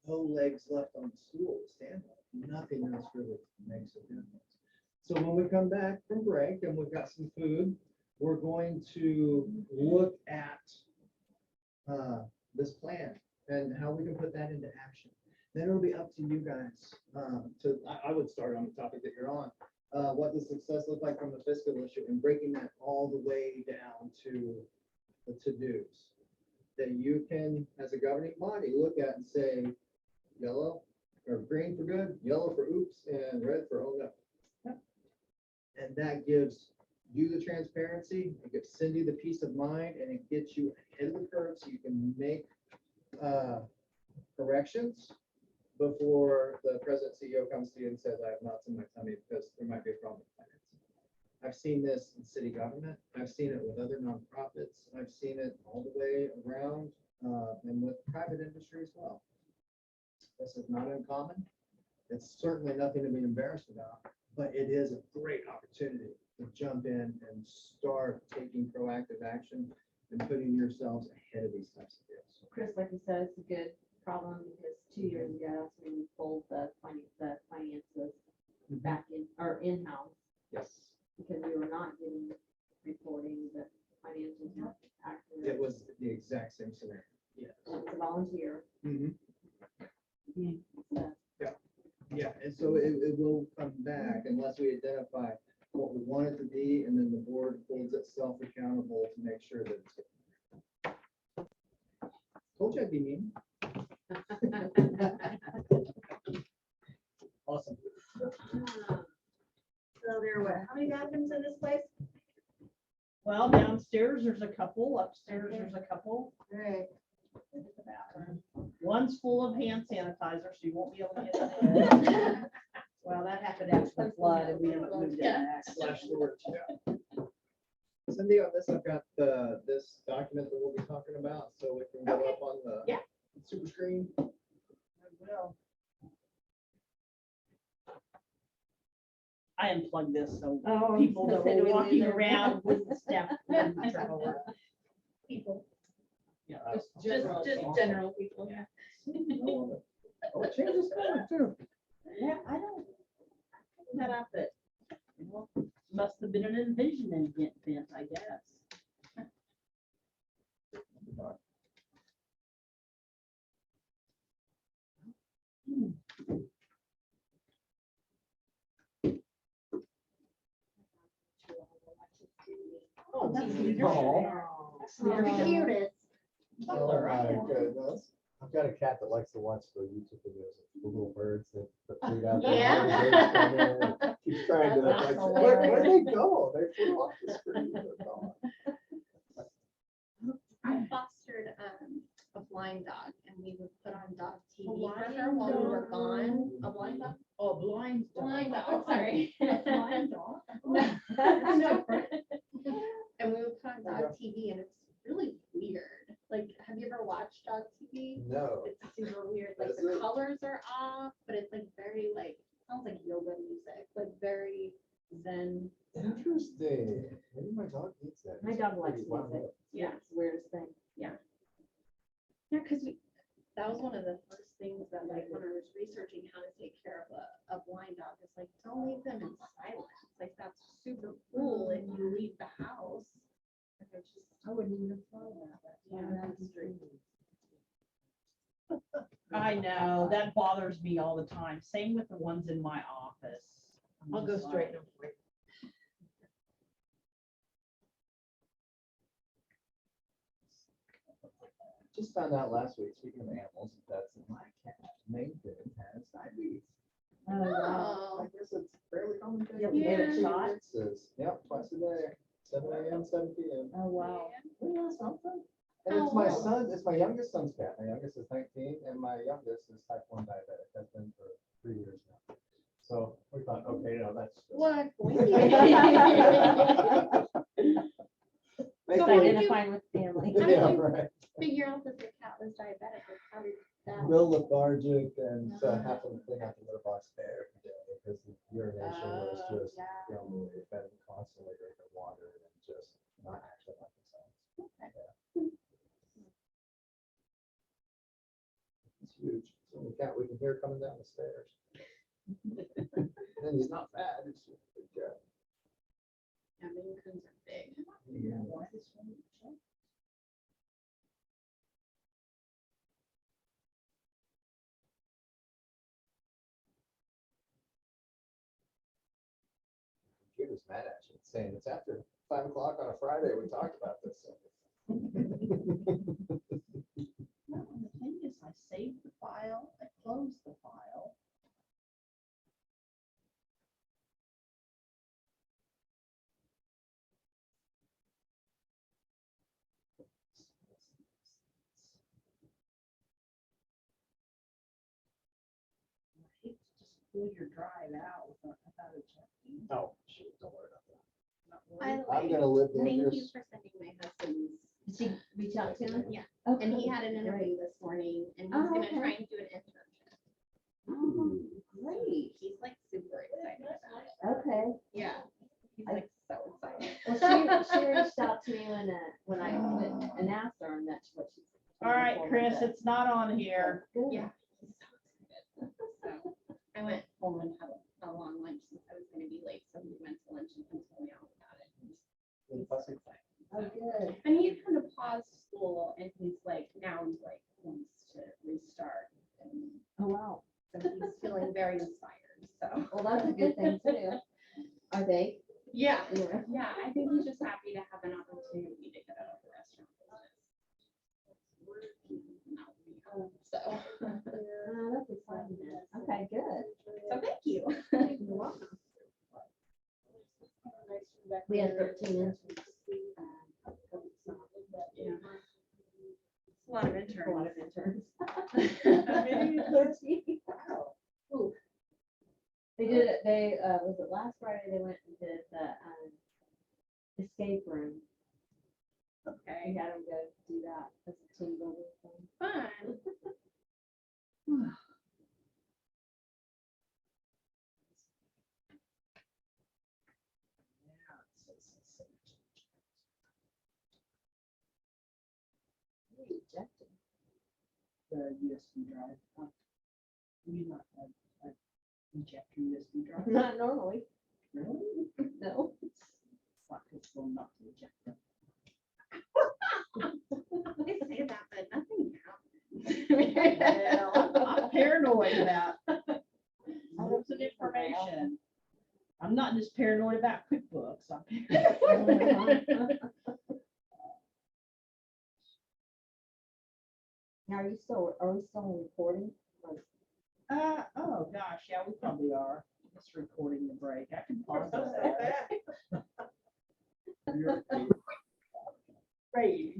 no legs left on the stool to stand on. Nothing else really makes a difference. So when we come back from break and we've got some food, we're going to look at this plan and how we can put that into action. Then it'll be up to you guys I would start on the topic that you're on. What does success look like from the fiscal issue and breaking that all the way down to the to-dos that you can, as a governing body, look at and say, yellow or green for good, yellow for oops, and red for oh no. And that gives you the transparency, it gives Cindy the peace of mind, and it gets you ahead of the curve so you can make corrections before the president CEO comes to you and says, I have knots in my tummy because there might be a problem with financing. I've seen this in city government. I've seen it with other nonprofits. I've seen it all the way around and with private industry as well. This is not uncommon. It's certainly nothing to be embarrassed about, but it is a great opportunity to jump in and start taking proactive action and putting yourselves ahead of these types of deals. Chris, like you said, it's a good problem because 2 years ago, that's when we pulled the finances back in, or in-house, Yes. because we were not getting reporting that financials were accurate. It was the exact same scenario. Yeah. It's a volunteer. Mhm. So, Yeah, and so it will come back unless we identify what we want it to be, and then the board holds itself accountable to make sure that it's. Told you I'd be mean. Awesome. So there were, how many bathrooms in this place? Well, downstairs, there's a couple, upstairs, there's a couple. Right. One's full of hand sanitizer, so you won't be able to get it. Well, that happened after the flood and we haven't moved it back. Slash storage, yeah. Cindy, on this, I've got this document that we'll be talking about, so we can go up on the Yeah. super screen. I will. I unplugged this so Oh, people that so were we walking leave it. around with the step. wouldn't trip over. People, Yeah. just general people, yeah. Oh, it changes color too. Yeah, I don't. That outfit. Well, must have been an envision event, I guess. Oh, that's Oh. Cutest. Oh my goodness. I've got a cat that likes to watch the YouTube videos of the little birds that flew out there. Yeah. Keeps trying to, That's like, where they go? They flew off the screen. They're gone. I fostered a blind dog and we would put on dog TV for blind her while we were dog? gone. A blind dog? Oh, blind. Blind dog, sorry. Blind dog? No. And we would put on dog TV and it's really weird. Like, have you ever watched dog TV? No. it's super weird. Like Is the it? colors are off, but it's like very like, sounds like yoga music, like very zen. Interesting. Maybe my dog needs that. My It's dog likes pretty wild. music. Yeah. It's the weirdest thing. Yeah, because that was one of the first things that like when I was researching how to take care of a blind dog, it's like, don't leave them in silence. Like that's super cool if you leave the house. Like, it's just, I wouldn't even have thought about that. Yeah, that's true. I know, that bothers me all the time. Same with the ones in my office. I'm I'll go just like, straighten them for you. Just found out last week, speaking of animals, that's my cat, Nathan, has diabetes. Oh, wow. Oh, I guess it's a fairly common thing. Yep, you gave it a Yeah. shot? Yep, twice a day, 7 a.m., 7 p.m. Oh, wow. Yeah, something. And How it's my old? son, it's my youngest son's cat. My youngest is 19 and my youngest is type 1 diabetic. Has been for 3 years now. So we thought, okay, that's. just- what? Make So sure- when you- Identifying with family. How did Yeah, you right. figure out that the cat was diabetic? Like, how did that? Real lethargic and have to clean out the litter box every day because the urination was Oh, just, yeah. you know, they've been constantly drinking water and just not actually like themselves. Yeah. It's huge. It's the only cat we can hear coming down the stairs. And he's not bad, he's just a big cat. Yeah, Maine Coons are big. Yeah. Computer's mad at you, saying it's after 5 o'clock on a Friday, we talked about this. No, the thing is, I saved the file, I closed the file. I hate to just pull your drive out without a check. Oh, shoot, don't worry about that. Not By worried. the I'm way, gonna live thank you dangerous. for sending my husband's. Did she reach out to him? Yeah, Oh, and he cool. had an interview this morning and he's Oh, gonna okay. try and do an internship. Oh, great. He's like super excited about it. Okay. Yeah, he's like so excited. Well, she reached out to me when I went and asked her, and that's what she. All right, Chris, it's not on here. Good. Yeah, he's so excited. So I went home and had a long lunch since I was gonna be late, so we went to lunch and he told me all about it. He's so excited. Oh, good. And he kind of paused school and he's like, now he's like, wants to restart. And Oh, wow. so he's feeling very inspired, so. Well, that's a good thing too. Are they? Yeah, Yeah. yeah, I think he's just happy to have an opportunity to get out of the restaurant business. So, Oh, that's exciting. Okay, good. so thank you. You're welcome. We had 13 interns. Yeah. A lot of interns. A lot of interns. Maybe 13. Wow. Ooh. They did it, was it last Friday, they went and did the escape room. We Okay, had them go do that as a team building thing. fun. Rejected. The USB drive. You not have eject your USB drive? Not normally, Really? no. It's not possible not to eject them. They say that, but nothing happens. Well, I'm paranoid about lots of information. I'm not just paranoid about QuickBooks. I'm paranoid. Now, are we still recording? Or- Oh, gosh, yeah, we probably are. Just recording the break. I can pause it. Great.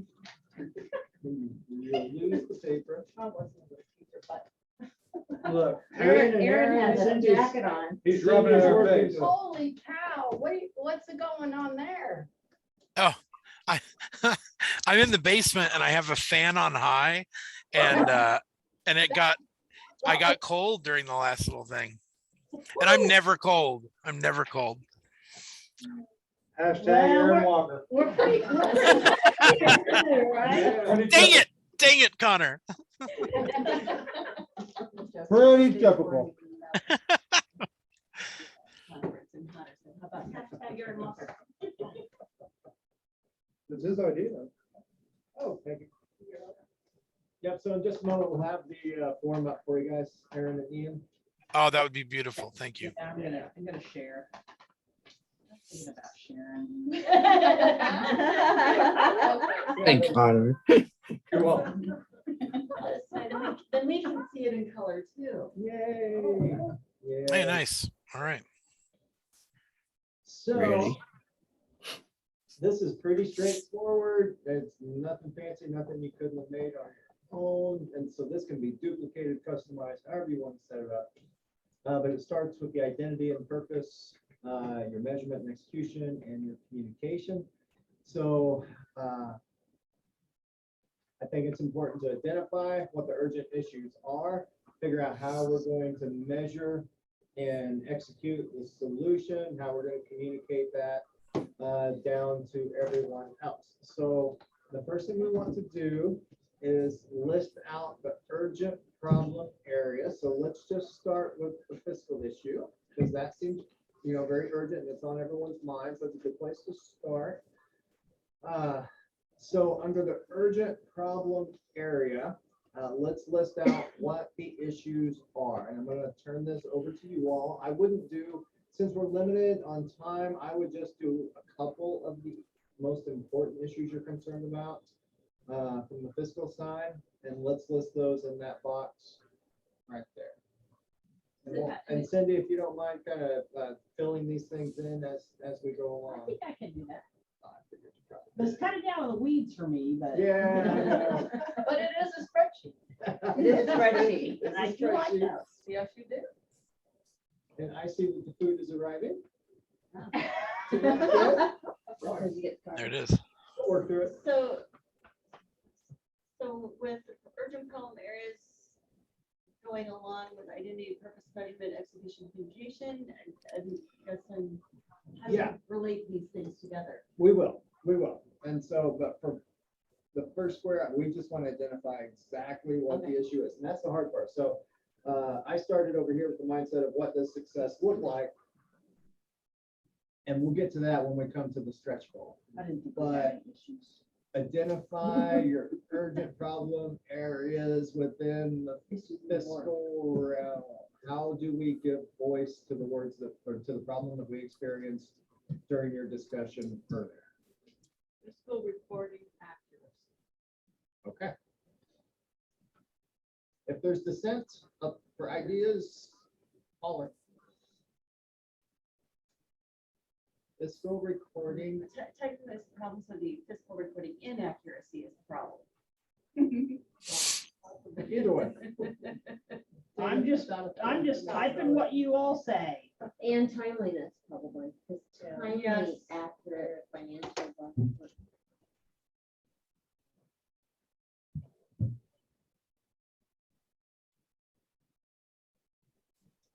You'll lose the paper. I wasn't a teacher, but Look. Aaron has a jacket on. He's rubbing it in our face. Holy cow, what's going on there? Oh, I'm in the basement and I have a fan on high, and And I got cold during the last little thing. And I'm never cold. I'm never cold. Hashtag Aaron Walker. We're pretty close. Right? Dang it, Connor. Pretty typical. It's his idea. Oh, thank you. Yep, so in just a moment, we'll have the form up for you guys, Aaron and Ian. Oh, that would be beautiful. Thank you. I'm gonna share. I'm thinking about sharing. Thank Connor. You're welcome. Then we can see it in color too. Yay. Hey, nice. All right. So, Ready? this is pretty straightforward. It's nothing fancy, nothing you couldn't have made on your own. And so this can be duplicated, customized, however you want to set it up. But it starts with the identity and purpose, your measurement and execution, and your communication. So I think it's important to identify what the urgent issues are, figure out how we're going to measure and execute the solution, how we're going to communicate that down to everyone else. So the first thing we want to do is list out the urgent problem area. So let's just start with the fiscal issue, because that seems, very urgent and it's on everyone's mind. So it's a good place to start. So under the urgent problem area, let's list out what the issues are. And I'm going to turn this over to you all. I wouldn't do, since we're limited on time, I would just do a couple of the most important issues you're concerned about from the fiscal side. And let's list those in that box right there. And Cindy, if you don't mind kind of filling these things in as we go along. I think I can do that. But it's kind of down in the weeds for me, but. Yeah. But it is a spreadsheet. It is a spreadsheet, and I do like Spreadsheet. those. Yes, you do. And I see that the food is arriving. There it is. Work through it. So with urgent problem areas going along with identity, purpose, measurement, execution, communication, and how do you Yeah. relate these things together? We will. And so, but for the first square, we just want to identify exactly what the issue is. And that's the hard part. So I started over here with the mindset of what does success look like? And we'll get to that when we come to the stretch goal. I didn't think we had But any issues. identify your urgent problem areas within the fiscal realm. How do we give voice to the words that, or to the problem that we experienced during your discussion earlier? Fiscal reporting accuracy. Okay. If there's dissent up for ideas, holler. Fiscal recording. Technically, the problems with the fiscal reporting inaccuracy is the problem. Either way. I'm just typing what you all say. And timeliness, probably, because timely, Yes. accurate financial documents.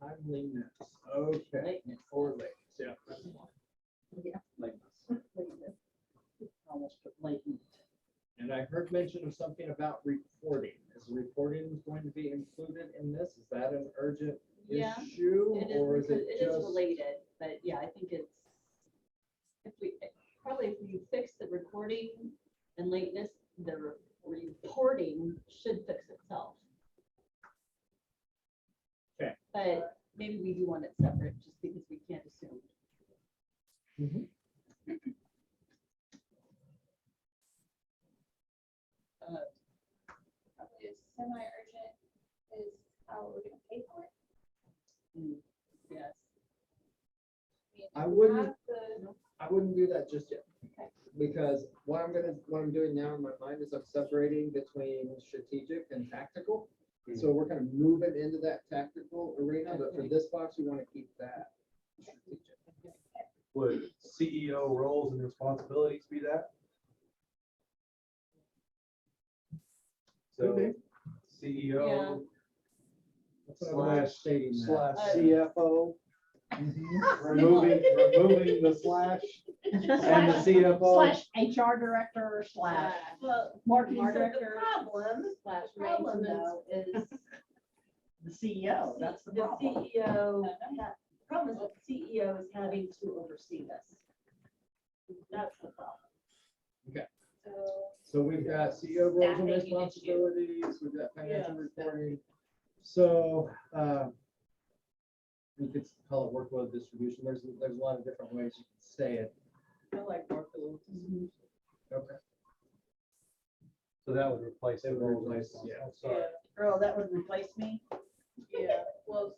Timeliness. Okay. Or lateness. Yeah. That's one. Yeah. Lateness. Almost blatant. And I heard mention of something about reporting. Is reporting going to be included in this? Is that an urgent Yeah, issue? It Or is, is it it is just? related, but yeah, I think it's, if we fix the recording and lateness, the reporting should fix itself. Okay. But maybe we do want it separate, just because we can't assume. Mhm. Probably is semi-urgent is how we're gonna pay for it. Yes. mean, I we wouldn't- have the- I wouldn't do that just yet. Okay. Because what I'm doing now in my mind is I'm separating between strategic and tactical. So we're kind of moving into that tactical arena, but for this box, we want to keep that strategic. Would CEO roles and responsibilities be that? Could So be. CEO That's another way of stating that. slash CFO, Mhm. removing the slash and the CFO. Slash HR director slash Well, marketing so the director. problem, Slash problem maintenance. though is The CEO, that's the the problem. CEO, problem is that the CEO is having to oversee this. That's the problem. So we've got CEO roles and Staffing issue. responsibilities, we've got financial reporting. So, we could call it workload distribution. There's a lot of different ways you can say it. I like workload. Okay. So that would replace. It would replace, yeah. Oh, sorry. Girl, that would replace me. Yeah, well,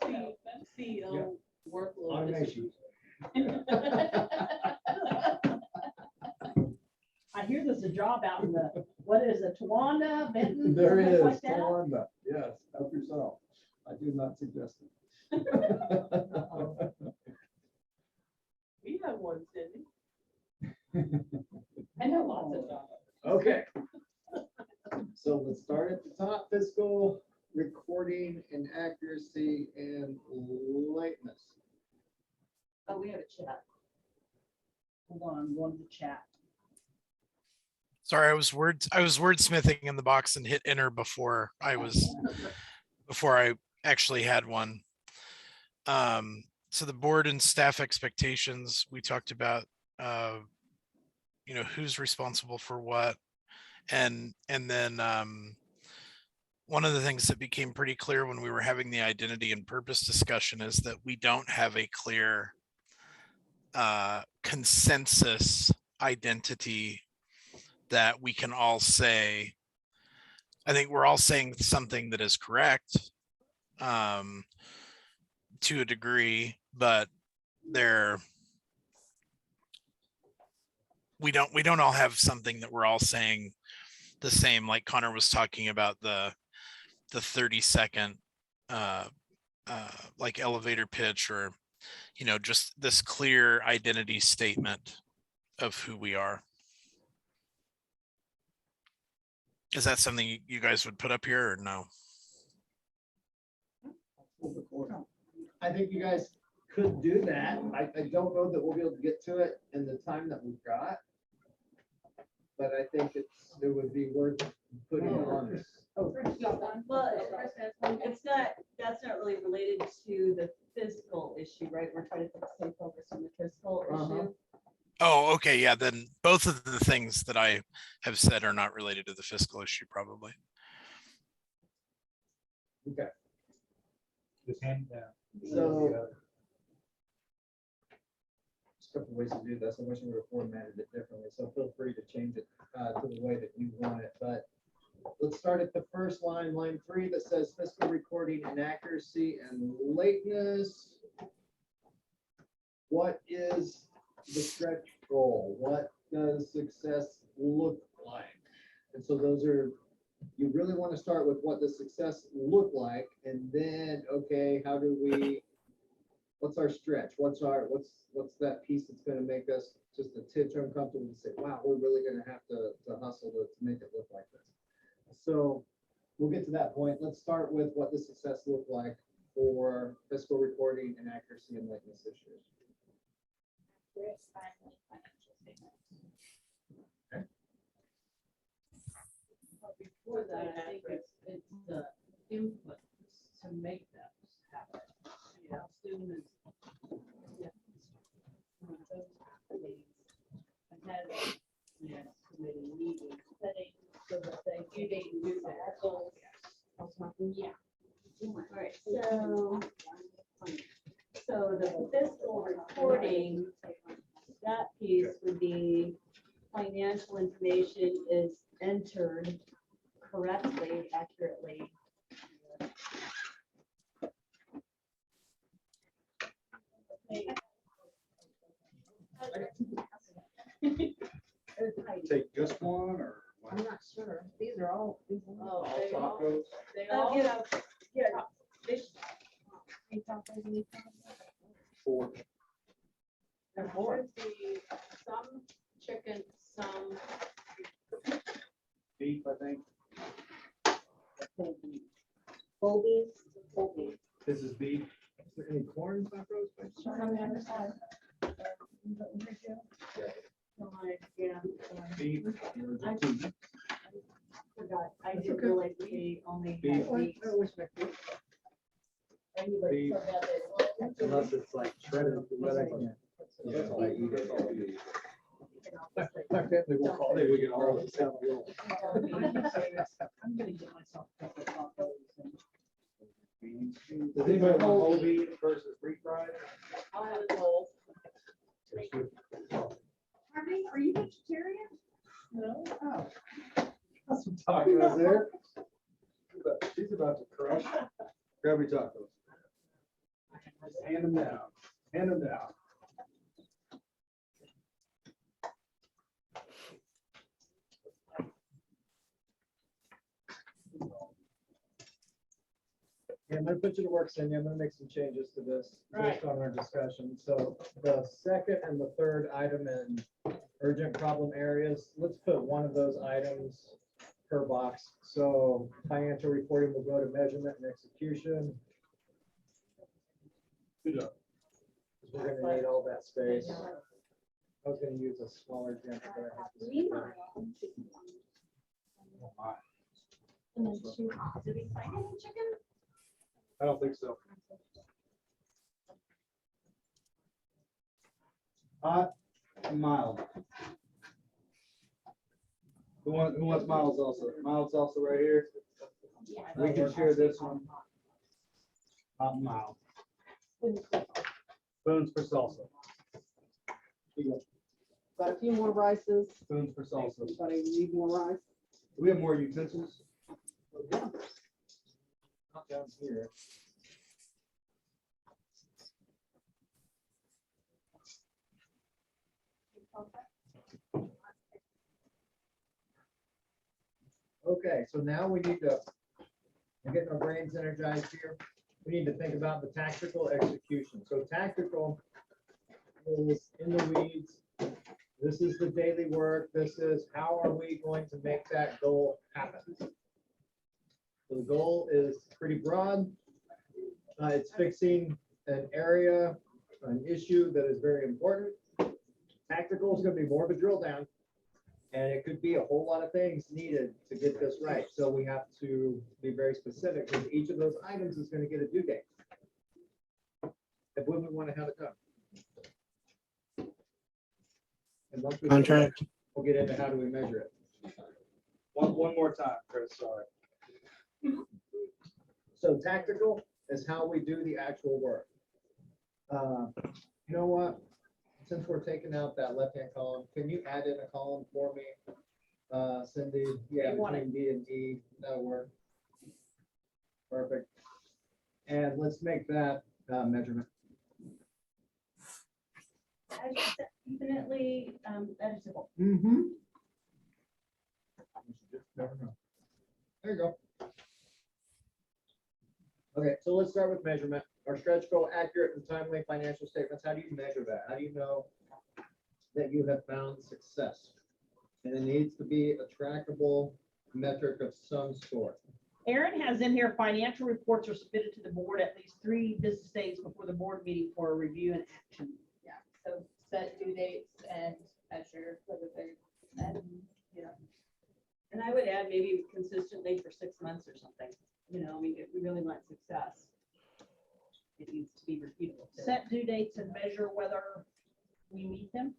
CEO workload. Automation. I hear there's a job out in the, what is it, Tawanda, Benton? There someplace is, like that? Tawanda, yes, help yourself. I do not suggest it. We have one, Cindy. I know lots of jobs. Okay. So let's start at the top, fiscal recording and accuracy and lightness. Oh, we have a chat. Hold on, I'm going to the chat. Sorry, I was wordsmithing in the box and hit enter before I actually had one. So the board and staff expectations, we talked about, who's responsible for what. And then one of the things that became pretty clear when we were having the identity and purpose discussion is that we don't have a clear consensus identity that we can all say. I think we're all saying something that is correct to a degree, but we don't all have something that we're all saying the same. Like Connor was talking about the 30-second like elevator pitch, or just this clear identity statement of who we are. Is that something you guys would put up here or no? I think you guys could do that. I don't know that we'll be able to get to it in the time that we've got. But I think it would be worth putting on this. Well, it's not, that's not really related to the fiscal issue, right? We're trying to stay focused on the fiscal issue. Oh, okay. Yeah, then both of the things that I have said are not related to the fiscal issue, probably. Okay. Just hand it down. So. There's a couple ways to do this. I wish we would have formatted it differently, so feel free to change it to the way that you want it. But let's start at the first line, line 3, that says fiscal recording inaccuracy and lateness. What is the stretch goal? What does success look like? And so those are, you really want to start with what does success look like, and then, okay, how do we, what's our stretch? What's that piece that's going to make us just a titch uncomfortable to say, wow, we're really going to have to hustle to make it look like this. So we'll get to that point. Let's start with what does success look like for fiscal recording and accuracy and lateness issues. Okay. Before that, I think it's the input to make that happen. How soon is. I've had committee meetings, setting so that they can do that. Yeah. All right, so the fiscal reporting, that piece would be financial information is entered correctly, accurately. Take just one or? I'm not sure. These are all. Oh, they all, they Oh, all. you know, yeah, Four. There should be some chicken, some Beef, I think. Whole beans. This is beef. Is there any corn left, Rose? On the other side. Yeah. Beef. I forgot, I That's didn't okay. realize we only Beef. had weeks. I always make it. Anyway, so that Unless it's like shredded. But I can't. Yeah, I eat it all. My family will call it. We can all. I'm gonna get myself a couple of tacos and Does anybody want whole beef versus refried? I'll have it whole. Are you vegetarian? No. Oh. Got some tacos there. She's about to crush. Grab your tacos. Hand them down. Hand them down. Yeah, I'm gonna put you to work, Cindy. I'm gonna make some changes to this based on our discussion. So the second and the third item in urgent problem areas, let's put one of those items per box. So financial reporting will go to measurement and execution. Good job. 'Cause we're gonna need all that space. I was gonna use a smaller example, but I have to. And then she, did we find any chicken? I don't think so. Hot and mild. Who wants mild salsa? Mild salsa right here. We can share this one. Hot and mild. Spoons for salsa. Here you go. Got a few more rices. Spoons for salsa. Anybody need more rice? Do we have more utensils? Not down here. Okay, so now we need to, we're getting our brains energized here. We need to think about the tactical execution. So tactical is in the weeds. This is the daily work. This is how are we going to make that goal happen? So the goal is pretty broad. It's fixing an area, an issue that is very important. Tactical is going to be more of a drill down. And it could be a whole lot of things needed to get this right. So we have to be very specific because each of those items is going to get a due date. And when we want to have it done. And once we Contract. we'll get into how do we measure it. One more time, Chris, sorry. So tactical is how we do the actual work. You know what? Since we're taking out that left-hand column, can you add in a column for me? Cindy, yeah, between D and E, that'll work. Perfect. And let's make that measurement. Definitely, editable. Mm-hmm. There you go. Okay, so let's start with measurement. Our stretch goal, accurate and timely financial statements. How do you measure that? How do you know that you have found success? And it needs to be a trackable metric of some sort. Aaron has in here, financial reports are submitted to the board at least 3 business days before the board meeting for a review and action. Yeah, so set due dates and measure whether they're met. Yeah. And I would add maybe consistently for 6 months or something, you know, I mean, if we really want success, it needs to be repeatable. Set due dates and measure whether we meet them.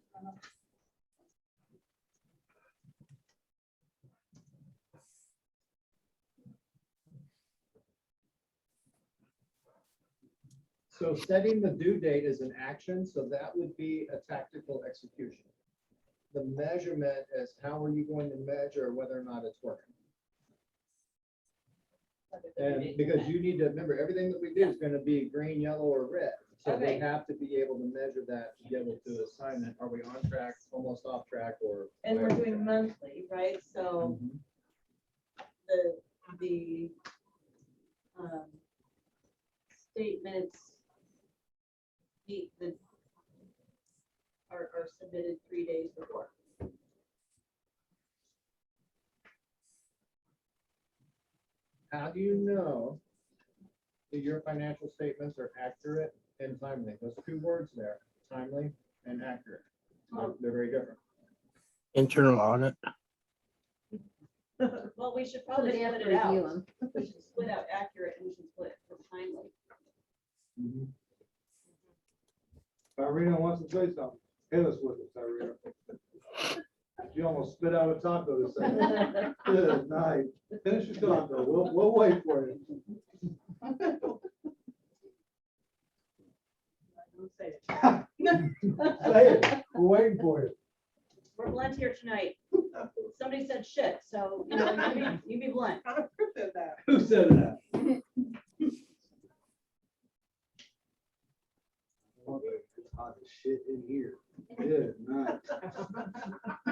So setting the due date is an action, so that would be a tactical execution. The measurement is how are you going to measure whether or not it's working? And because you need to remember, everything that we do is gonna be green, yellow, or red. So we Okay. have to be able to measure that to be able to assign it. Are we on track, almost off track, or? And we're doing monthly, right? So Mhm. the statements are submitted 3 days before. How do you know that your financial statements are accurate and timely. Those two words there, timely and accurate. They're very different. Internal audit. Well, we should So probably they have split to it out. review them. We should split out accurate and we should split from timely. Irina wants to say something. Hit us with it, Irina. You almost spit out a taco to say. Good night. Finish your taco. We'll wait for you. Don't say it. Say it. We're waiting for you. We're blunt here tonight. Somebody said shit, so, you be blunt. Who said that? Who said that? It's hot as shit in here. Good night.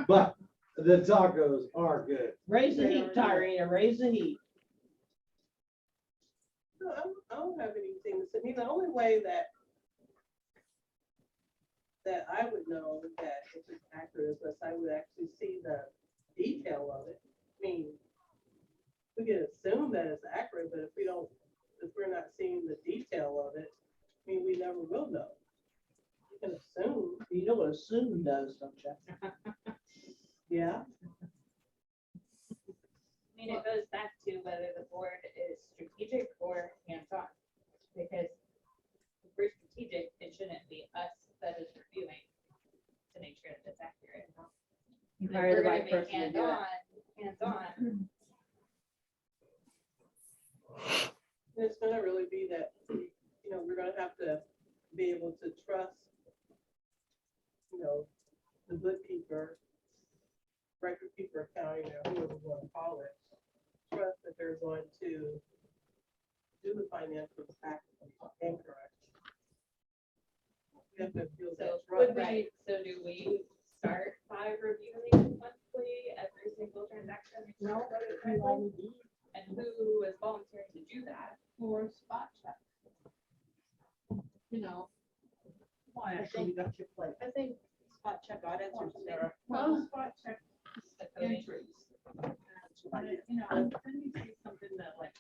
But the tacos are good. Raise the heat, Tyrena, raise the heat. No, I don't have anything to say. I mean, the only way that I would know that if it's accurate is if I would actually see the detail of it. I mean, we can assume that it's accurate, but if we're not seeing the detail of it, I mean, we never will know. You can assume. You know what assume does, don't you? Yeah. I mean, it goes back to whether the board is strategic or hands-on. Because if we're strategic, it shouldn't be us that is reviewing to make sure that it's accurate. You If hire we're the gonna right be person to do it. hands-on, It's gonna really be that, we're gonna have to be able to trust, the bookkeeper, record keeper, accounting, or whoever we want to call it. Trust that they're going to do the financials accurately and correct. We have to feel so that would trust. we, so do we start by reviewing monthly every single transaction? No, And who is volunteering to do that? or spot check. Why, actually, you got your plate. I think spot check audits are Sarah. Well, spot check The coding? entries. Then you see something that like,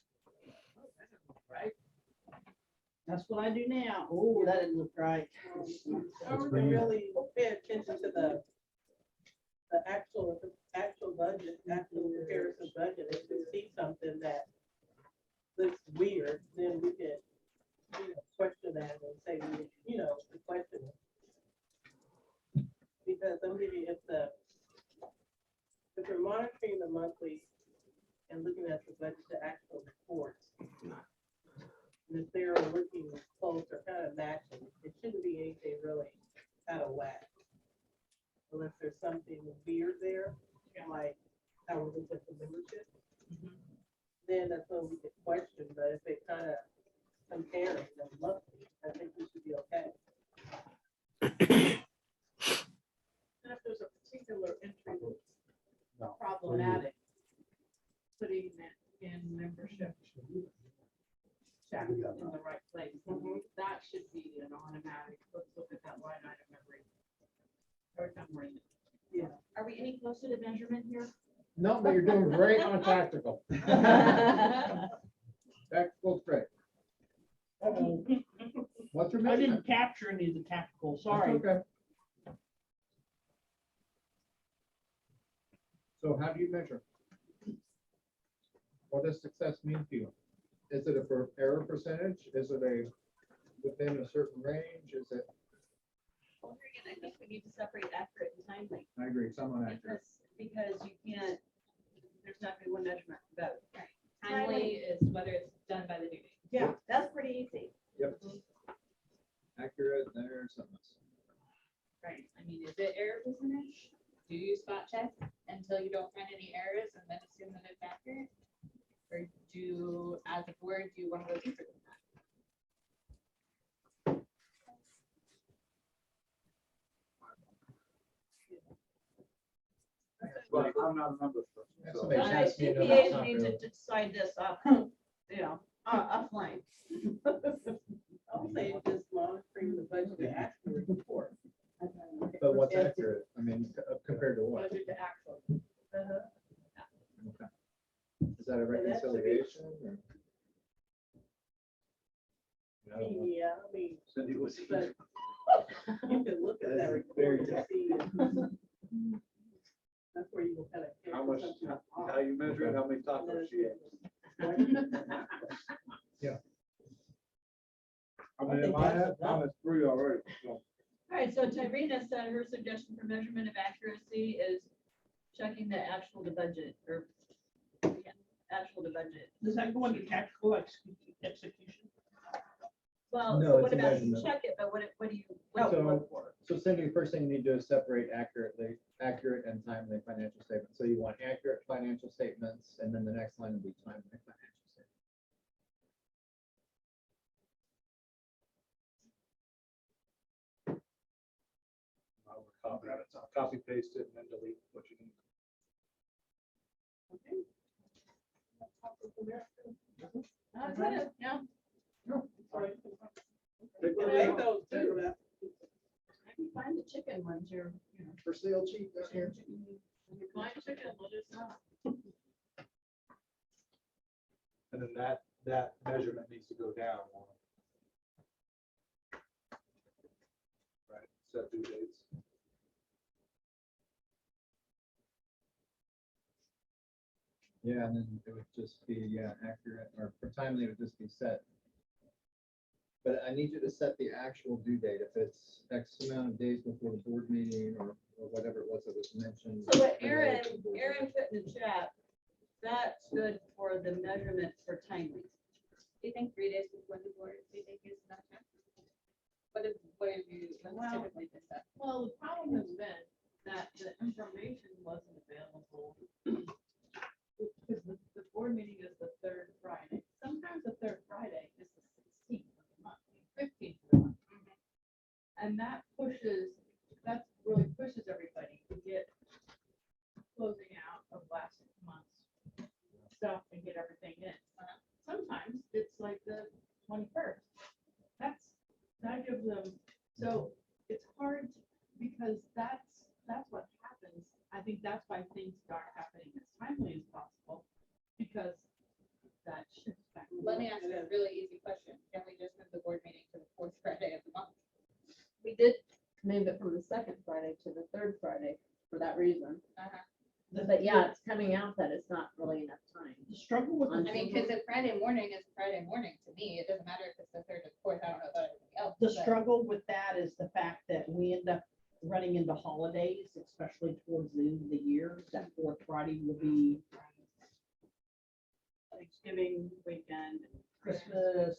oh, that doesn't look right. That's what I do now. Oh, that didn't look right. I would really pay attention to the actual budget, actual comparison budget. If we see something that looks weird, then we can, question that and say, to question it. Because I'm thinking if we're monitoring the monthly and looking at the budget, the actual reports, and if they're looking close or kind of matching, it shouldn't be anything really out of whack. Unless there's something weird there, like how we look at the membership, then that's when we could question, but if they kind of comparing them monthly, I think we should be okay. And if there's a particular entry that's problematic, putting it in membership check in the right place. That should be an automatic, let's look at that line item every time we're in it. Yeah. Are we any closer to measurement here? No, but you're doing great on tactical. Tactical's great. What's your I measurement? didn't capture any of the tactical, That's sorry. okay. So how do you measure? What does success mean to you? Is it a error percentage? Is it within a certain range? Is it, Well, here again, I think we need to separate accurate and timely, I agree, somewhat accurate. because you can't, there's not gonna be one measurement for both. Timely is whether it's done by the due date. Yeah, that's pretty easy. Yep. Accurate, there's something. Right. I mean, is it error percentage? Do you spot check until you don't find any errors and then assume that it's accurate? Or as a board, do you want to go deeper than that? But I'm not a member. So. Somebody asked me, no, that's CPAs not need real. to decide this offline. I'll say just monitoring the budget to actual report. But what's accurate? I mean, compared to what? Budget to actual. Okay. Is that a reconciliation? or- Yeah, I mean, Cindy was. but you can look at that Very report and see. That's where you will kind of. How much, how you measure it, how many tacos she ate. Yeah. I mean, I have, I'm at 3 already, so. All right, so Tyrena said her suggestion for measurement of accuracy is checking the actual to budget or actual to budget. Does that go into tactical execution? Well, No, so it's what a about, you measurement. check it, but what do you look for? So Cindy, the first thing you need to do is separate accurate and timely financial statements. So you want accurate financial statements, and then the next line will be timely financial statements. Copy paste it and then delete what you need. That's it, yeah. I can find the chicken ones here, you know. For sale cheap down here. If you find chicken, let us know. And then that measurement needs to go down more. Right, set due dates. Yeah, and then it would just be, accurate, or for timely, it would just be set. But I need you to set the actual due date, if it's X amount of days before the board meeting, or whatever it was that was mentioned. So what Aaron put in the chat, that's good for the measurement for timely. Do you think 3 days before the board, do you think is enough time? What have you typically been set? Well, the problem has been that the information wasn't available. Because the board meeting is the third Friday. Sometimes the third Friday is the 16th of the month, 15th of the month. And that really pushes everybody to get closing out of last month's stuff and get everything in. Sometimes it's like the 21st. That gives them, so it's hard because that's what happens. I think that's why things start happening as timely as possible, because that shifts back. Let me ask you a really easy question. Can we just move the board meeting to the 4th Friday of the month? We did move it from the second Friday to the third Friday for that reason. But yeah, it's coming out that it's not really enough time. The struggle with. I mean, because if Friday morning is Friday morning to me, it doesn't matter if it's the 3rd or 4th. I don't know about everybody else. The but- struggle with that is the fact that we end up running into holidays, especially towards the end of the year. That fourth Friday will be Thanksgiving weekend. Christmas.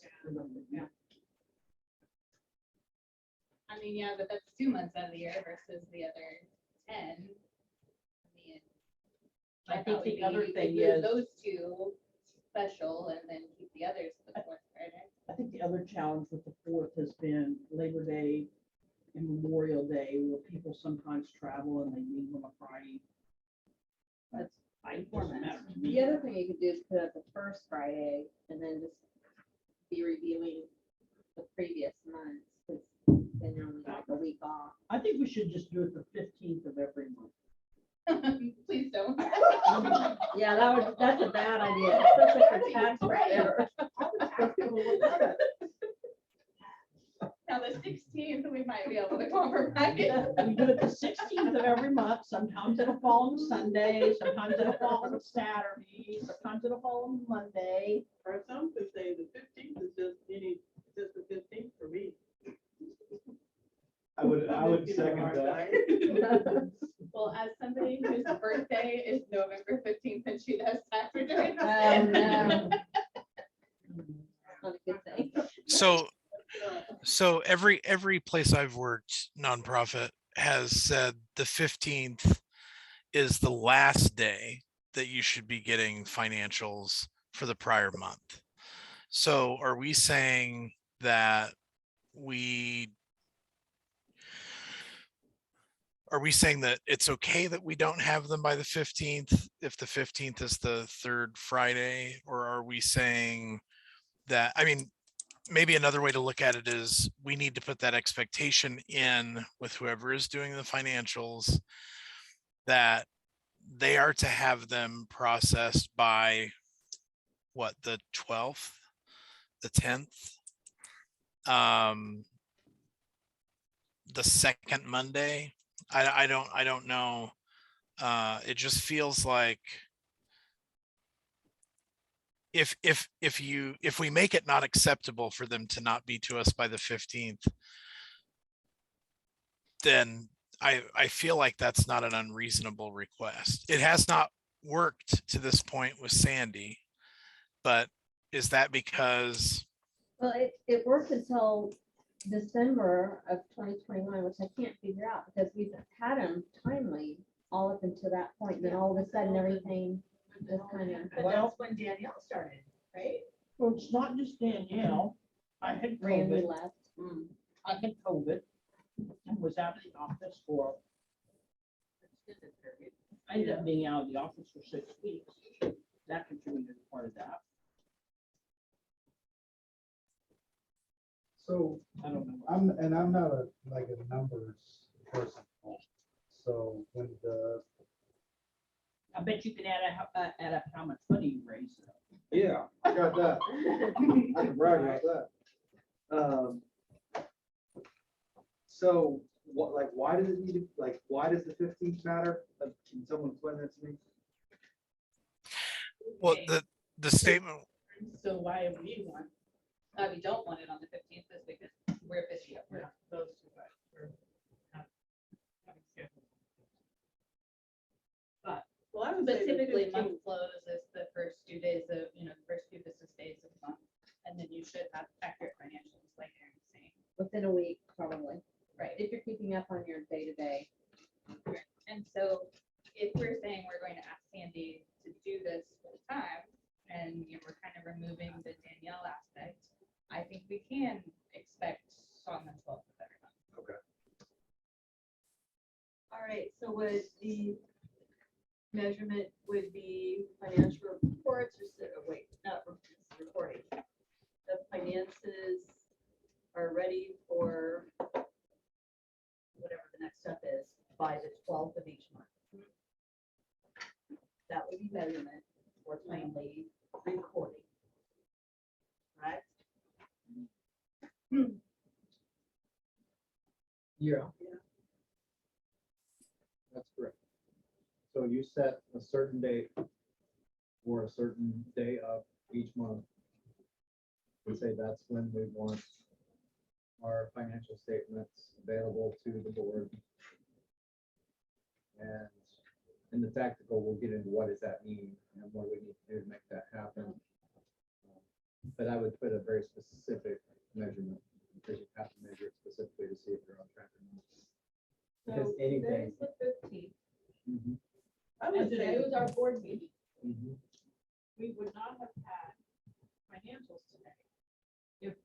Yeah. I mean, yeah, but that's 2 months out of the year versus the other 10. I mean, I think thought the would be other you could thing move is- those two special and then keep the others for the 4th Friday. I think the other challenge with the fourth has been Labor Day and Memorial Day, where people sometimes travel and they leave on a Friday. That's, it doesn't matter to me. The other thing you could do is put up the first Friday and then just be reviewing the previous months, because then you're only like a week off. I think we should just do it the 15th of every month. Please don't. Yeah, that's a bad idea, especially for tax preparer. Now the 16th, we might be able to compromise. We do it the 16th of every month. Sometimes it'll fall on Sunday, sometimes it'll fall on Saturday, sometimes it'll fall on Monday. Or some could say the 15th is just the 15th for me. I would second that. Well, as somebody whose birthday is November 15th and she does tax returns. No. Not a good thing. So every place I've worked nonprofit has said the 15th is the last day that you should be getting financials for the prior month. So are we saying that it's okay that we don't have them by the 15th if the 15th is the third Friday? Or are we saying that, I mean, maybe another way to look at it is we need to put that expectation in with whoever is doing the financials that they are to have them processed by what, the 12th, the 10th? the second Monday. I don't know. It just feels like if we make it not acceptable for them to not be to us by the 15th, then I feel like that's not an unreasonable request. It has not worked to this point with Sandy, but is that because? Well, it worked until December of 2021, which I can't figure out because we've had them timely all up until that point. Then all of a sudden, everything just kind of. But that's when Danielle started, right? Well, it's not just Danielle. I had Randy COVID. left. I had COVID and was out of the office for. I ended up being out of the office for 6 weeks. That contributed to part of that. So I don't know. I'm not like a numbers person. So when I bet you can add up how much money you raised. yeah, I got that. I can brag about that. So what, why does it need to, why does the 15th matter? Can someone explain that to me? Well, the statement. So why we want, We don't want it on the 15th is because we're busy at work. those two guys. Well, I would But say the typically 15th. month close is the first 2 days of, first few business days of the month. And then you should have accurate financials like Aaron's saying. Within a week, probably, Right. if you're keeping up on your day-to-day. And so if we're saying we're going to ask Sandy to do this full time, and we're kind of removing the Danielle aspect, I think we can expect on the 12th of every month. Okay. All right, so would the measurement would be financial reports or wait, not reporting. The finances are ready for whatever the next step is by the 12th of each month. That would be measurement or plainly recording. Right? Yeah. That's correct. So you set a certain date or a certain day of each month. We say that's when we want our financial statements available to the board. And in the tactical, we'll get into what does that mean and what do we need to do to make that happen. But I would put a very specific measurement because you have to measure it specifically to see if you're on track or not. Because So anything. today's the 15th, Mhm, I and would today say, was our board meeting. mhm. We would not have had financials today if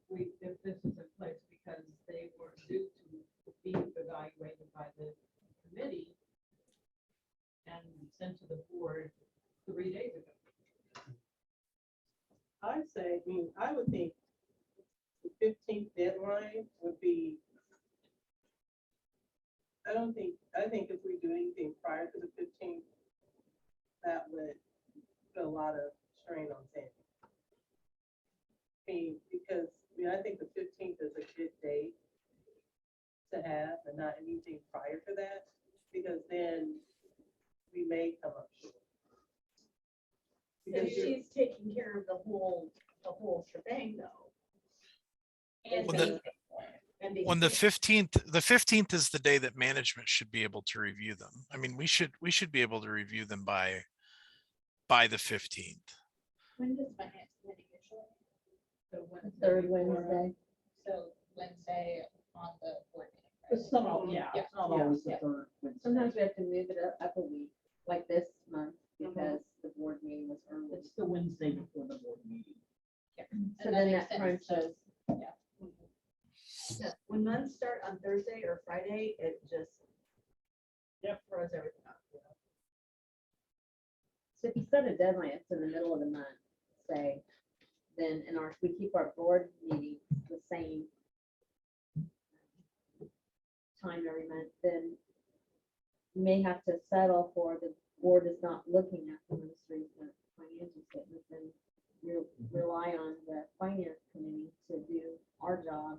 this is in place, because they were due to be evaluated by the committee and sent to the board 3 days ago. I'd say, I would think the 15th deadline would be, I think if we do anything prior to the 15th, that would put a lot of strain on Sandy. Because, I think the 15th is a good date to have and not anything prior to that, because then we may come up short. So Because she's taking care of the whole shebang though. And Well, the- When the 15th is the day that management should be able to review them. I mean, we should be able to review them by the 15th. When does finance committee usually? So The third Wednesday. So Wednesday on the board meeting. right? It's not, yeah, it's not always the Yeah. third Wednesday. Sometimes we have to move it up a week, like this month, because the board meeting was early. It's the Wednesday before the board meeting. And So that then makes that sense. crunches. Yeah, when months start on Thursday or Friday, it just throws everything off. So if you set a deadline, it's in the middle of the month, say, then we keep our board meeting the same time every month, then you may have to settle for the board is not looking at the most recent financial statements, and you rely on the finance committee to do our job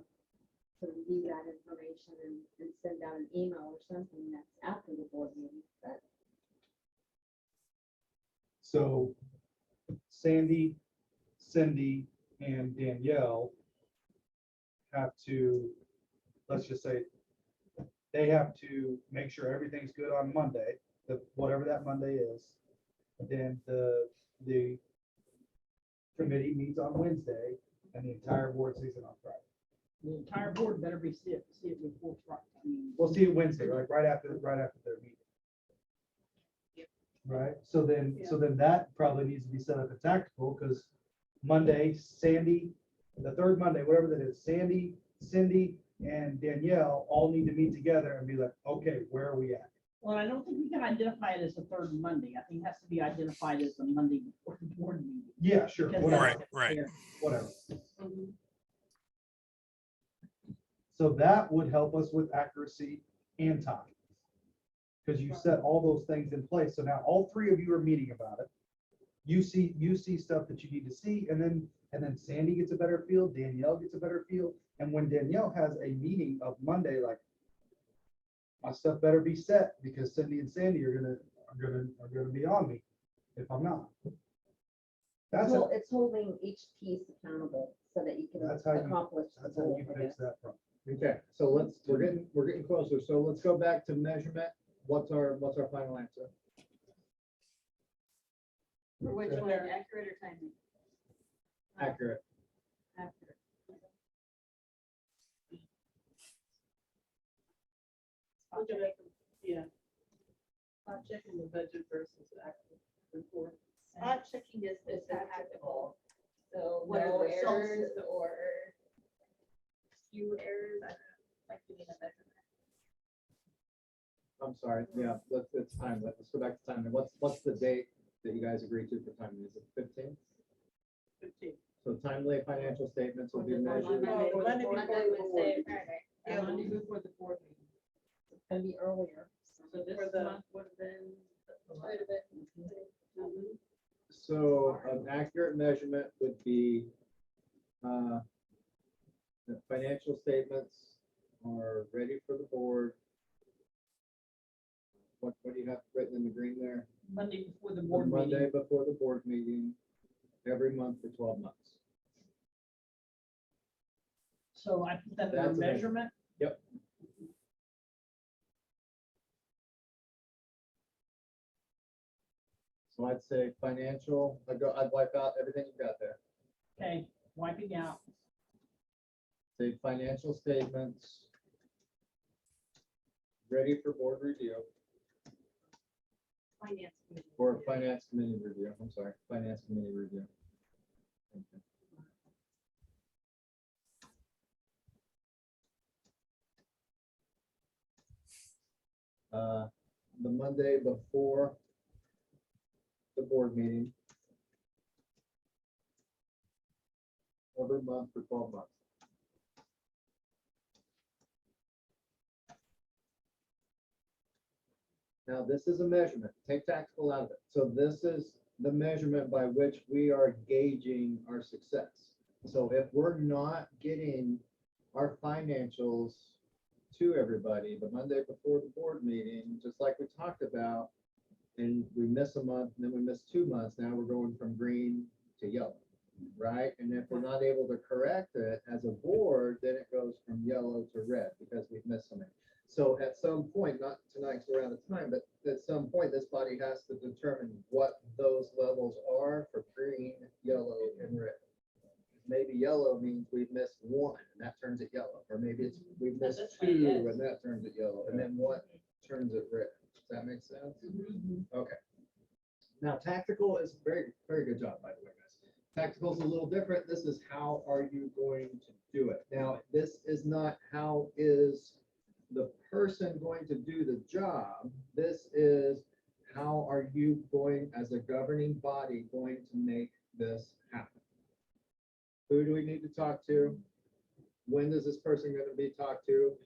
to review that information and send out an email or something that's after the board meeting, but So Sandy, Cindy, and Danielle have to, let's just say, they have to make sure everything's good on Monday, whatever that Monday is. Then the committee meets on Wednesday and the entire board sees it on Friday. The entire board better be see it before Friday. I mean, We'll see it Wednesday, like right after their meeting. Right, so then that probably needs to be set up at tactical, because Monday, Sandy, the third Monday, whatever that is, Sandy, Cindy, and Danielle all need to meet together and be like, okay, where are we at? Well, I don't think we can identify it as the third Monday. I think it has to be identified as the Monday before the board meeting. Yeah, sure, Because whatever, Right, right. whatever. Mhm. So that would help us with accuracy and time. Because you set all those things in place. So now all three of you are meeting about it. You see stuff that you need to see, and then Sandy gets a better feel, Danielle gets a better feel. And when Danielle has a meeting of Monday, like, my stuff better be set, because Cindy and Sandy are gonna be on me if I'm not. That's well, it's holding each piece accountable so that you can That's how you- accomplish the that's how goal, you I fix guess. that problem. Okay, so we're getting closer. So let's go back to measurement. What's our final answer? For which one, accurate or timely? Accurate. Accurate. Looking at, yeah. I'm checking the budget versus actual report. Spot checking is tactical, so What are no the results? errors or few errors, I don't know, like doing a measurement. I'm sorry, yeah, it's time. Let's go back to time. What's the date that you guys agreed to for timing? Is it 15th? 15. So timely financial statements will be Monday, measured. Oh, Monday before Monday, the board. Wednesday, Friday. Yeah, Monday before the board meeting. It's gonna be earlier. So this For the- month would have been. Quite a bit. Mhm. So an accurate measurement would be, the financial statements are ready for the board. What do you have written in the green there? Monday before the The board Monday meeting. before the board meeting, every month for 12 months. So I put that That's under a measurement. Yep. So I'd say financial, I'd wipe out everything you got there. Okay, wiping out. Say financial statements ready for board review, Finance committee. or finance committee review, I'm sorry, finance committee review. Okay. The Monday before the board meeting. Every month for 12 months. Now, this is a measurement, take tactical out of it. So this is the measurement by which we are gauging our success. So if we're not getting our financials to everybody the Monday before the board meeting, just like we talked about, and we miss a month, and then we miss 2 months, now we're going from green to yellow, right? And if we're not able to correct it as a board, then it goes from yellow to red because we've missed something. So at some point, not tonight, 'cause we're out of time, but at some point, this body has to determine what those levels are for green, yellow, and red. Maybe yellow means we've missed 1 and that turns it yellow, or maybe it's we've missed That's 2 right, yes. and that turns it yellow, and then what turns it red? Does that make sense? Okay. Now, tactical is very, very good job, by the way, guys. Tactical is a little different. This is how are you going to do it? Now, this is not how is the person going to do the job. This is how are you going, as a governing body, going to make this happen? Who do we need to talk to? When is this person going to be talked to?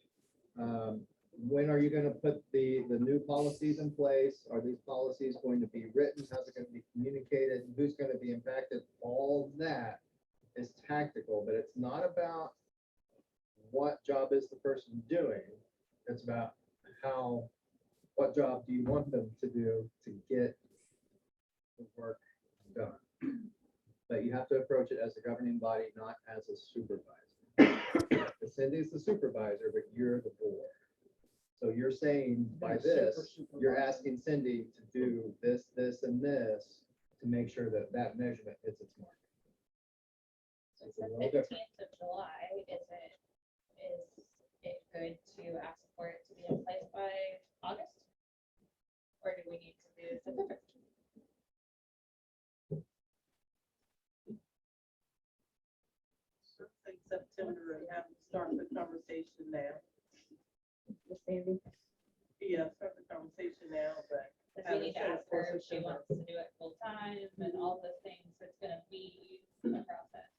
When are you going to put the new policies in place? Are these policies going to be written? How's it going to be communicated? Who's going to be impacted? All that is tactical, but it's not about what job is the person doing? It's about what job do you want them to do to get the work done? But you have to approach it as a governing body, not as a supervisor. Cindy's the supervisor, but you're the board. So you're saying by this, you're asking Cindy to do this, this, and this to make sure that that measurement hits its mark. So It's a it's the little different. 15th of July, is it good to ask for it to be in place by August? Or do we need to do September? I think September and have to start the conversation now. Yeah, start the conversation now, but. Because we need to ask her if she wants to do it full time and all the things that's gonna be the process.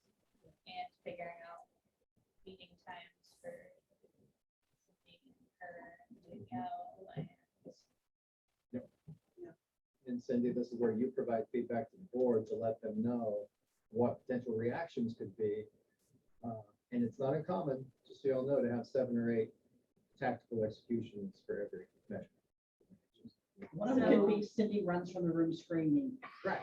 And figuring out meeting times for meeting her and Danielle and. And Cindy, this is where you provide feedback to the board to let them know what potential reactions could be. And it's not uncommon, just so you all know, to have 7 or 8 tactical executions for every measure. One of them could be Cindy runs from the room screaming. Right.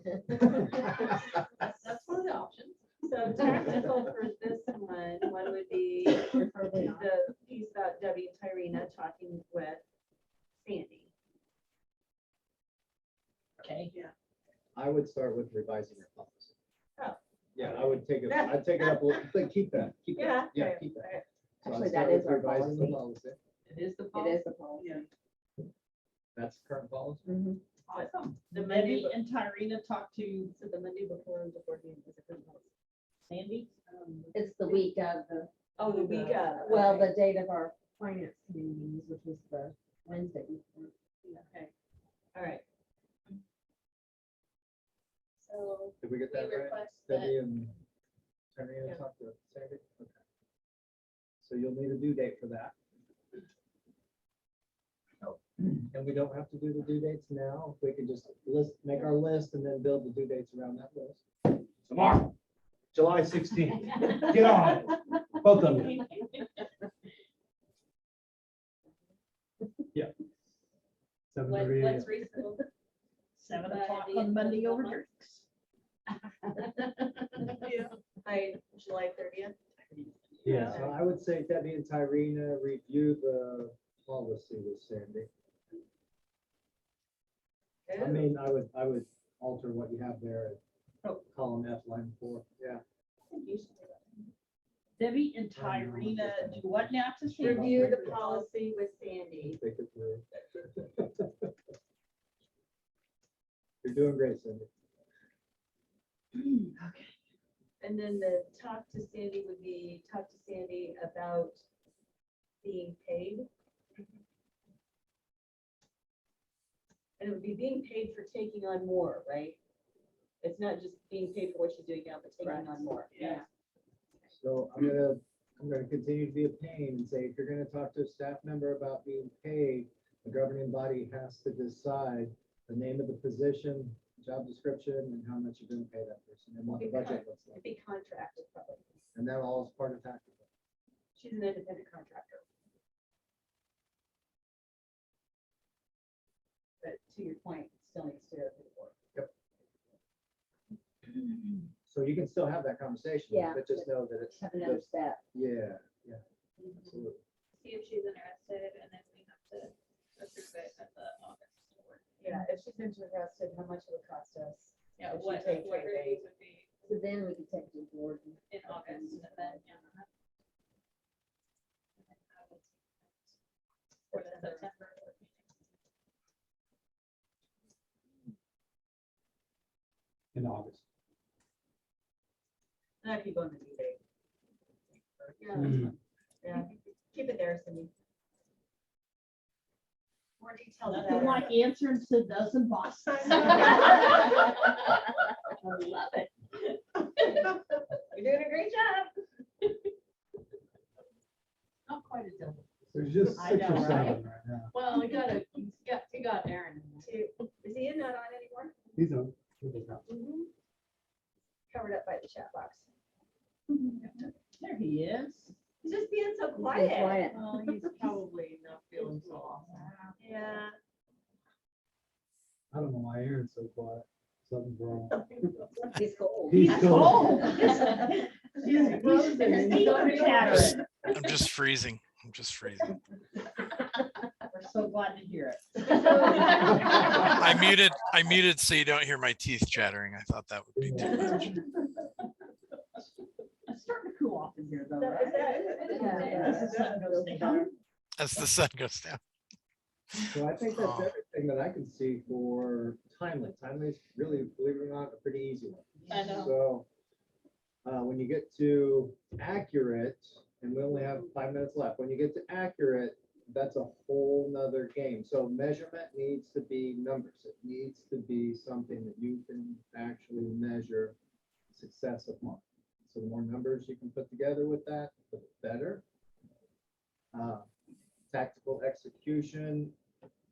That's one of the options. So tactical for this one would be the piece about Debbie and Tyrena talking with Sandy. Okay. Yeah. I would start with revising your policy. Oh. Yeah, I'd take it up, but keep that. Yeah, Yeah, okay, keep that. okay. So I'd Actually, start that is with our revising the policy. policy. It is the It policy. is a policy. Yeah. That's current policy. Awesome. The Monday, Debbie and Tyrena talked to so the Monday before the board meeting is a good one. Sandy. It's the week of the, Oh, the week of. well, okay. the date of our finance committee meetings, which was the Wednesday before. Okay, all right. So Did we get we that right? request that, Debbie and Tyree talk to Sandy? Okay. So you'll need a due date for that. And we don't have to do the due dates now. We can just make our list and then build the due dates around that list. Tomorrow, July 16th. Get on it. Both of you. Yeah. what's reasonable? 7 By o'clock the on end Monday of over the drinks. By July 30th. Yeah, so I would say Debbie and Tyrena review the policy with Sandy. I mean, I would alter what you have there at column F, line 4. Yeah. Debbie and Tyrena do what now to Sandy? Review the policy with Sandy. Take it through. You're doing great, Cindy. Okay. And then the talk to Sandy would be, talk to Sandy about being paid. And it would be being paid for taking on more, right? It's not just being paid for what she's doing now, but taking on more. Yeah. So I'm gonna continue to be a pain and say, if you're gonna talk to a staff member about being paid, the governing body has to decide the name of the position, job description, and how much you're gonna pay that person, and what the budget looks It'd like. be contracted probably. And that all is part of tactical. She's an independent contractor. But to your point, it still needs to go to the board. So you can still have that conversation, Yeah. but just know that it's, Have another step. yeah, absolutely. See if she's interested and then we have to approve it at the August board. Yeah, if she's interested, how much it would cost us? Yeah, If she what takes her her fees would be So then we could take it to the board. in August and then, yeah. For the September. board meeting. In August. And I could go on the due date. Yeah, that's Hmm. fine. Yeah, keep it there, Cindy. More details. Nothing like answering to a dozen bosses. I love it. You're doing a great job. Not quite a double. There's just I 6 or know, 7 right now. Well, you got Aaron in there. Is he not on anymore? He's on. He's on. Covered up by the chat box. There he is. He's just being so He's quiet. quiet. Well, he's probably not feeling so awesome. Yeah. I don't know why Aaron's so quiet. Something's wrong. He's cold. He's cold. He's frozen and he's chattering. I'm just freezing. I'm just freezing. We're so glad to hear it. I muted so you don't hear my teeth chattering. I thought that would be too much. It's starting to cool off in here though, So right? is that- As the sun goes down. As the sun goes down. So I think that's Oh. everything that I can see for timely. Timely is really, believe it or not, a pretty easy one. I know. So when you get to accurate, and we only have 5 minutes left, when you get to accurate, that's a whole nother game. So measurement needs to be numbers. It needs to be something that you can actually measure success upon. So the more numbers you can put together with that, the better. Tactical execution,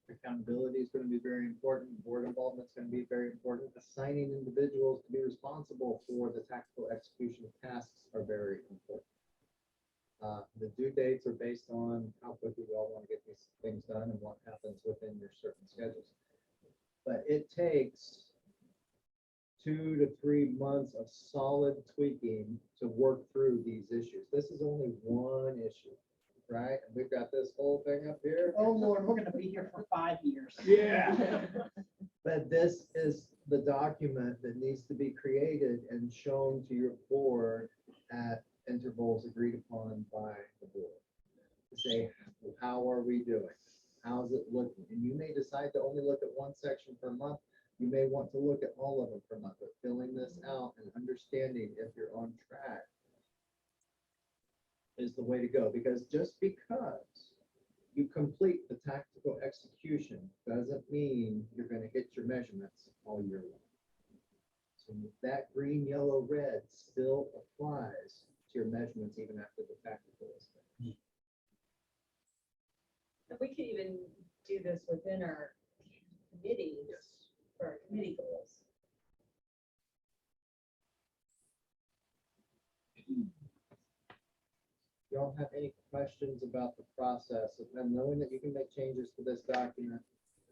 accountability is going to be very important. Board involvement is going to be very important. Assigning individuals to be responsible for the tactical execution of tasks are very important. The due dates are based on how quickly we all want to get these things done and what happens within your certain schedules. But it takes 2 to 3 months of solid tweaking to work through these issues. This is only one issue, right? And we've got this whole thing up here. Oh, Lord, we're gonna be here for 5 years. Yeah. But this is the document that needs to be created and shown to your board at intervals agreed upon by the board. To say, how are we doing? How's it looking? And you may decide to only look at one section per month. You may want to look at all of them per month, but filling this out and understanding if you're on track is the way to go. Because just because you complete the tactical execution doesn't mean you're going to hit your measurements all year long. So that green, yellow, red still applies to your measurements even after the tactical is done. And we could even do this within our committees for our committee goals. Y'all have any questions about the process of them knowing that you can make changes to this document?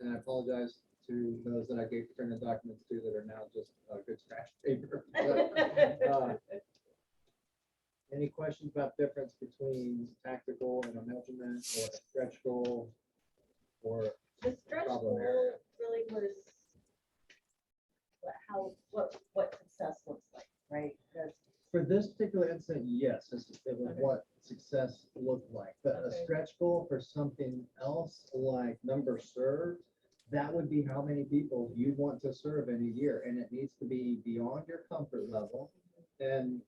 And I apologize to those that I gave to turn the documents to that are now just good scratch paper. But, any questions about difference between tactical and a measurement or a stretch goal? Or The stretch Problem goal area. really was what success looks like, right? That's for this particular incident, yes, it was what success looked like. But a Okay. stretch goal for something else like number served, that would be how many people you want to serve in a year. And it needs to be beyond your comfort level. And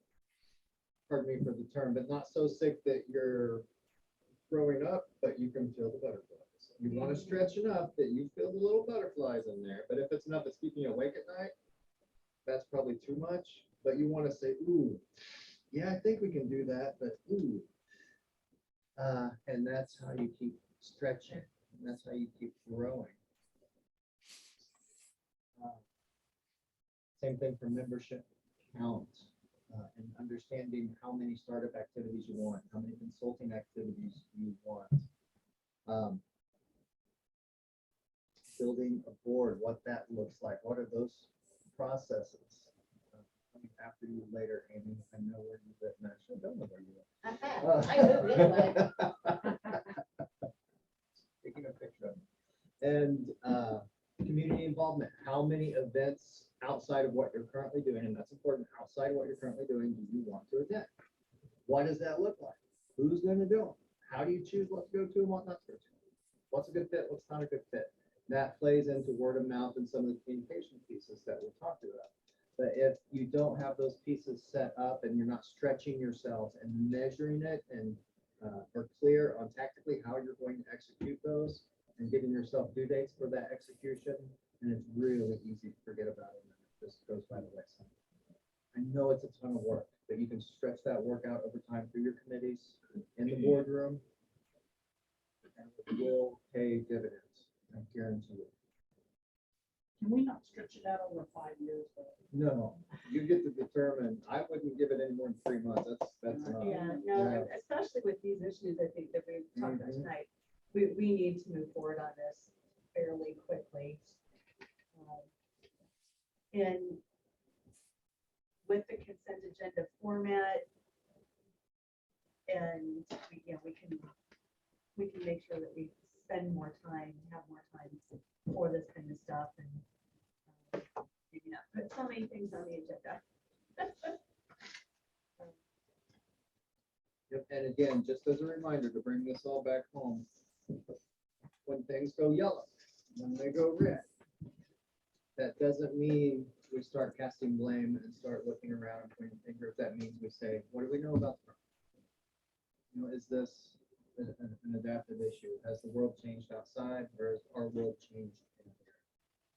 pardon me for the term, but not so sick that you're throwing up, but you can feel the butterflies. You want to stretch enough that you feel the little butterflies in there. But if it's enough that's keeping you awake at night, that's probably too much. But you want to say, ooh, yeah, I think we can do that, but ooh. And that's how you keep stretching. And that's how you keep growing. Same thing for membership count. And understanding how many startup activities you want, how many consulting activities you want. Building a board, what that looks like, what are those processes? Coming after you later, Amy, I know where you live, and actually I don't know where you live. I know this way. Taking a picture of it. And community involvement, how many events outside of what you're currently doing, and that's important, outside of what you're currently doing, do you want to attend? What does that look like? Who's going to do them? How do you choose what to go to and what not to go to? What's a good fit? What's not a good fit? That plays into word of mouth and some of the communication pieces that we talked about. But if you don't have those pieces set up and you're not stretching yourselves and measuring it and are clear on tactically how you're going to execute those and giving yourself due dates for that execution, and it's really easy to forget about it. And it just goes by the wayside. I know it's a ton of work, but you can stretch that work out over time through your committees in the boardroom, and it will pay dividends. I guarantee it. Can we not stretch it out over 5 years? though? No, you get to determine. I wouldn't give it any more than 3 months. That's not. Yeah, no, Yeah. especially especially with these issues, I think that we've talked about tonight, we need to move forward on this fairly quickly. And with the consent agenda format, and we can make sure that we spend more time, have more time for this kind of stuff, and maybe not put so many things on the agenda. Yep, and again, just as a reminder to bring this all back home, when things go yellow, when they go red, that doesn't mean we start casting blame and start looking around and pointing fingers. That means we say, what do we know about the problem? You know, is this an adaptive issue? Has the world changed outside, or has our world changed in here?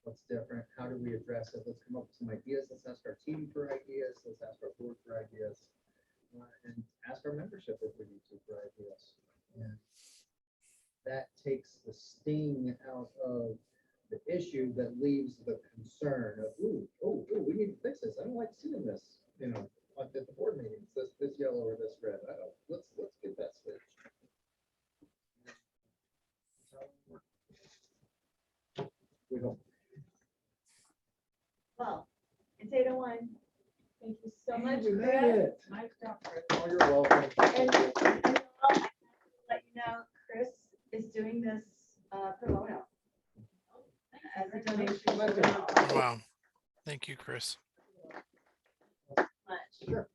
What's different? How do we address it? Let's come up with some ideas. Let's ask our team for ideas. Let's ask our board for ideas. And ask our membership if we need to for ideas. And that takes the sting out of the issue, that leaves the concern of, we need to fix this. I don't like seeing this, at the board meetings, this yellow or this red. Let's get that switched. We hope. Well, it's 8:01. Thank you so much, We made Chris. it. Nice job, Chris. Oh, you're welcome. And I'll let you know, Chris is doing this pro bono as a donation. Wow. Thank you, Chris. Much.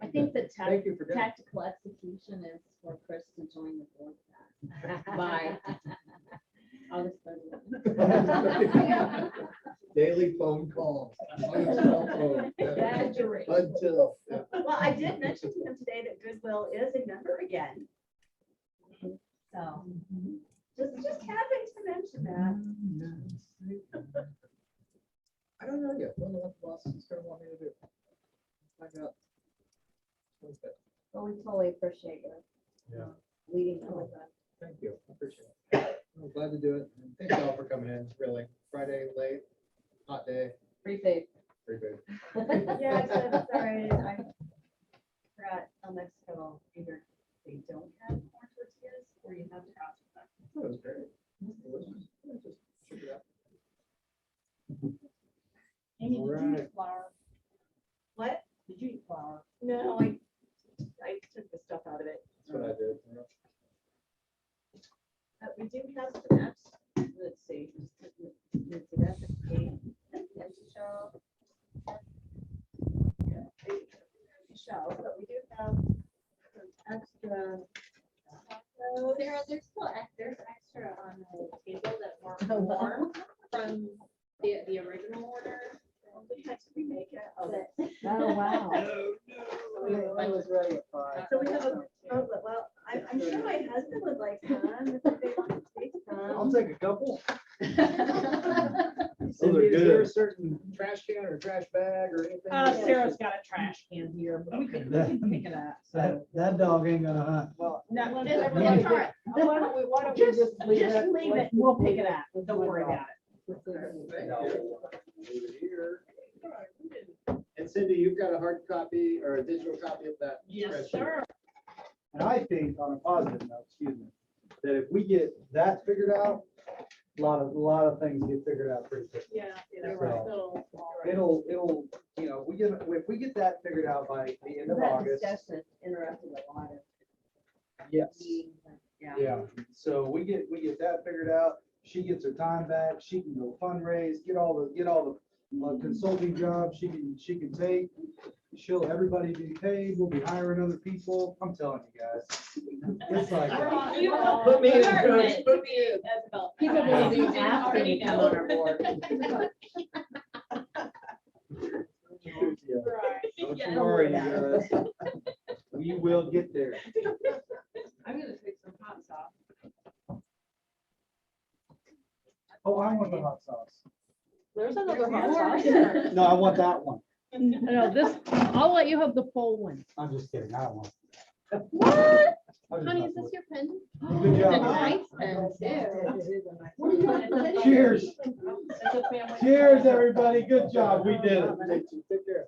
I think the Thank you for doing it. tactical execution is for Chris to join the board by August 30th. Daily phone calls. On his cell phone. Exaggerate. Until. Yeah. Well, I did mention to him today that Goodwill is a member again. So, just having to mention that. I don't know yet. Don't know what the boss is going to want me to do. Find out. Well, we totally appreciate you Yeah. leading them with us. Thank you. I appreciate it. I'm glad to do it. And thank y'all for coming in. Really. Friday late, hot day. Free food. Pretty good. Yeah, except, sorry, I forgot El Mexico, either they don't have corn tortillas or you have to ask for them. That was great. Delicious. Yeah, just check it out. Amy, did you Alright. eat flour? What? Did you eat flour? No, I took the stuff out of it. That's what I did. Yeah. We do have some apps. Let's see. Let's see, that's a cake. Show. Yeah, show, but we do have some extra. Sarah, there's extra on the table that weren't warm from the original order. Sometimes we make it. Oh, wow. I was ready at 5. So we have well, I'm sure my husband would like some, if they want to take I'll some. take a couple. Those Cindy, are is there a good. certain trash can or trash bag or anything? Sarah's got a trash can here, but we can pick it up. That dog ain't gonna hunt. Well, no, Why Why don't we just leave it, we'll pick it up, don't worry about it. Leave it here. And Cindy, you've got a hard copy or a digital copy of that? Yes, spreadsheet? sir. And I think on a positive note, excuse me, that if we get that figured out, a lot of things get figured out pretty quick. Yeah. you're right. It'll, if we get that figured out by the end of That August. discussion interrupted a lot of Yes. meetings. Yeah, so we get that figured out, she gets her time back, she can go fundraise, get all the consulting jobs she can take. Everybody be paid, we'll be hiring other people, I'm telling you guys. It's like. Put me in, Coach, put me in. People will be asking to come on our board. Don't you worry, you guys. We will get there. I'm gonna take some hot sauce. Oh, I want the hot sauce. There's another hot sauce. No, I want that one. No, I'll let you have the full one. I'm just kidding, I don't want. What? I just Honey, want is this your pen? Good It's a job. nice pen too. Cheers. Cheers, everybody. Good job. We did it. Take care.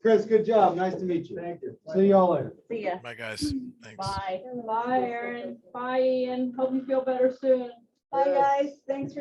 Chris, good job. Nice to meet you. Thank you. See y'all later. See ya. Bye, guys. Thanks. Bye. Bye, Aaron. Bye, Ian. Hope you feel better soon. Bye, guys. Thanks for